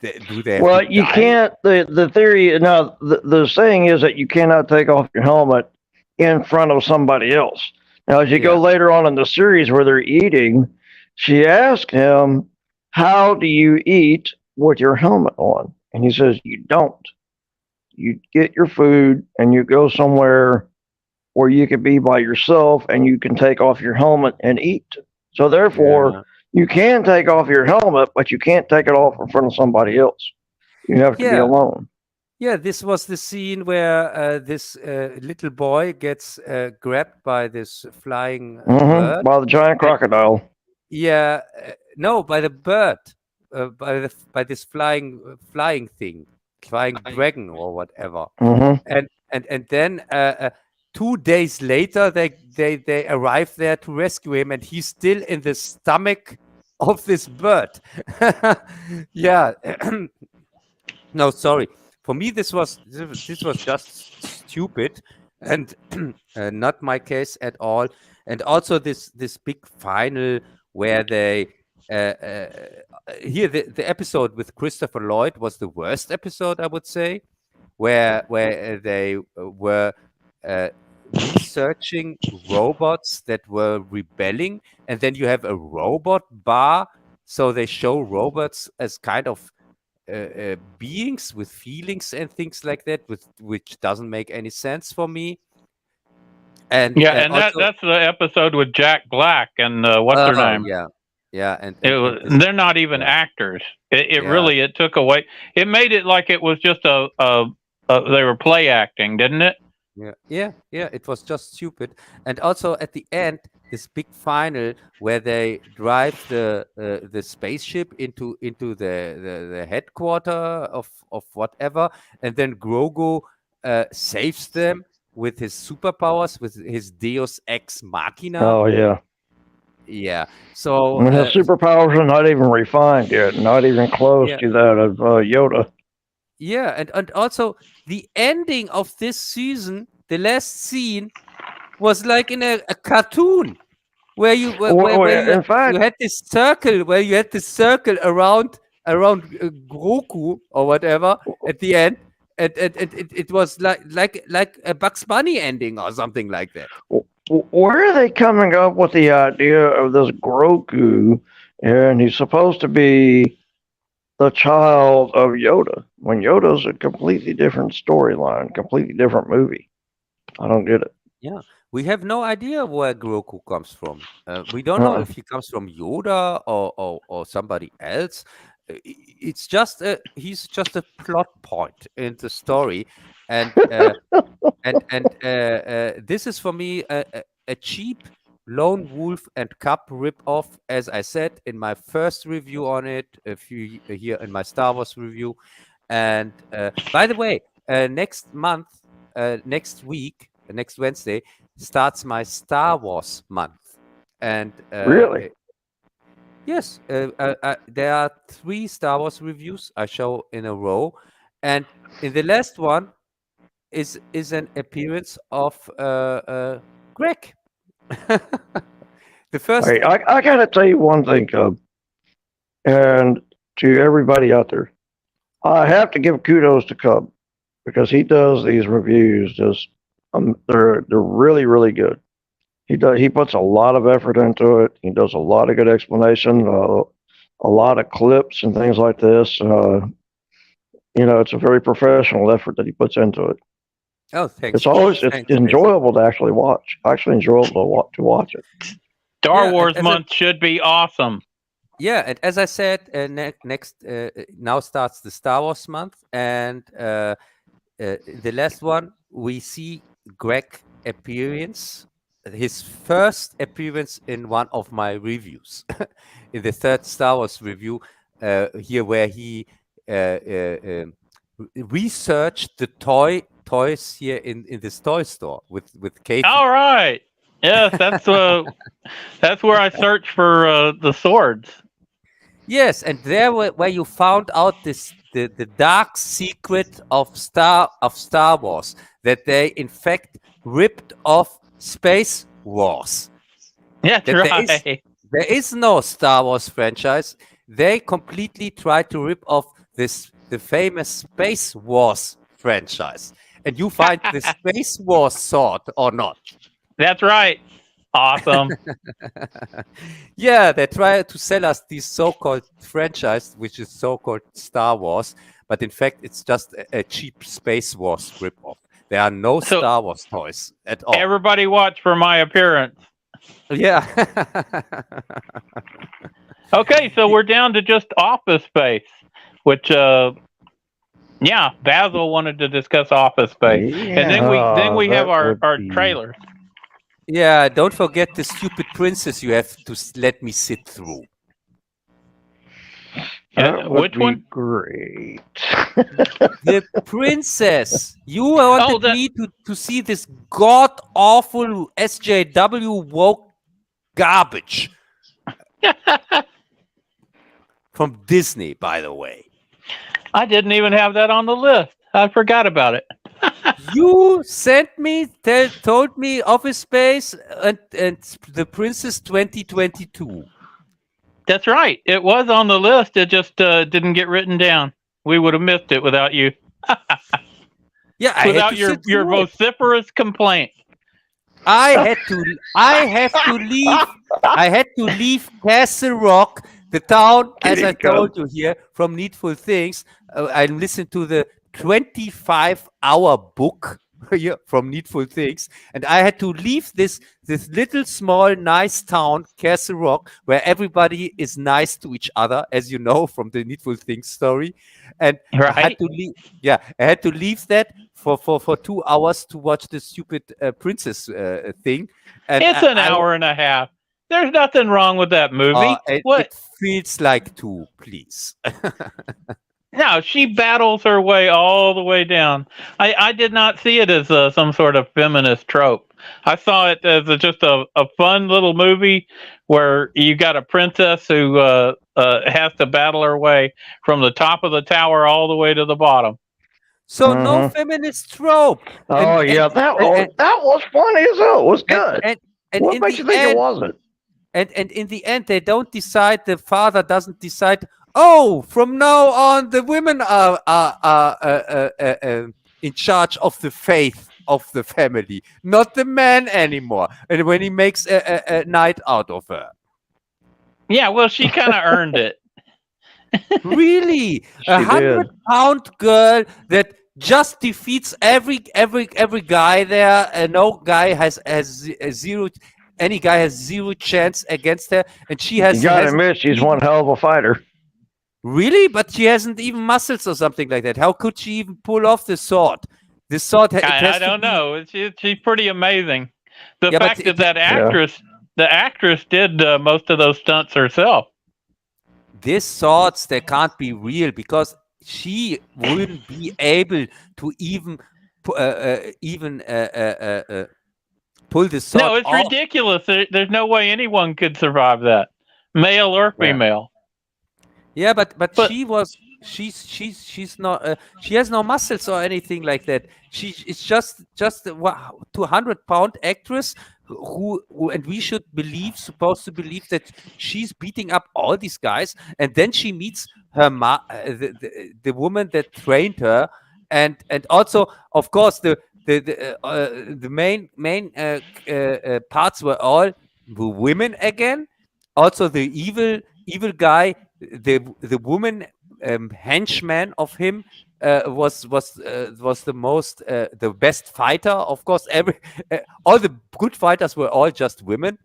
Do they? Well, you can't. The theory now. The saying is that you cannot take off your helmet in front of somebody else. Now, as you go later on in the series where they're eating, she asked him, "How do you eat with your helmet on?" And he says, "You don't. You get your food and you go somewhere where you can be by yourself and you can take off your helmet and eat. So therefore, you can take off your helmet, but you can't take it off in front of somebody else. You have to be alone." Yeah, this was the scene where this little boy gets grabbed by this flying bird. By the giant crocodile. Yeah, no, by the bird, by this flying thing, flying dragon or whatever. And then 2 days later, they arrive there to rescue him, and he's still in the stomach of this bird. Yeah. No, sorry. For me, this was just stupid, and not my case at all. And also this big final where they here the episode with Christopher Lloyd was the worst episode, I would say, where they were researching robots that were rebelling, and then you have a robot bar, so they show robots as kind of beings with feelings and things like that, which doesn't make any sense for me. And Yeah, and also, that's the episode with Jack Black and what's her name? Yeah, and They're not even actors. It Yeah. really it took away. It made it like it was just a they were play acting, didn't it? Yeah. It was just stupid. And also at the end, this big final where they drive the spaceship into the headquarter of whatever, and then Grogu saves them with his superpowers, with his Deus Ex Machina. Oh yeah. Yeah. So And his superpowers are not even refined yet, not even close to that of Yoda. yeah, and also the ending of this season, the last scene, was like in a cartoon where you in fact, you had this circle around Grogu or whatever at the end, and it was like a Bugs Bunny ending or something like that. where are they coming up with the idea of this Grogu, and he's supposed to be the child of Yoda, when Yoda's a completely different storyline, completely different movie? I don't get it. Yeah, we have no idea where Grogu comes from. We don't know if he comes from Yoda or somebody else. It's just he's just a plot point in the story, and this is for me a cheap Lone Wolf and Cub ripoff, as I said in my first review on it, a few here in my Star Wars review. And by the way, next week, next Wednesday, starts my Star Wars month. And Really? yes, there are 3 Star Wars reviews I show in a row, and in the last one is an appearance of Greg. The first. Wait, I gotta tell you one thing, Cub, and to everybody out there, I have to give kudos to Cub because he does these reviews. Just they're really really good. He puts a lot of effort into it. He does a lot of good explanation, a lot of clips and things like this. It's a very professional effort that he puts into it. Oh, thanks. It's enjoyable to actually watch. Actually enjoyable to watch it. Star Wars month should be awesome. Yeah, and as I said, next now starts the Star Wars month, and the last one we see Greg appearance, his first appearance in one of my reviews, in the 3rd Star Wars review, here where he researched the toys here in this toy store with Kate. All right. Yes, that's where I searched for the swords. Yes, and there where you found out the dark secret of Star Wars, that they in fact ripped off Space Wars. That's right. There is no Star Wars franchise. They completely tried to rip off the famous Space Wars franchise. And you find the Space Wars sword or not? That's right. Awesome. Yeah, they try to sell us this so-called franchise, which is so-called Star Wars, but in fact, it's just a cheap Space Wars ripoff. There are no Star Wars toys at all. Everybody watch for my appearance. Yeah. Okay, so we're down to just Office Space, which Bazzil wanted to discuss Office Space, and then we have our trailers. Yeah, don't forget the stupid princess you have to let me sit through. Which one? Great. The princess. You wanted me to see this god-awful SJW woke garbage. From Disney, by the way. I didn't even have that on the list. I forgot about it. You sent me, told me Office Space and the Princess 2022. That's right. It was on the list. It just didn't get written down. We would have missed it without you. Yeah, I had Without to your sit through it. vociferous complaint. I had to leave Castle Rock, the town, as I told you here, from Needful Things. I listened to the 25-hour book here from Needful Things, and I had to leave this little small nice town, Castle Rock, where everybody is nice to each other, as you know from the Needful Things story. And I had Right? to leave. Yeah, I had to leave that for 2 hours to watch the stupid princess thing. And It's an hour and a half. There's nothing wrong with that movie. What? It feels like 2, please. No, she battles her way all the way down. I did not see it as some sort of feminist trope. I saw it as just a fun little movie where you got a princess who has to battle her way from the top of the tower all the way to the bottom. So no feminist trope. Oh yeah, that was funny as hell. It was good. And What makes you think it wasn't? And in the end, they don't decide. The father doesn't decide. Oh, from now on, the women are in charge of the faith of the family, not the man anymore. And when he makes a night out of her, Yeah, well, she kind of earned it. really, She a did. 100-pound girl that just defeats every guy there. No guy has zero. Any guy has zero chance against her, and she has. You gotta hasn't admit, she's even- one hell of a fighter. Really? But she hasn't even muscles or something like that. How could she even pull off the sword? The sword. I don't know. She's pretty amazing. The Yeah, but fact that the actress did most of those stunts herself. These swords, they can't be real because she wouldn't be able to even pull the sword. No, it's off. ridiculous. There's no way anyone could survive that, male or female. Yeah, but But- she's not. She has no muscles or anything like that. It's just a 200-pound actress who and we supposed to believe that she's beating up all these guys, and then she meets her the woman that trained her, and also of course the main parts were all women again. Also the evil guy. The woman henchman of him was the most the best fighter. Of course, all the good fighters were all just women.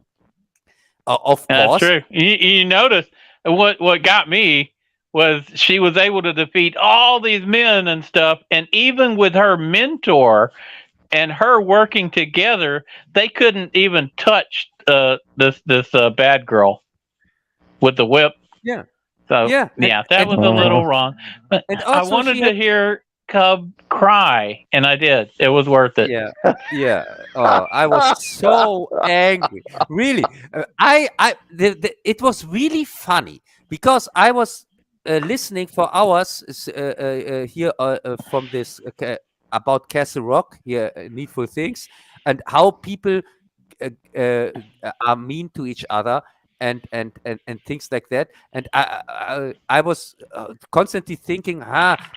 Of That's course, true. You notice what got me was she was able to defeat all these men and stuff, and even with her mentor and her working together, they couldn't even touch this bad girl with the whip. Yeah. So Yeah, that was a little wrong. But and I also wanted she to had- hear Cub cry, and I did. It was worth it. Yeah. Oh, I was so angry. Really, it was really funny because I was listening for hours here from this about Castle Rock here, Needful Things, and how people are mean to each other. And things like that, and I was constantly thinking,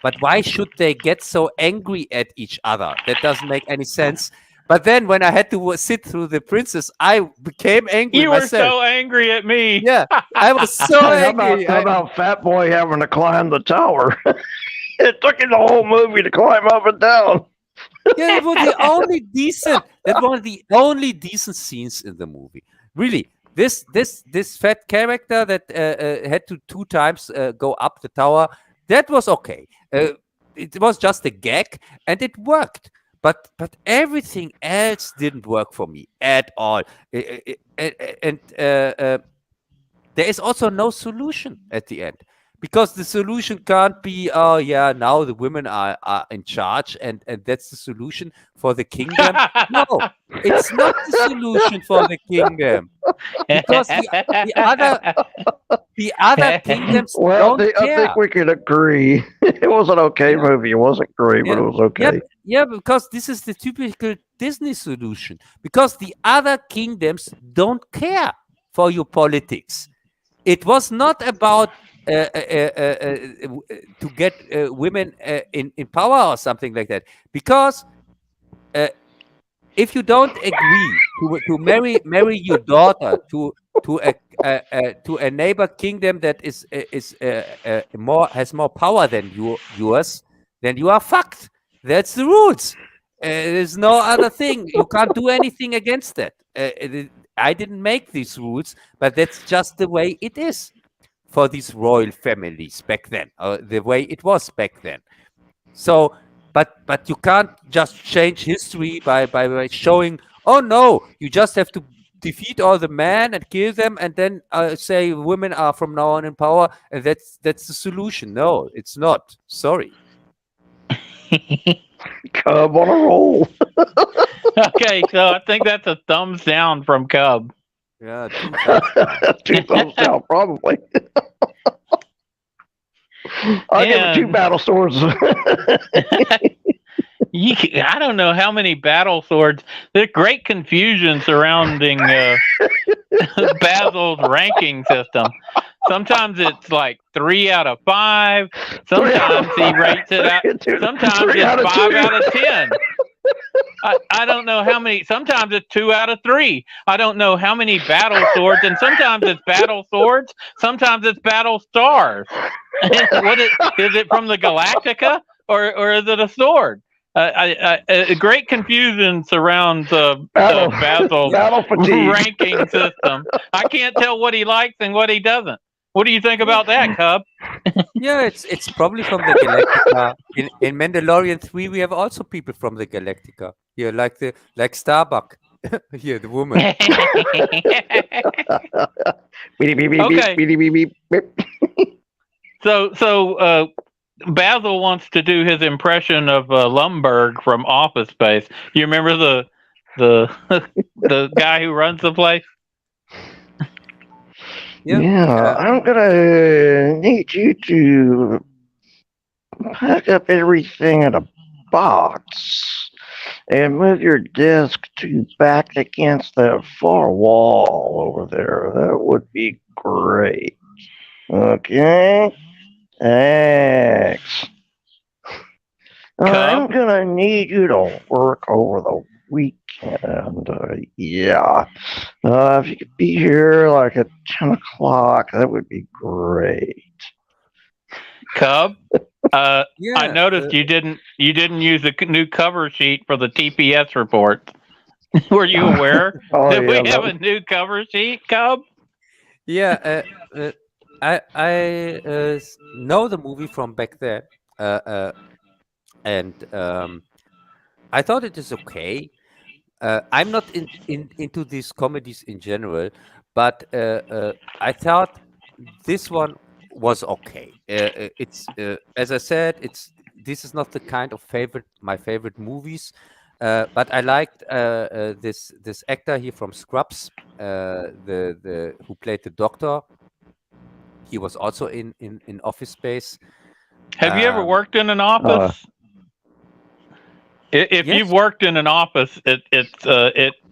but why should they get so angry at each other? That doesn't make any sense. But then when I had to sit through the princess, I became angry You were myself. so angry at me. Yeah, I was so How angry. about Fat Boy having to climb the tower? It took him the whole movie to climb up and down. Yeah, it was the only decent. That was the only decent scenes in the movie. Really. This fat character that had to 2 times go up the tower, that was okay. It was just a gag, and it worked. But everything else didn't work for me at all. And there is also no solution at the end. Because the solution can't be, oh yeah, now the women are in charge, and that's the solution for the kingdom. No, it's not the solution for the kingdom. Because the other kingdoms Well, don't I care. think we can agree. It was an okay movie. It wasn't great, but it was okay. Yeah, because this is the typical Disney solution. Because the other kingdoms don't care for your politics. it was not about to get women in power or something like that, because if you don't agree to marry your daughter to a neighbor kingdom that is has more power than yours, then you are fucked. That's the rules. There's no other thing. You can't do anything against that. I didn't make these rules, but that's just the way it is for these royal families back then, the way it was back then. So, but you can't just change history by showing, oh no, you just have to defeat all the men and kill them, and then say women are from now on in power, and that's the solution. No, it's not. Sorry. Cub on a roll. Okay, so I think that's a thumbs down from Cub. Yeah, 2 thumbs down, probably. I'll give it 2 battle swords. I don't know how many battle swords. There's great confusion surrounding Bazzil's ranking system. Sometimes it's like 3 out of 5. Sometimes he rates it out. Sometimes it's 5 out of 10. I don't know how many. Sometimes it's 2 out of 3. I don't know how many battle swords, and sometimes it's battle swords. Sometimes it's battle stars. What is it from the Galactica, or is it a sword? Great confusion surrounds Bazzil's ranking system. I can't tell what he likes and what he doesn't. What do you think about that, Cub? Yeah, it's probably from the Galactica. In Mandalorian 3, we have also people from the Galactica. Here, like Starbuck. Here, the woman. Okay. So Bazzil wants to do his impression of Lumberg from Office Space. You remember the guy who runs the place? Yeah, I'm gonna need you to pack up everything in a box and move your desk to back against that far wall over there. That would be great. Okay? Thanks. I'm gonna need you to work over the weekend. Yeah. If you could be here like at 10 o'clock, that would be great. Cub, I noticed you didn't use the new cover sheet for the TPS report. Were you aware that we have a new cover sheet, Cub? Yeah, I know the movie from back then, and I thought it is okay. I'm not into these comedies in general, but I thought this one was okay. It's as I said, this is not the kind of my favorite movies, but I liked this actor here from Scrubs, the who played the doctor. He was also in Office Space. Have you ever worked in an office? If yes. you've worked in an office, it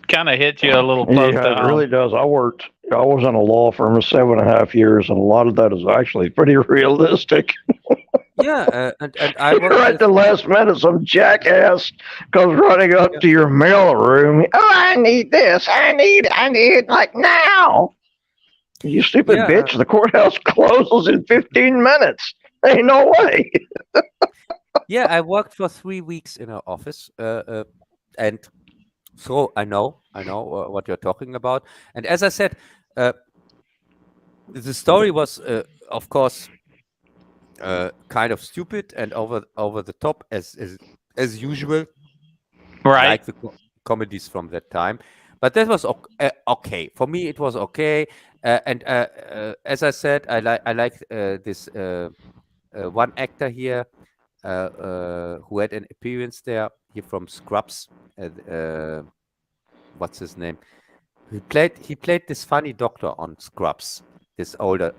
kind of hits you a little close to it home. really does. I was in a law firm for 7.5 years, and a lot of that is actually pretty realistic. Yeah, and I worked right at the last minute, some jackass goes running up to your mail room. Oh, I need this. I need like now. You stupid bitch! The courthouse closes in 15 minutes. Ain't no way. Yeah, I worked for 3 weeks in an office, and so I know what you're talking about. And as I said, the story was, of course, kind of stupid and over the top as usual, right? Like the comedies from that time. But that was okay for me. It was okay, and as I said, I like this one actor here. Who had an appearance there here from Scrubs. What's his name? He played this funny doctor on Scrubs. This older,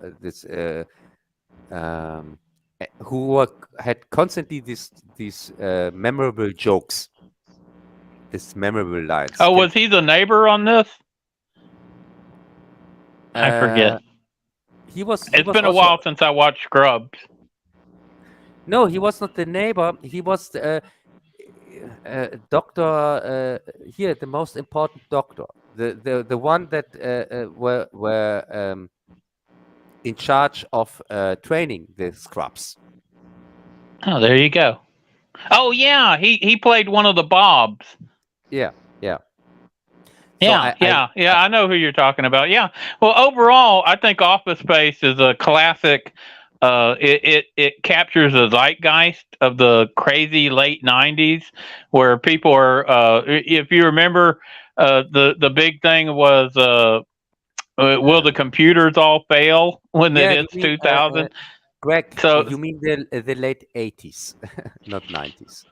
who had constantly these memorable jokes, these memorable lines. Oh, was he the neighbor on this? I forget. He was. It's been a while since I watched Scrubs. No, he was not the neighbor. He was the doctor here, the most important doctor, the one that were in charge of training the scrubs. Oh, there you go. Oh yeah, he played one of the Bobs. Yeah. Yeah, I know who you're talking about. Yeah. Well, overall, I think Office Space is a classic. It captures the zeitgeist of the crazy late '90s, where people are. If you remember, the big thing was, will the computers all fail when it hits 2000? Greg, so you mean the late '80s, not '90s?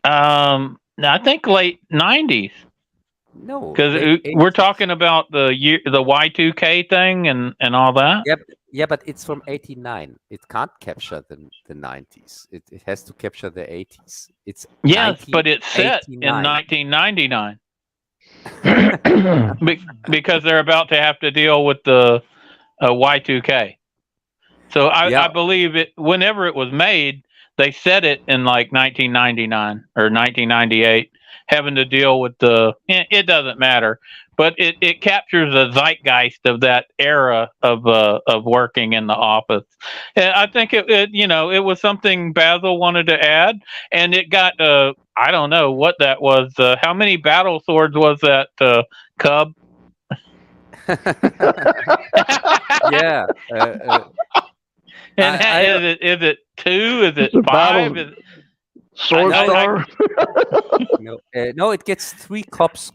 I think late '90s. No, because we're talking about the Y2K thing and all that. Yeah, but it's from '89. It can't capture the '90s. It has to capture the '80s. It's but it's set in 1999 because they're about to have to deal with the Y2K. So I believe it. Whenever it was made, they set it in like 1999 or 1998. Having to deal with it doesn't matter, but it captures the zeitgeist of that era of working in the office. And I think it was something Bazzil wanted to add, and it got I don't know what that was. How many battle swords was that, Cub? Yeah. Is it 2? Is it 5? Sword Star? No, it gets 3 cups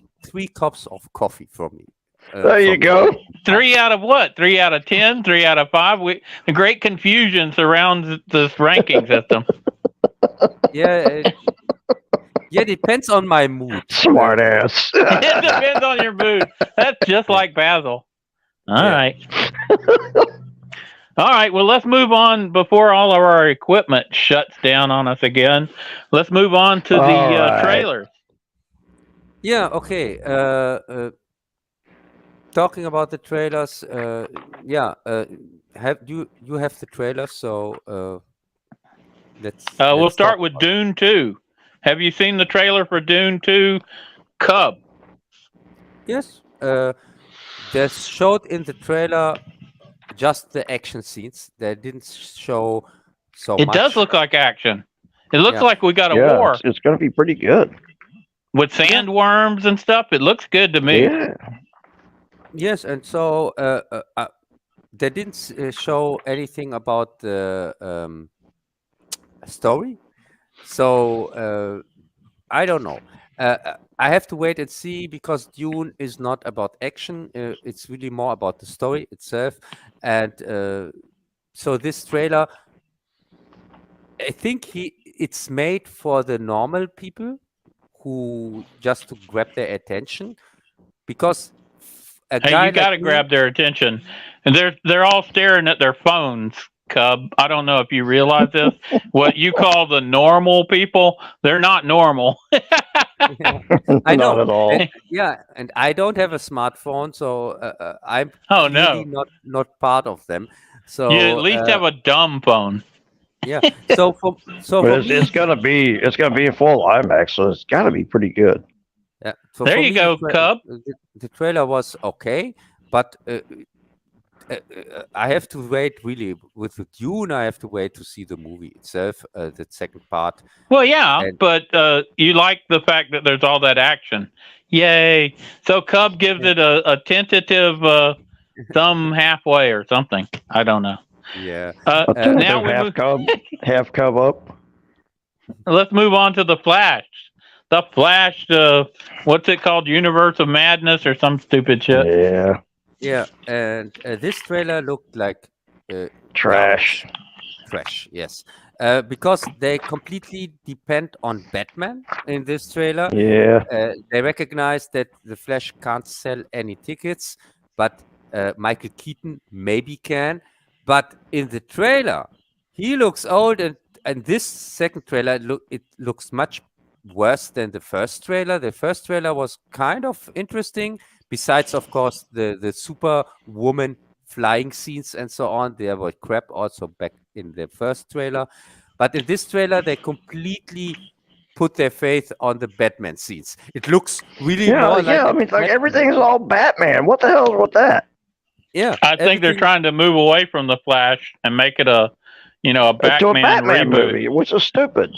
of coffee from me. There you go. 3 out of what? 3 out of 10? 3 out of 5? The great confusion surrounds this ranking system. Yeah, depends on my mood. Smart ass. It depends on your mood. That's just like Bazzil. All right. All right, well, let's move on before all of our equipment shuts down on us again. Let's move on to the trailers. Yeah, okay. Talking about the trailers, have you have the trailers, so we'll start with Dune 2. Have you seen the trailer for Dune 2, Cub? Yes. They showed in the trailer just the action scenes. They didn't show so much. It does look like action. It looks like we got a war. It's going to be pretty good. With sandworms and stuff. It looks good to me. Yeah. Yes, and so they didn't show anything about the story. So I don't know. I have to wait and see, because Dune is not about action. It's really more about the story itself. And so this trailer, I think it's made for the normal people who just to grab their attention, because you got to grab their attention, and they're all staring at their phones. Cub, I don't know if you realize this. What you call the normal people, they're not normal. I know. Not at all. And I don't have a smartphone, so I'm no, not part of them. So you at least have a dumb phone. Yeah. So for it's gonna be in full IMAX, so it's got to be pretty good. Yeah. So there you go, Cub. The trailer was okay, but I have to wait. Really, with the Dune, I have to wait to see the movie itself, the second part. Well, yeah, but you like the fact that there's all that action. Yay! So Cub gives it a tentative thumb halfway or something. I don't know. Yeah. Now half Cub up. Let's move on to the Flash. The Flash, what's it called? Universe of Madness or some stupid shit. Yeah. Yeah, and this trailer looked like trash. Trash, yes. Because they completely depend on Batman in this trailer. Yeah. They recognize that the Flash can't sell any tickets, but Michael Keaton maybe can. But in the trailer, he looks old, and this second trailer looks much worse than the first trailer. The first trailer was kind of interesting. Besides, of course, the Superwoman flying scenes and so on. There were crap also back in the first trailer. But in this trailer, they completely put their faith on the Batman scenes. It looks really more like I mean, it's like everything's all Batman. What the hell is with that? Yeah, I think they're trying to move away from the Flash and make it a Batman, to a Batman reboot. movie, which is stupid.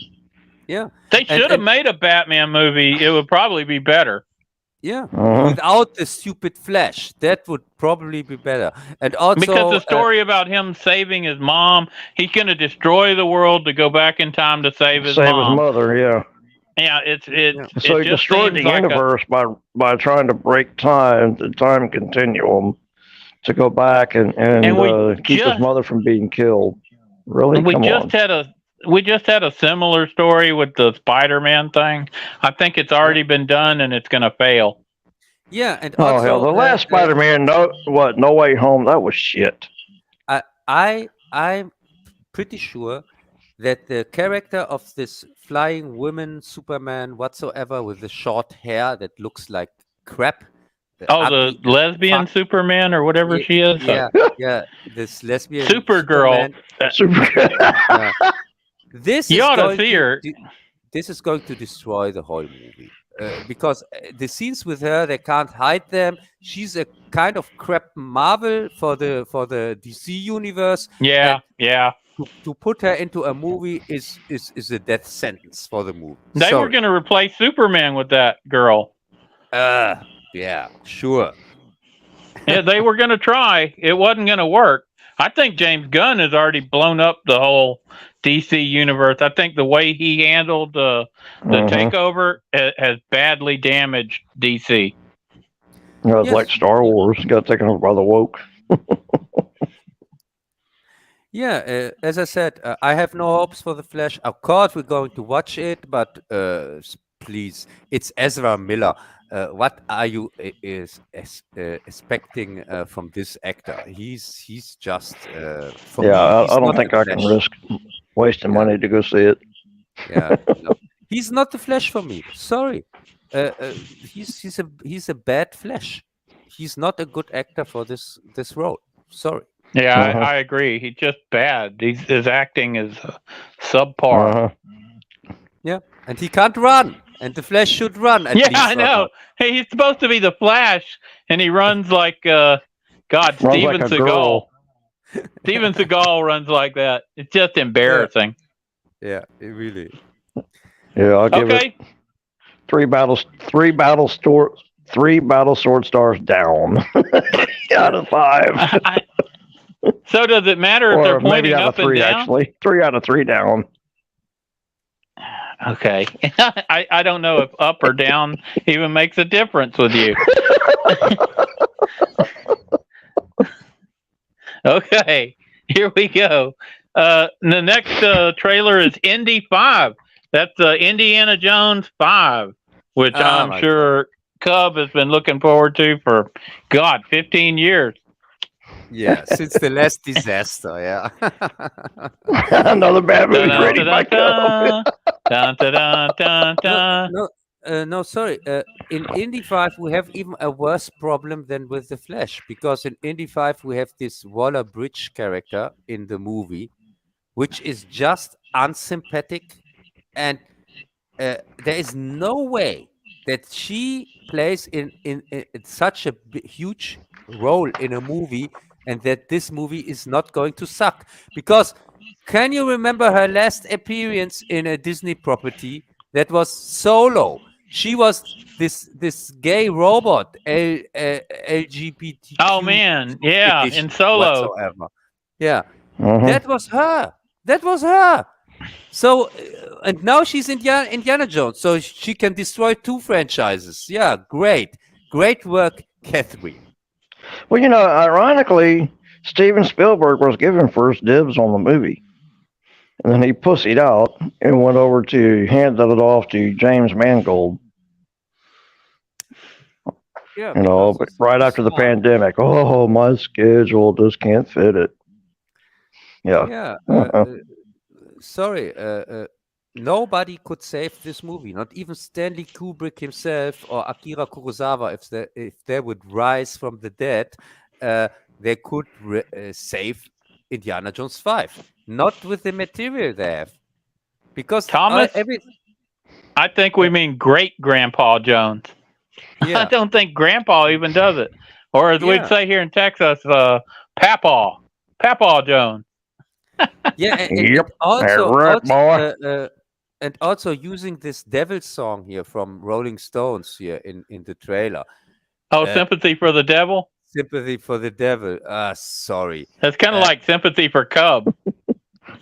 Yeah, They should have made a Batman movie. It would probably be better. yeah. Uh-huh. Without the stupid Flash, that would probably be better. And also Because the story about him saving his mom, he's going to destroy the world to go back in time to save his Save mom. his mother, yeah. Yeah, So he destroyed the universe by trying to break the time continuum, to go back and keep his mother from being killed. Really? We just had a similar story with the Spider-Man thing. I think it's already been done and it's going to fail. Yeah, and Oh also, hell, the last Spider-Man, No Way Home, that was shit. I'm pretty sure that the character of this flying woman Superman whatsoever with the short hair that looks like crap. The lesbian Superman or whatever she is. Yeah, this lesbian Supergirl. This you is ought to going see her. This is going to destroy the whole movie. Because the scenes with her, they can't hide them. She's a kind of crap Marvel for the DC universe. Yeah. To put her into a movie is a death sentence for the movie. They were going to replace Superman with that girl. Yeah, sure. Yeah, they were going to try. It wasn't going to work. I think James Gunn has already blown up the whole DC universe. I think the way he handled the takeover has badly damaged DC. It's like Star Wars got taken over by the woke. Yeah, as I said, I have no hopes for the Flash. Of course, we're going to watch it, but please, it's Ezra Miller. What are you expecting from this actor? He's just I don't think I can risk wasting money to go see it. Yeah, no. He's not the Flash for me. Sorry, he's a bad Flash. He's not a good actor for this role. Sorry. Yeah, I agree. He's just bad. His acting is subpar. Yeah, and he can't run. And the Flash should run. At yeah, least I know. Hey, he's supposed to be the Flash, and he runs like Steven Seagal. Steven Seagal runs like that. It's just embarrassing. Yeah, it really. Yeah, I'll give it 3 battle sword stars down out of 5. So does it matter if they're pointing up and down? Actually, 3 out of 3 down. Okay. I don't know if up or down even makes a difference with you. Okay, here we go. The next trailer is Indy 5. That's Indiana Jones 5, which I'm sure Cub has been looking forward to for, 15 years. Yeah, since the last disaster, yeah. Another bad movie created by Cub. No, sorry. In Indy 5, we have even a worse problem than with the Flash, because in Indy 5 we have this Waller-Bridge character in the movie, which is just unsympathetic, and there is no way that she plays in such a huge role in a movie, and that this movie is not going to suck. Because can you remember her last appearance in a Disney property? That was Solo. She was this gay robot, LGBT. Oh man, yeah, in Solo. Whatsoever. Yeah, that was her. So, and now she's Indiana Jones, so she can destroy 2 franchises. Yeah, great work, Catherine. Well, ironically, Steven Spielberg was given first dibs on the movie. And then he pussied out and went over to handed it off to James Mangold. Yeah, but right after the pandemic, my schedule just can't fit it. Yeah. Yeah. Sorry, nobody could save this movie. Not even Stanley Kubrick himself or Akira Kurosawa, if they would rise from the dead. they could save Indiana Jones 5. Not with the material they have. Because Thomas, I think we mean great Grandpa Jones. Yeah. I don't think Grandpa even does it. Or as we'd say here in Texas, Papaw Jones. Yeah, and Yep, and also using this devil song here from Rolling Stones here in the trailer. Oh, Sympathy for the Devil? Sympathy for the Devil. Sorry. That's kind of like Sympathy for Cub.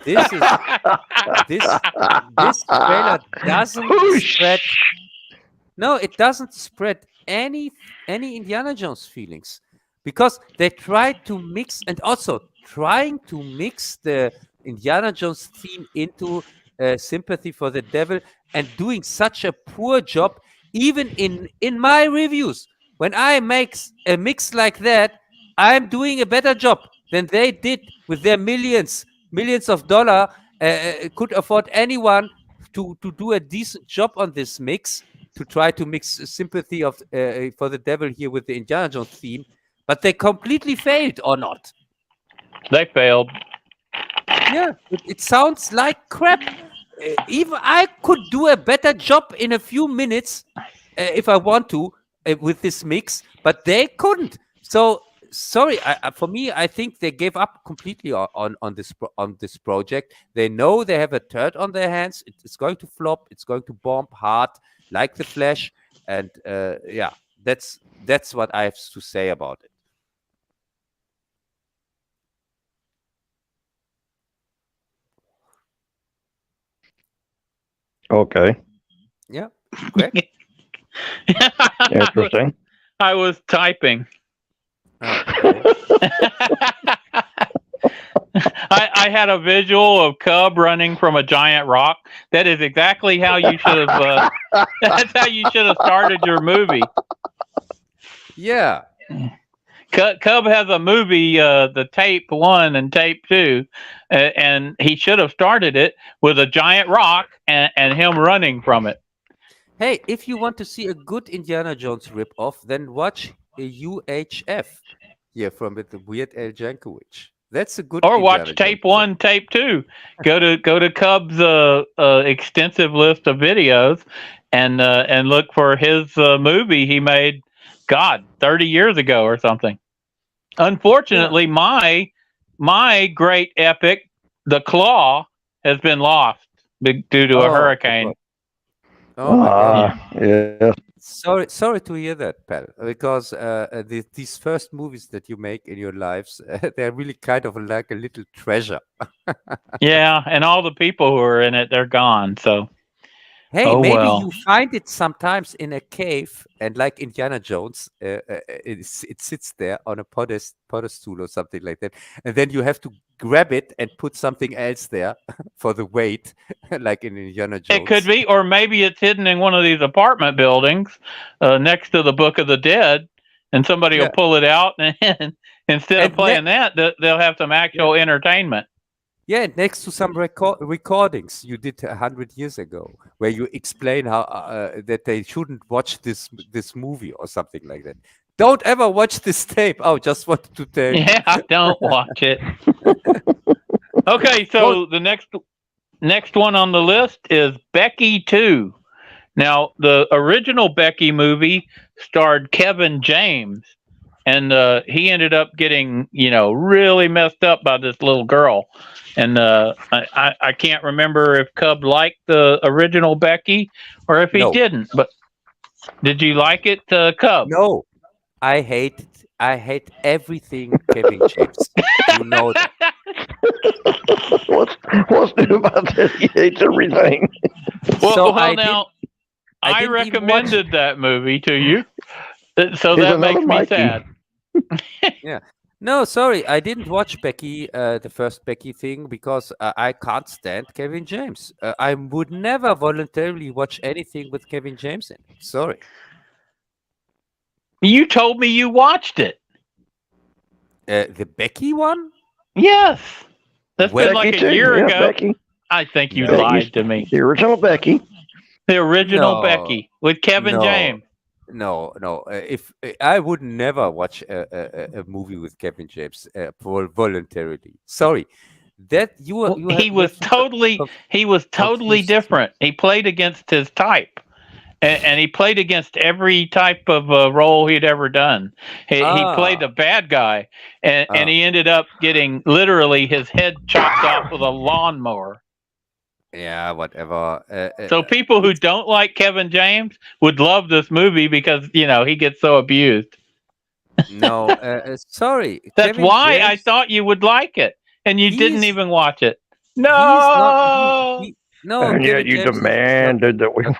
This trailer doesn't spread. No, it doesn't spread any Indiana Jones feelings, because they tried to mix, and also trying to mix the Indiana Jones theme into Sympathy for the Devil, and doing such a poor job. Even in my reviews, when I make a mix like that, I'm doing a better job than they did with their millions of dollars. Could afford anyone to do a decent job on this mix, to try to mix Sympathy for the Devil here with the Indiana Jones theme, but they completely failed, or not? They failed. Yeah, it sounds like crap. Even I could do a better job in a few minutes if I want to with this mix, but they couldn't. So sorry, for me, I think they gave up completely on this project. They know they have a turd on their hands. It's going to flop. It's going to bomb hard, like The Flash. And yeah, that's what I have to say about it. Okay. Yeah, great. Interesting. I was typing. Okay. I had a visual of Cub running from a giant rock. That is exactly how you should have. That's how you should have started your movie. Yeah. Cub has a movie, the tape 1 and tape 2, and he should have started it with a giant rock and him running from it. Hey, if you want to see a good Indiana Jones ripoff, then watch a UHF here from the Weird Al Yankovic. That's a good. Or Indiana watch Jones tape 1, tape 2. Go to Cub's extensive list of videos and look for his movie he made, 30 years ago or something. Unfortunately, my great epic, The Claw, has been lost due to a hurricane. Oh my God. Yeah. Sorry to hear that, Pal, because these first movies that you make in your lives, they're really kind of like a little treasure. Yeah, and all the people who are in it, they're gone. So, hey, maybe you find it sometimes in a cave, and like Indiana Jones, it sits there on a pedestal or something like that, and then you have to grab it and put something else there for the weight, like in Indiana Jones. It could be, or maybe it's hidden in one of these apartment buildings next to the Book of the Dead, and somebody will pull it out, and instead of playing that, they'll have some actual entertainment. Yeah, next to some recordings you did 100 years ago, where you explain how that they shouldn't watch this movie or something like that. Don't ever watch this tape. Oh, just wanted to tell you. Yeah, don't watch it. Okay, so the next one on the list is Becky 2. Now, the original Becky movie starred Kevin James, and he ended up getting, really messed up by this little girl. And I can't remember if Cub liked the original Becky or if he didn't. But did you like it, Cub? No, I hate everything Kevin James. You know that. What's new about this? He hates everything. Well, I recommended that movie to you, so that makes me sad. Yeah. No, sorry, I didn't watch Becky, the first Becky thing, because I can't stand Kevin James. I would never voluntarily watch anything with Kevin James in it. Sorry. You told me you watched it. The Becky one? Yes. That's been like a year ago. Becky. I think you lied to me. The original Becky. The original Becky with Kevin James. No, no. If I would never watch a movie with Kevin James voluntarily. Sorry, that Well, you have he was totally confused. different. He played against his type. And he played against every type of role he'd ever done. He played Ah, the bad guy, and ah. he ended up getting literally his head chopped off with a lawnmower. Yeah, whatever. So people who don't like Kevin James would love this movie because he gets so abused. No, sorry. That's Kevin why I James, thought you would like it, and you didn't he's even watch it. he's not. No, No, And yet Kevin you James is demanded that we not,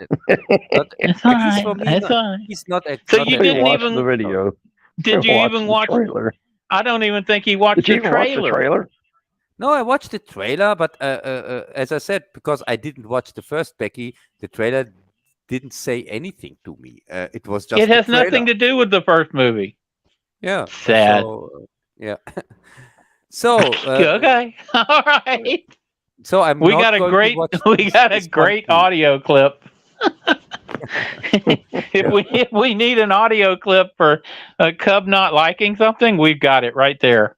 not it's all he's right. for me It's not. all right. He's not a So not you an didn't watch even the video. did you even the watch? trailer? I don't even think he watched Did you the even watch the trailer. trailer? No, I watched the trailer, but as I said, because I didn't watch the first Becky, the trailer didn't say anything to me. It was just It the has trailer. nothing to do with the first movie. Yeah. Sad. So, yeah. So Okay. All right. so I'm We not got a going great to watch we got a this one great too. audio clip. If we need an audio clip for a Cub not liking something, we've got it right there.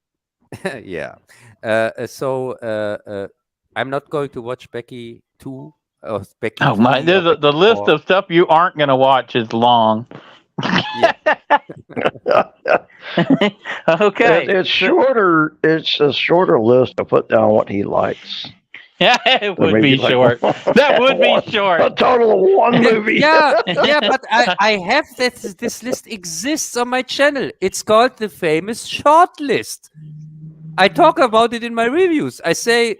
Yeah. So I'm not going to watch Becky 2 or Becky Oh 3 my! or There's Becky the list 4. of stuff you aren't going to watch is long. Yeah. Okay. It's shorter. It's a shorter list to put down what he likes. Yeah, it There would may be like short. That would be short. A total of one movie. Yeah, but I have this list exists on my channel. It's called the famous short list. I talk about it in my reviews. I say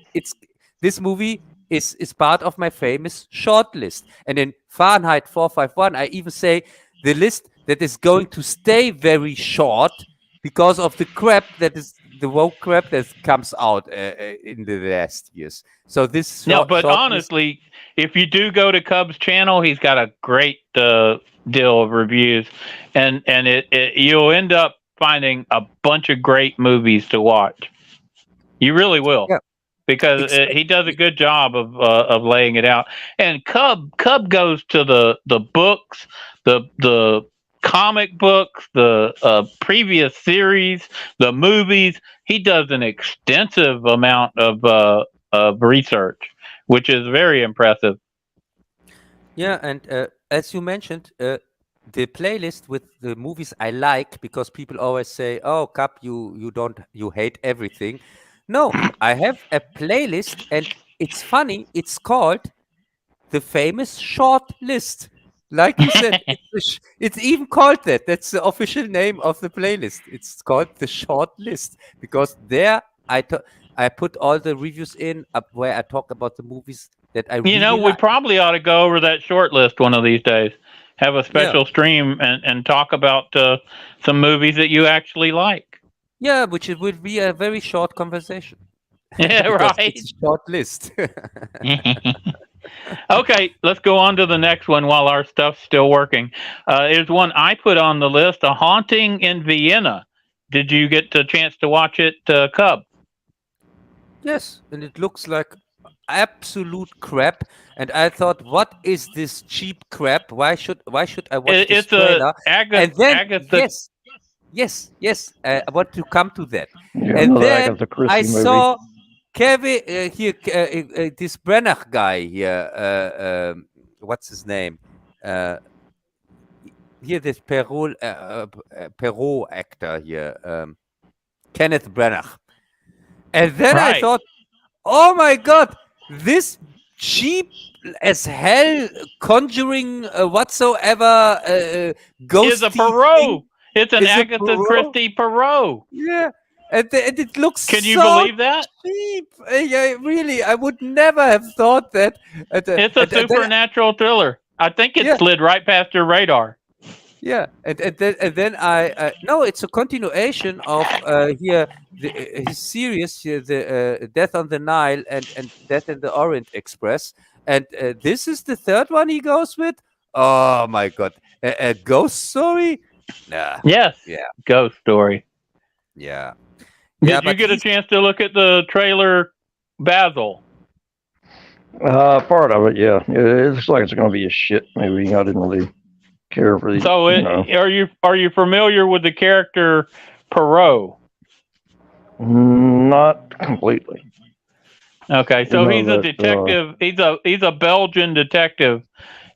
this movie is part of my famous short list. And in Fahrenheit 451, I even say the list that is going to stay very short because of the crap that is the woke crap that comes out in the last years. So this No, but short list, honestly, if you do go to Cub's channel, he's got a great deal of reviews, and you'll end up finding a bunch of great movies to watch. You really will, Yeah. because he does a good job of laying it out. And Cub goes to the books, the comic books, the previous series, the movies. He does an extensive amount of research, which is very impressive. Yeah, and as you mentioned, the playlist with the movies I like, because people always say, "Oh, Cap, you hate everything." No, I have a playlist, and it's funny. It's called the famous short list. Like you said, it's even called that. That's the official name of the playlist. It's called the short list because there I put all the reviews in up where I talk about the movies that I really We like. probably ought to go over that short list one of these days. Have a special stream and talk about some movies that you actually like. Yeah, which it will be a very short conversation. Yeah, Because right. it's a short list. Okay, let's go on to the next one while our stuff's still working. Here's one I put on the list, A Haunting in Vienna. Did you get a chance to watch it, Cub? Yes, and it looks like absolute crap. And I thought, what is this cheap crap? Why should I watch this It's trailer? And then Agatha. yes, I want to come to that. Yeah, And another then Agatha Christie I movie. saw Kevin here, this Brenner guy here. What's his name? Here, this Perrault actor here, Kenneth Branagh. And then I Right. thought, oh my God, this cheap as hell conjuring whatsoever ghost. It's a Perrault. It's an Is it Agatha Perrault? Christie Perrault. Yeah. And it looks Can you so believe that? cheap. Yeah, really, I would never have thought that. It's a supernatural thriller. I think it slid right past your radar. Yeah, and then I no, it's a continuation of here his series here, the Death on the Nile and Death in the Orient Express, and this is the third one he goes with. Oh my God, a ghost story? Nah. Yes. Yeah. Ghost story. Yeah. Did you get a chance to look at the trailer, Bazzil? Part of it, yeah. It looks like it's going to be a shit movie. I didn't really care for the. So, are you familiar with the character Perot? Not completely. Okay, so You know he's a that, detective. He's a Belgian detective,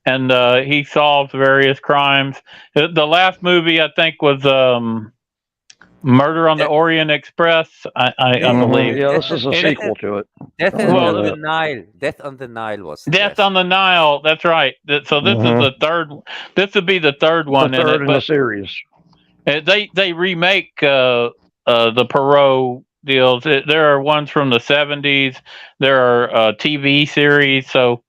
and he solves various crimes. The last movie I think was Murder on the Orient Express. I believe. Yeah, this is a And sequel to it. Death I on know the that. Nile. Death on the Nile was the Death last. on the Nile. That's right. So this is the third. This would be the third one The third in in it. the series. But they remake the Perot deals. There are ones from the 70s. There are TV series. So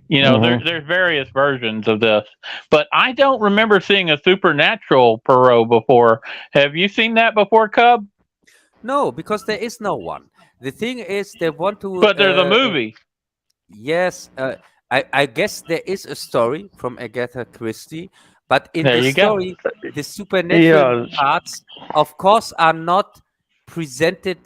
there's various versions of this. But I don't remember seeing a supernatural Perot before. Have you seen that before, Cub? No, because there is no one. The thing is, they want to. But there's a movie. Yes, I guess there is a story from Agatha Christie, but in There the you go. story, the supernatural parts, of course, are not presented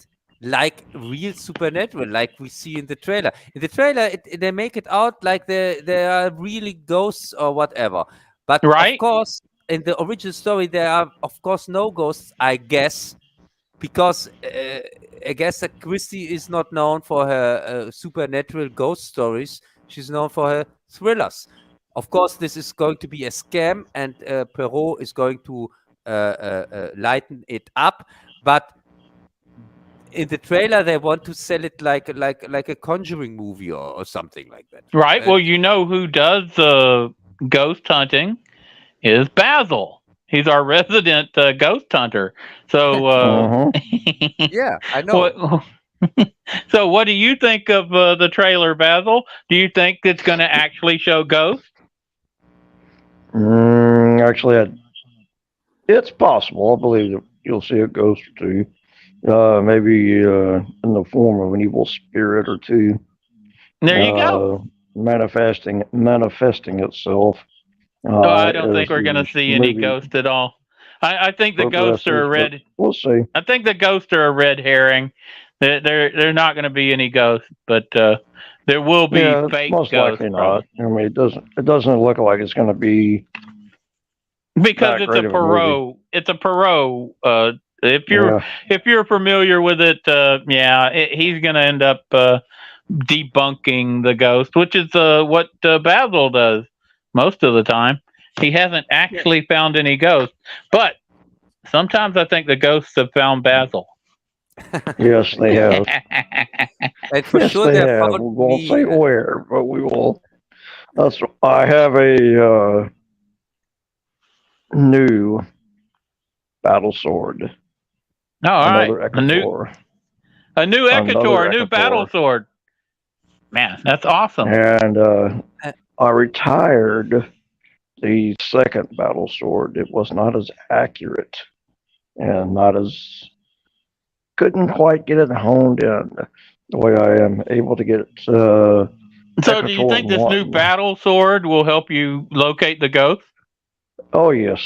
like real supernatural, like we see in the trailer. In the trailer, they make it out like there are really ghosts or whatever. But Right? of course, in the original story, there are, of course, no ghosts, I guess, because Agatha Christie is not known for her supernatural ghost stories. She's known for her thrillers. Of course, this is going to be a scam, and Perot is going to lighten it up. But in the trailer, they want to sell it like a Conjuring movie or something like that. Right. Well, you know who does ghost hunting is Bazzil. He's our resident ghost hunter. So, yeah, I know. So, what do you think of the trailer, Bazzil? Do you think it's going to actually show ghosts? Actually, it's possible. I believe that you'll see a ghost or two. Maybe in the form of an evil spirit or two. There you go. Manifesting itself. No, I don't think we're going to see any ghosts at all. I think the ghosts are a red. We'll see. I think the ghosts are a red herring. They're not going to be any ghosts, but there will be fake most ghosts. Likely not. I mean, it doesn't look like it's going to be because it's a Perot. It's a Perot. If you're familiar with it, he's going to end up debunking the ghost, which is what Bazzil does most of the time. He hasn't actually found any ghosts, but sometimes I think the ghosts have found Bazzil. Yes, they have. And for sure they have. We won't say where, but we will. I have a new battle sword. Oh, all right. A new Ecator, a new battle sword. Man, that's awesome. And I retired the second battle sword. It was not as accurate and couldn't quite get it honed in the way I am able to get it. So do you think this new battle sword will help you locate the ghost? Oh, yes,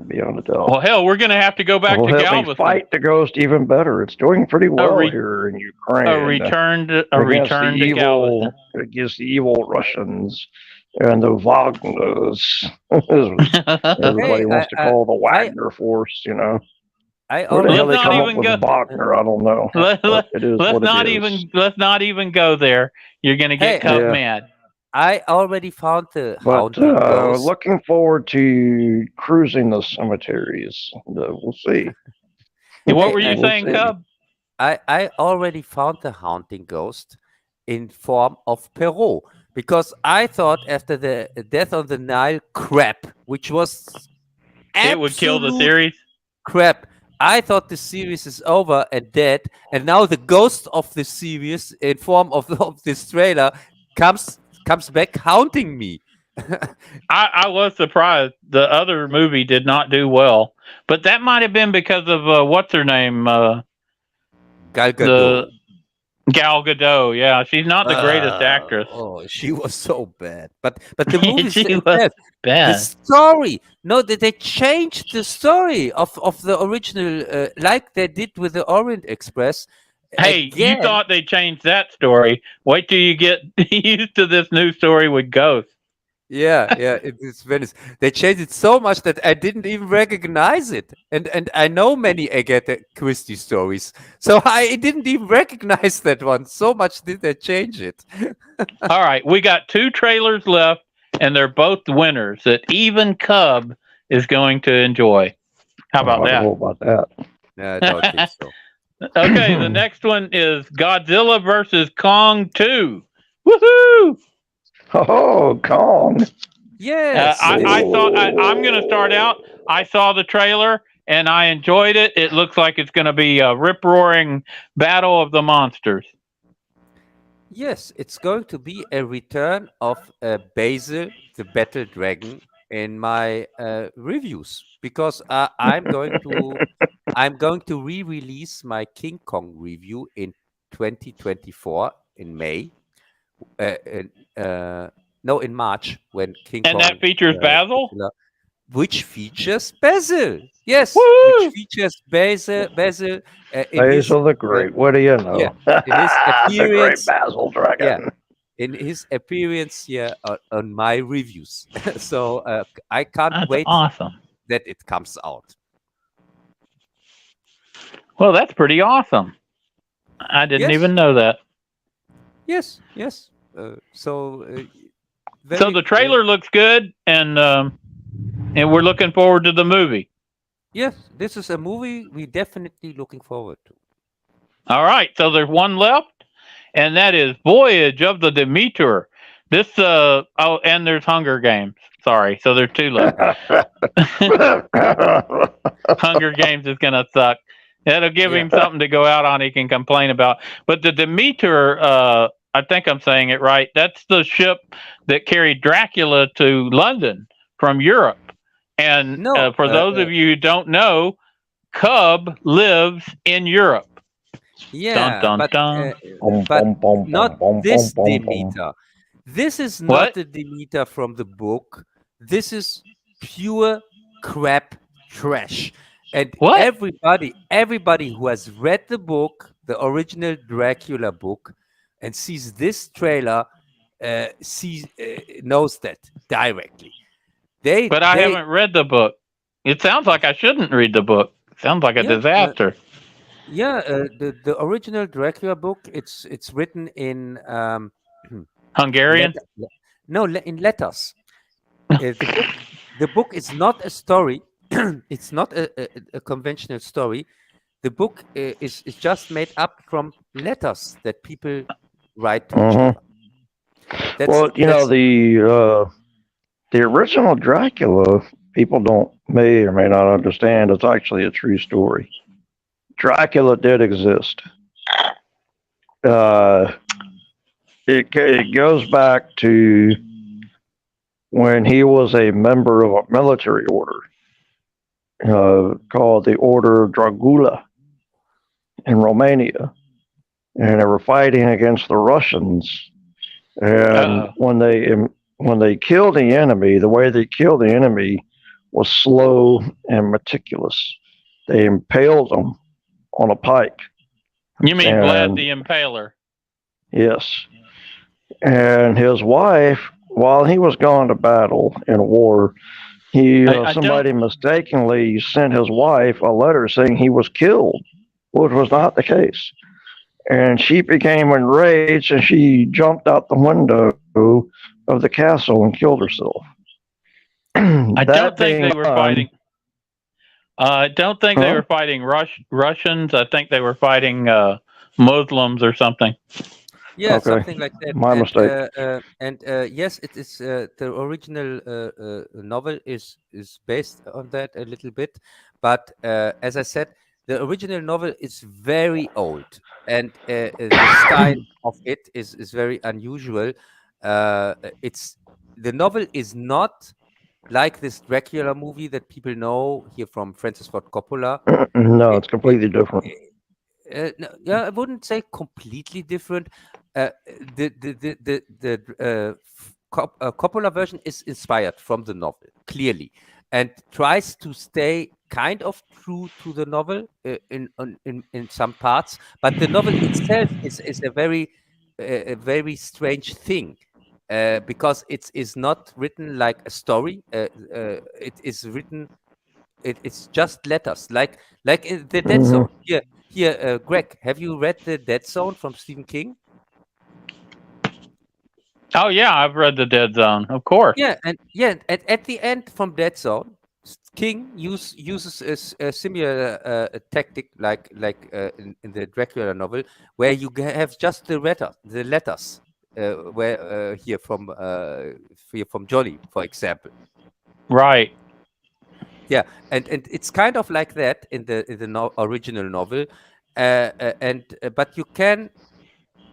beyond a doubt. Well, hell, we're going to have to go back to Galveston. Help me fight the ghost even better. It's doing pretty well here in Ukraine. A return to Galveston. Against the evil Russians and the Wagners. Everybody wants to call the Wagner force, Where the hell they come up with Wagner? I don't know. Let's not even go there. You're going to get mad. I already found the haunting ghost. Looking forward to cruising the cemeteries. We'll see. What were you saying, Cub? I already found the haunting ghost in form of Perot, because I thought after the Death on the Nile crap, which was it would kill the series. Crap. I thought the series is over and dead, and now the ghost of the series in form of this trailer comes back haunting me. I was surprised. The other movie did not do well, but that might have been because of what's her name, Gal Gadot. Gal Gadot. Yeah, she's not the greatest actress. Oh, she was so bad. But the movie she was bad. The story. No, they changed the story of the original, like they did with the Orient Express. Hey, again. You thought they changed that story. Wait till you get used to this new story with ghosts. Yeah, it is Venice. They changed it so much that I didn't even recognize it. And I know many Agatha Christie stories, so I didn't even recognize that one. So much did they change it. All right, we got 2 trailers left, and they're both winners that even Cub is going to enjoy. How about I don't know that? about that. No, I don't think so. Okay, the next one is Godzilla versus Kong 2. Woohoo! Oh, Kong. Yes. I'm going to start out. I saw the trailer and I enjoyed it. It looks like it's going to be a rip roaring battle of the monsters. Yes, it's going to be a return of Bazzil, the battle dragon, in my reviews because I'm going to re-release my King Kong review in 2024 in May. No, in March when King And Kong. that features Bazzil? Which features Bazzil. Yes, Woo! which features Bazzil. Bazzil Basil the Great. What do you know? Yeah, in his The great appearance. Basil Dragon. Yeah. In his appearance here on my reviews. So I can't That's wait awesome. that it comes out. Well, that's pretty awesome. I didn't Yes. even know that. Yes. So The trailer looks good, and we're looking forward to the movie. Yes, this is a movie we definitely looking forward to. All right, so there's one left, and that is Voyage of the Demeter. This and there's Hunger Games. Sorry, so there's 2 left. Hunger Games is gonna suck. That'll give him something to go out on he can complain about. But the Demeter, I think I'm saying it right. That's the ship that carried Dracula to London from Europe. And for those of you who don't know, Cub lives in Europe. Yeah, Dun, but dun. not this Demeter. This is not What? the Demeter from the book. This is pure crap trash. And What? everybody who has read the book, the original Dracula book, and sees this trailer, knows that directly. But I haven't read the book. It sounds like I shouldn't read the book. It sounds like a disaster. The original Dracula book, it's written in Hungarian? in letters. The book is not a story. It's not a conventional story. The book is just made up from letters that people write to each other. Well, you know, the original Dracula, people may or may not understand, it's actually a true story. Dracula did exist. It goes back to when he was a member of a military order called the Order of Dragula in Romania, and they were fighting against the Russians. And when they killed the enemy, the way they killed the enemy was slow and meticulous. They impaled them on a pike. You mean Vlad the Impaler? Yes. And his wife, while he was gone to battle in war, somebody mistakenly sent his wife a letter saying he was killed, which was not the case. And she became enraged and she jumped out the window of the castle and killed herself. I don't think they were fighting. I don't think they were fighting Russians. I think they were fighting Muslims or something. Yeah, okay. Something like that. My mistake. Yes, it is. The original novel is based on that a little bit, but as I said, the original novel is very old, and the style of it is very unusual. The novel is not like this Dracula movie that people know here from Francis Ford Coppola. No, it's completely different. No, I wouldn't say completely different. The Coppola version is inspired from the novel, clearly, and tries to stay kind of true to the novel in some parts. But the novel itself is a very strange thing. because it is not written like a story. It is written. It's just letters, like in the Dead Zone. Here, Greg, have you read the Dead Zone from Stephen King? Oh yeah, I've read the Dead Zone, of course. Yeah, and at the end from Dead Zone, King uses a similar tactic like in the Dracula novel, where you have just the letters, where here from Johnny, for example. Right. Yeah, and it's kind of like that in the original novel, but you can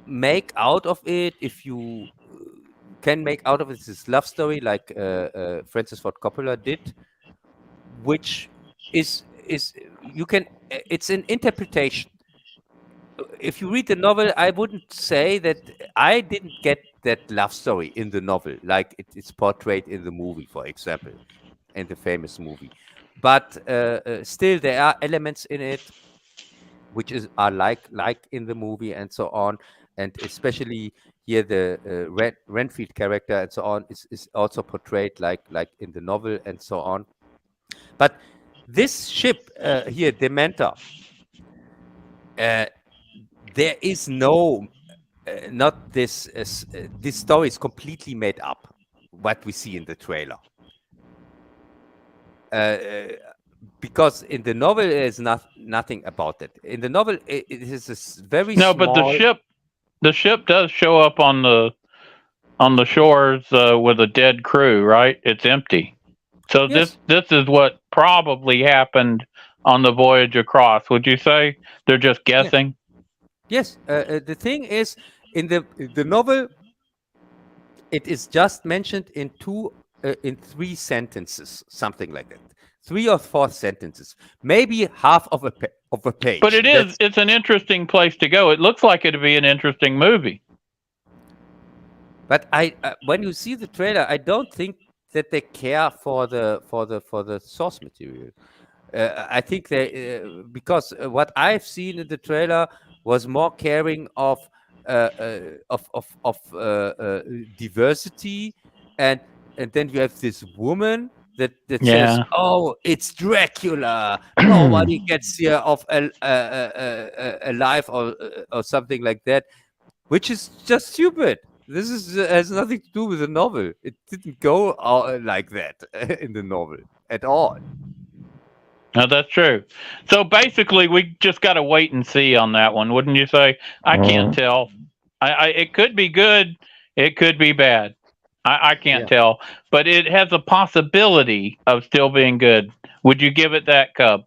make out of it, if you can make out of it this love story like Francis Ford Coppola did, which is you can it's an interpretation. If you read the novel, I wouldn't say that I didn't get that love story in the novel like it's portrayed in the movie, for example, in the famous movie. But still, there are elements in it which are like in the movie and so on, and especially here the Renfield character and so on is also portrayed like in the novel and so on. But this ship here, Dementor, there is no not this this story is completely made up, what we see in the trailer. Because in the novel there's nothing about it. In the novel it is a very small... but the ship does show up on the shores with a dead crew, right? It's empty. So Yes. this is what probably happened on the voyage across. Would you say they're just guessing? Yes. The thing is, in the novel, it is just mentioned in 3 sentences, something like that. 3 or 4 sentences, maybe half of a page. But it's an interesting place to go. It looks like it'd be an interesting movie. But when you see the trailer, I don't think that they care for the source material. I think they because what I've seen in the trailer was more caring of diversity, and then you have this woman that says, "Oh, it's Dracula. Nobody gets here alive," or something like that, which is just stupid. This has nothing to do with the novel. It didn't go like that in the novel at all. No, that's true. So basically, we just got to wait and see on that one, wouldn't you say? I can't tell. It could be good. It could be bad. I can't tell. But it has a possibility of still being good. Would you give it that, Cub?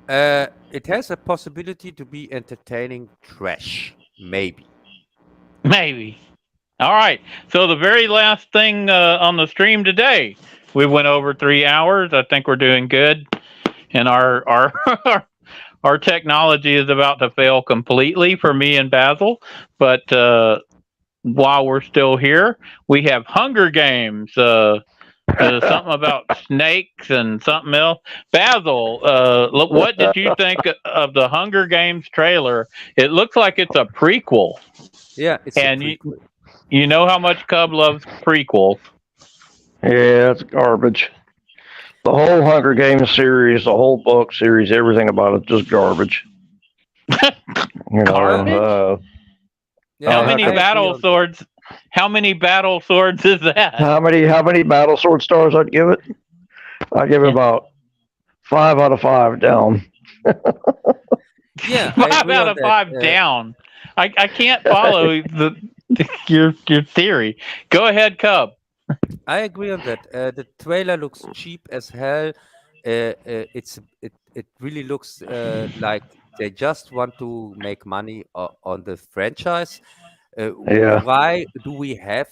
It has a possibility to be entertaining trash. Maybe. Maybe. All right. So the very last thing on the stream today, we went over 3 hours. I think we're doing good. And our our technology is about to fail completely for me and Bazzil. But while we're still here, we have Hunger Games. Something about snakes and something else. Bazzil, what did you think of the Hunger Games trailer? It looks like it's a prequel. Yeah, it's and a prequel. You know how much Cub loves prequels. Yeah, it's garbage. The whole Hunger Games series, the whole book series, everything about it, just garbage. Garbage? How many battle swords? How many battle swords is that? How many battle sword stars I'd give it? I'd give it about 5 out of 5 down. Yeah, 5 out of 5 down. I can't follow your theory. Go ahead, Cub. I agree on that. The trailer looks cheap as hell. It really looks like they just want to make money on the franchise. Why do we have?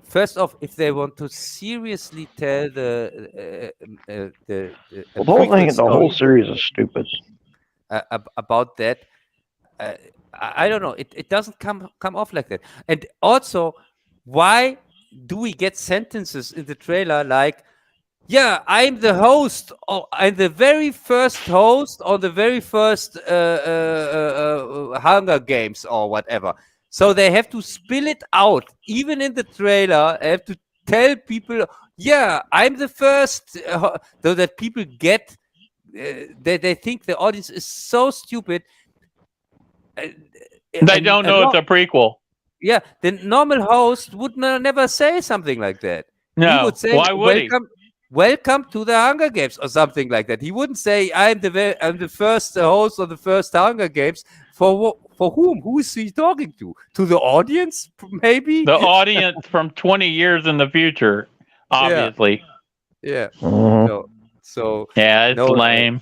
First off, if they want to seriously tell the whole series is stupid. About that, I don't know. It doesn't come off like that. And also, why do we get sentences in the trailer like, "Yeah, I'm the host. I'm the very first host on the very first Hunger Games," or whatever. So they have to spill it out, even in the trailer. They have to tell people, yeah, I'm the first, so that people get, they think the audience is so stupid. They don't know it's a prequel. Yeah, the normal host would never say something like that. He No, would say, why would he? Welcome to the Hunger Games, or something like that. He wouldn't say, I'm the first host of the first Hunger Games. For whom? Who is he talking to? To the audience, maybe? The audience from 20 years in the future, obviously. Yeah. Mhm. So Yeah, it's no, lame.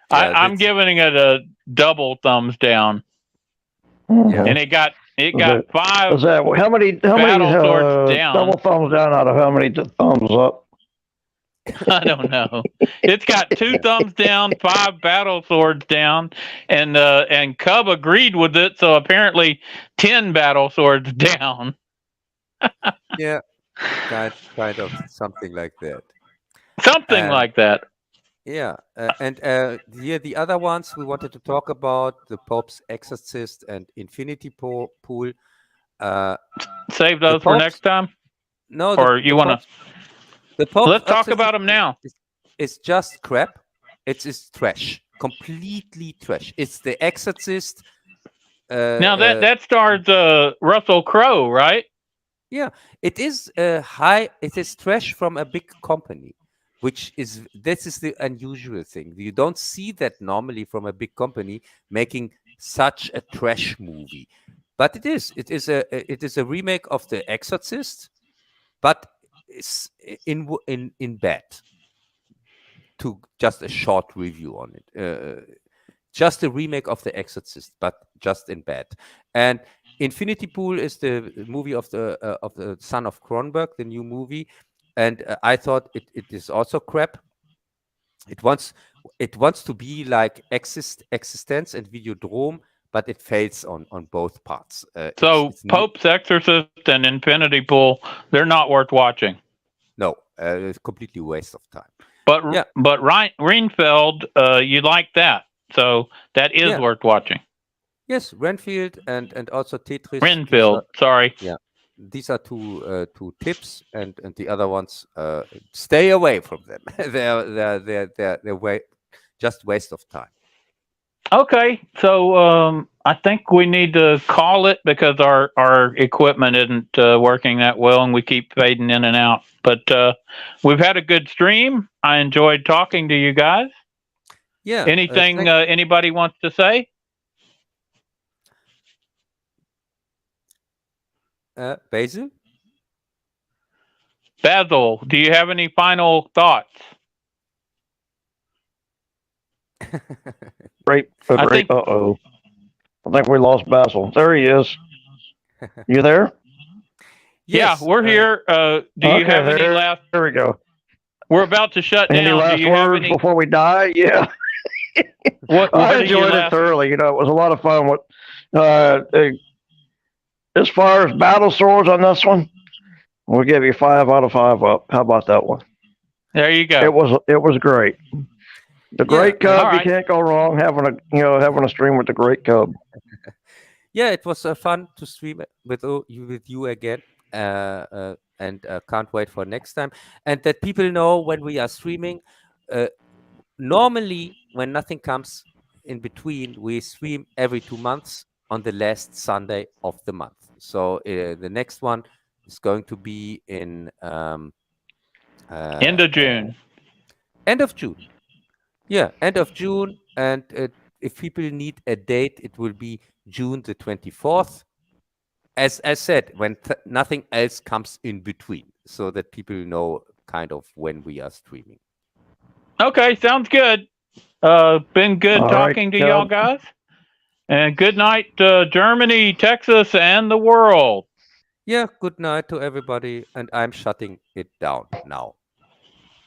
yeah, I'm giving it a double thumbs down, Mhm. and it got Is 5 that how many battle swords down. double thumbs down out of how many thumbs up? I don't know. It's got 2 thumbs down, 5 battle swords down, and Cub agreed with it, so apparently 10 battle swords down. yeah, kind of something like that. Something like that. Yeah, and here the other ones we wanted to talk about: the Pope's Exorcist and Infinity Pool. Save those for Pope's- next time? No, Or you want to? The Pope's Let's talk Exorcist about them now. It's just crap. It's trash, completely trash. It's The Exorcist. Now that stars Russell Crowe, right? Yeah, it is it is trash from a big company, this is the unusual thing. You don't see that normally from a big company making such a trash movie. But it is a remake of The Exorcist, but it's in bad. To just a short review on it. Just a remake of The Exorcist, but just in bad. And Infinity Pool is the movie of the son of Cronenberg, the new movie, and I thought it is also crap. It wants to be like Existence and Videodrome, but it fails on both parts. So it's Pope's Exorcist and Infinity Pool, they're not worth watching. No, it's completely waste of time. But Yeah. but Reinfeld, you like that, so that is worth watching. Yes, Renfield and also Tetris. Renfield, sorry. Yeah, these are two tips, and the other ones, stay away from them. they're just waste of time. Okay, so I think we need to call it because our equipment isn't working that well, and we keep fading in and out. But we've had a good stream. I enjoyed talking to you guys. Yeah. Anything anybody wants to say? Basil? Bazzil, do you have any final thoughts? Great. I think- Uh-oh. I think we lost Basil. There he is. You there? Yes, Yeah, we're here. Do you have any last? There we go. We're about to shut Any down. last Do you have words any? before we die? Yeah. What I are your enjoyed it last- thoroughly. You know, it was a lot of fun. As far as battle swords on this one, we'll give you 5 out of 5 up. How about that one? There you go. It was great. The Great Cub, all right. you can't go wrong having a stream with the Great Cub. Yeah, it was fun to stream with you again, and can't wait for next time. And that people know when we are streaming. Normally, when nothing comes in between, we stream every 2 months on the last Sunday of the month. So the next one is going to be in End of June. End of June. Yeah, end of June. And if people need a date, it will be June the 24th. As I said, when nothing else comes in between, so that people know kind of when we are streaming. Okay, sounds good. Been good All talking right, to y'all Cub. guys. And good night, Germany, Texas, and the world. Yeah, good night to everybody. And I'm shutting it down now.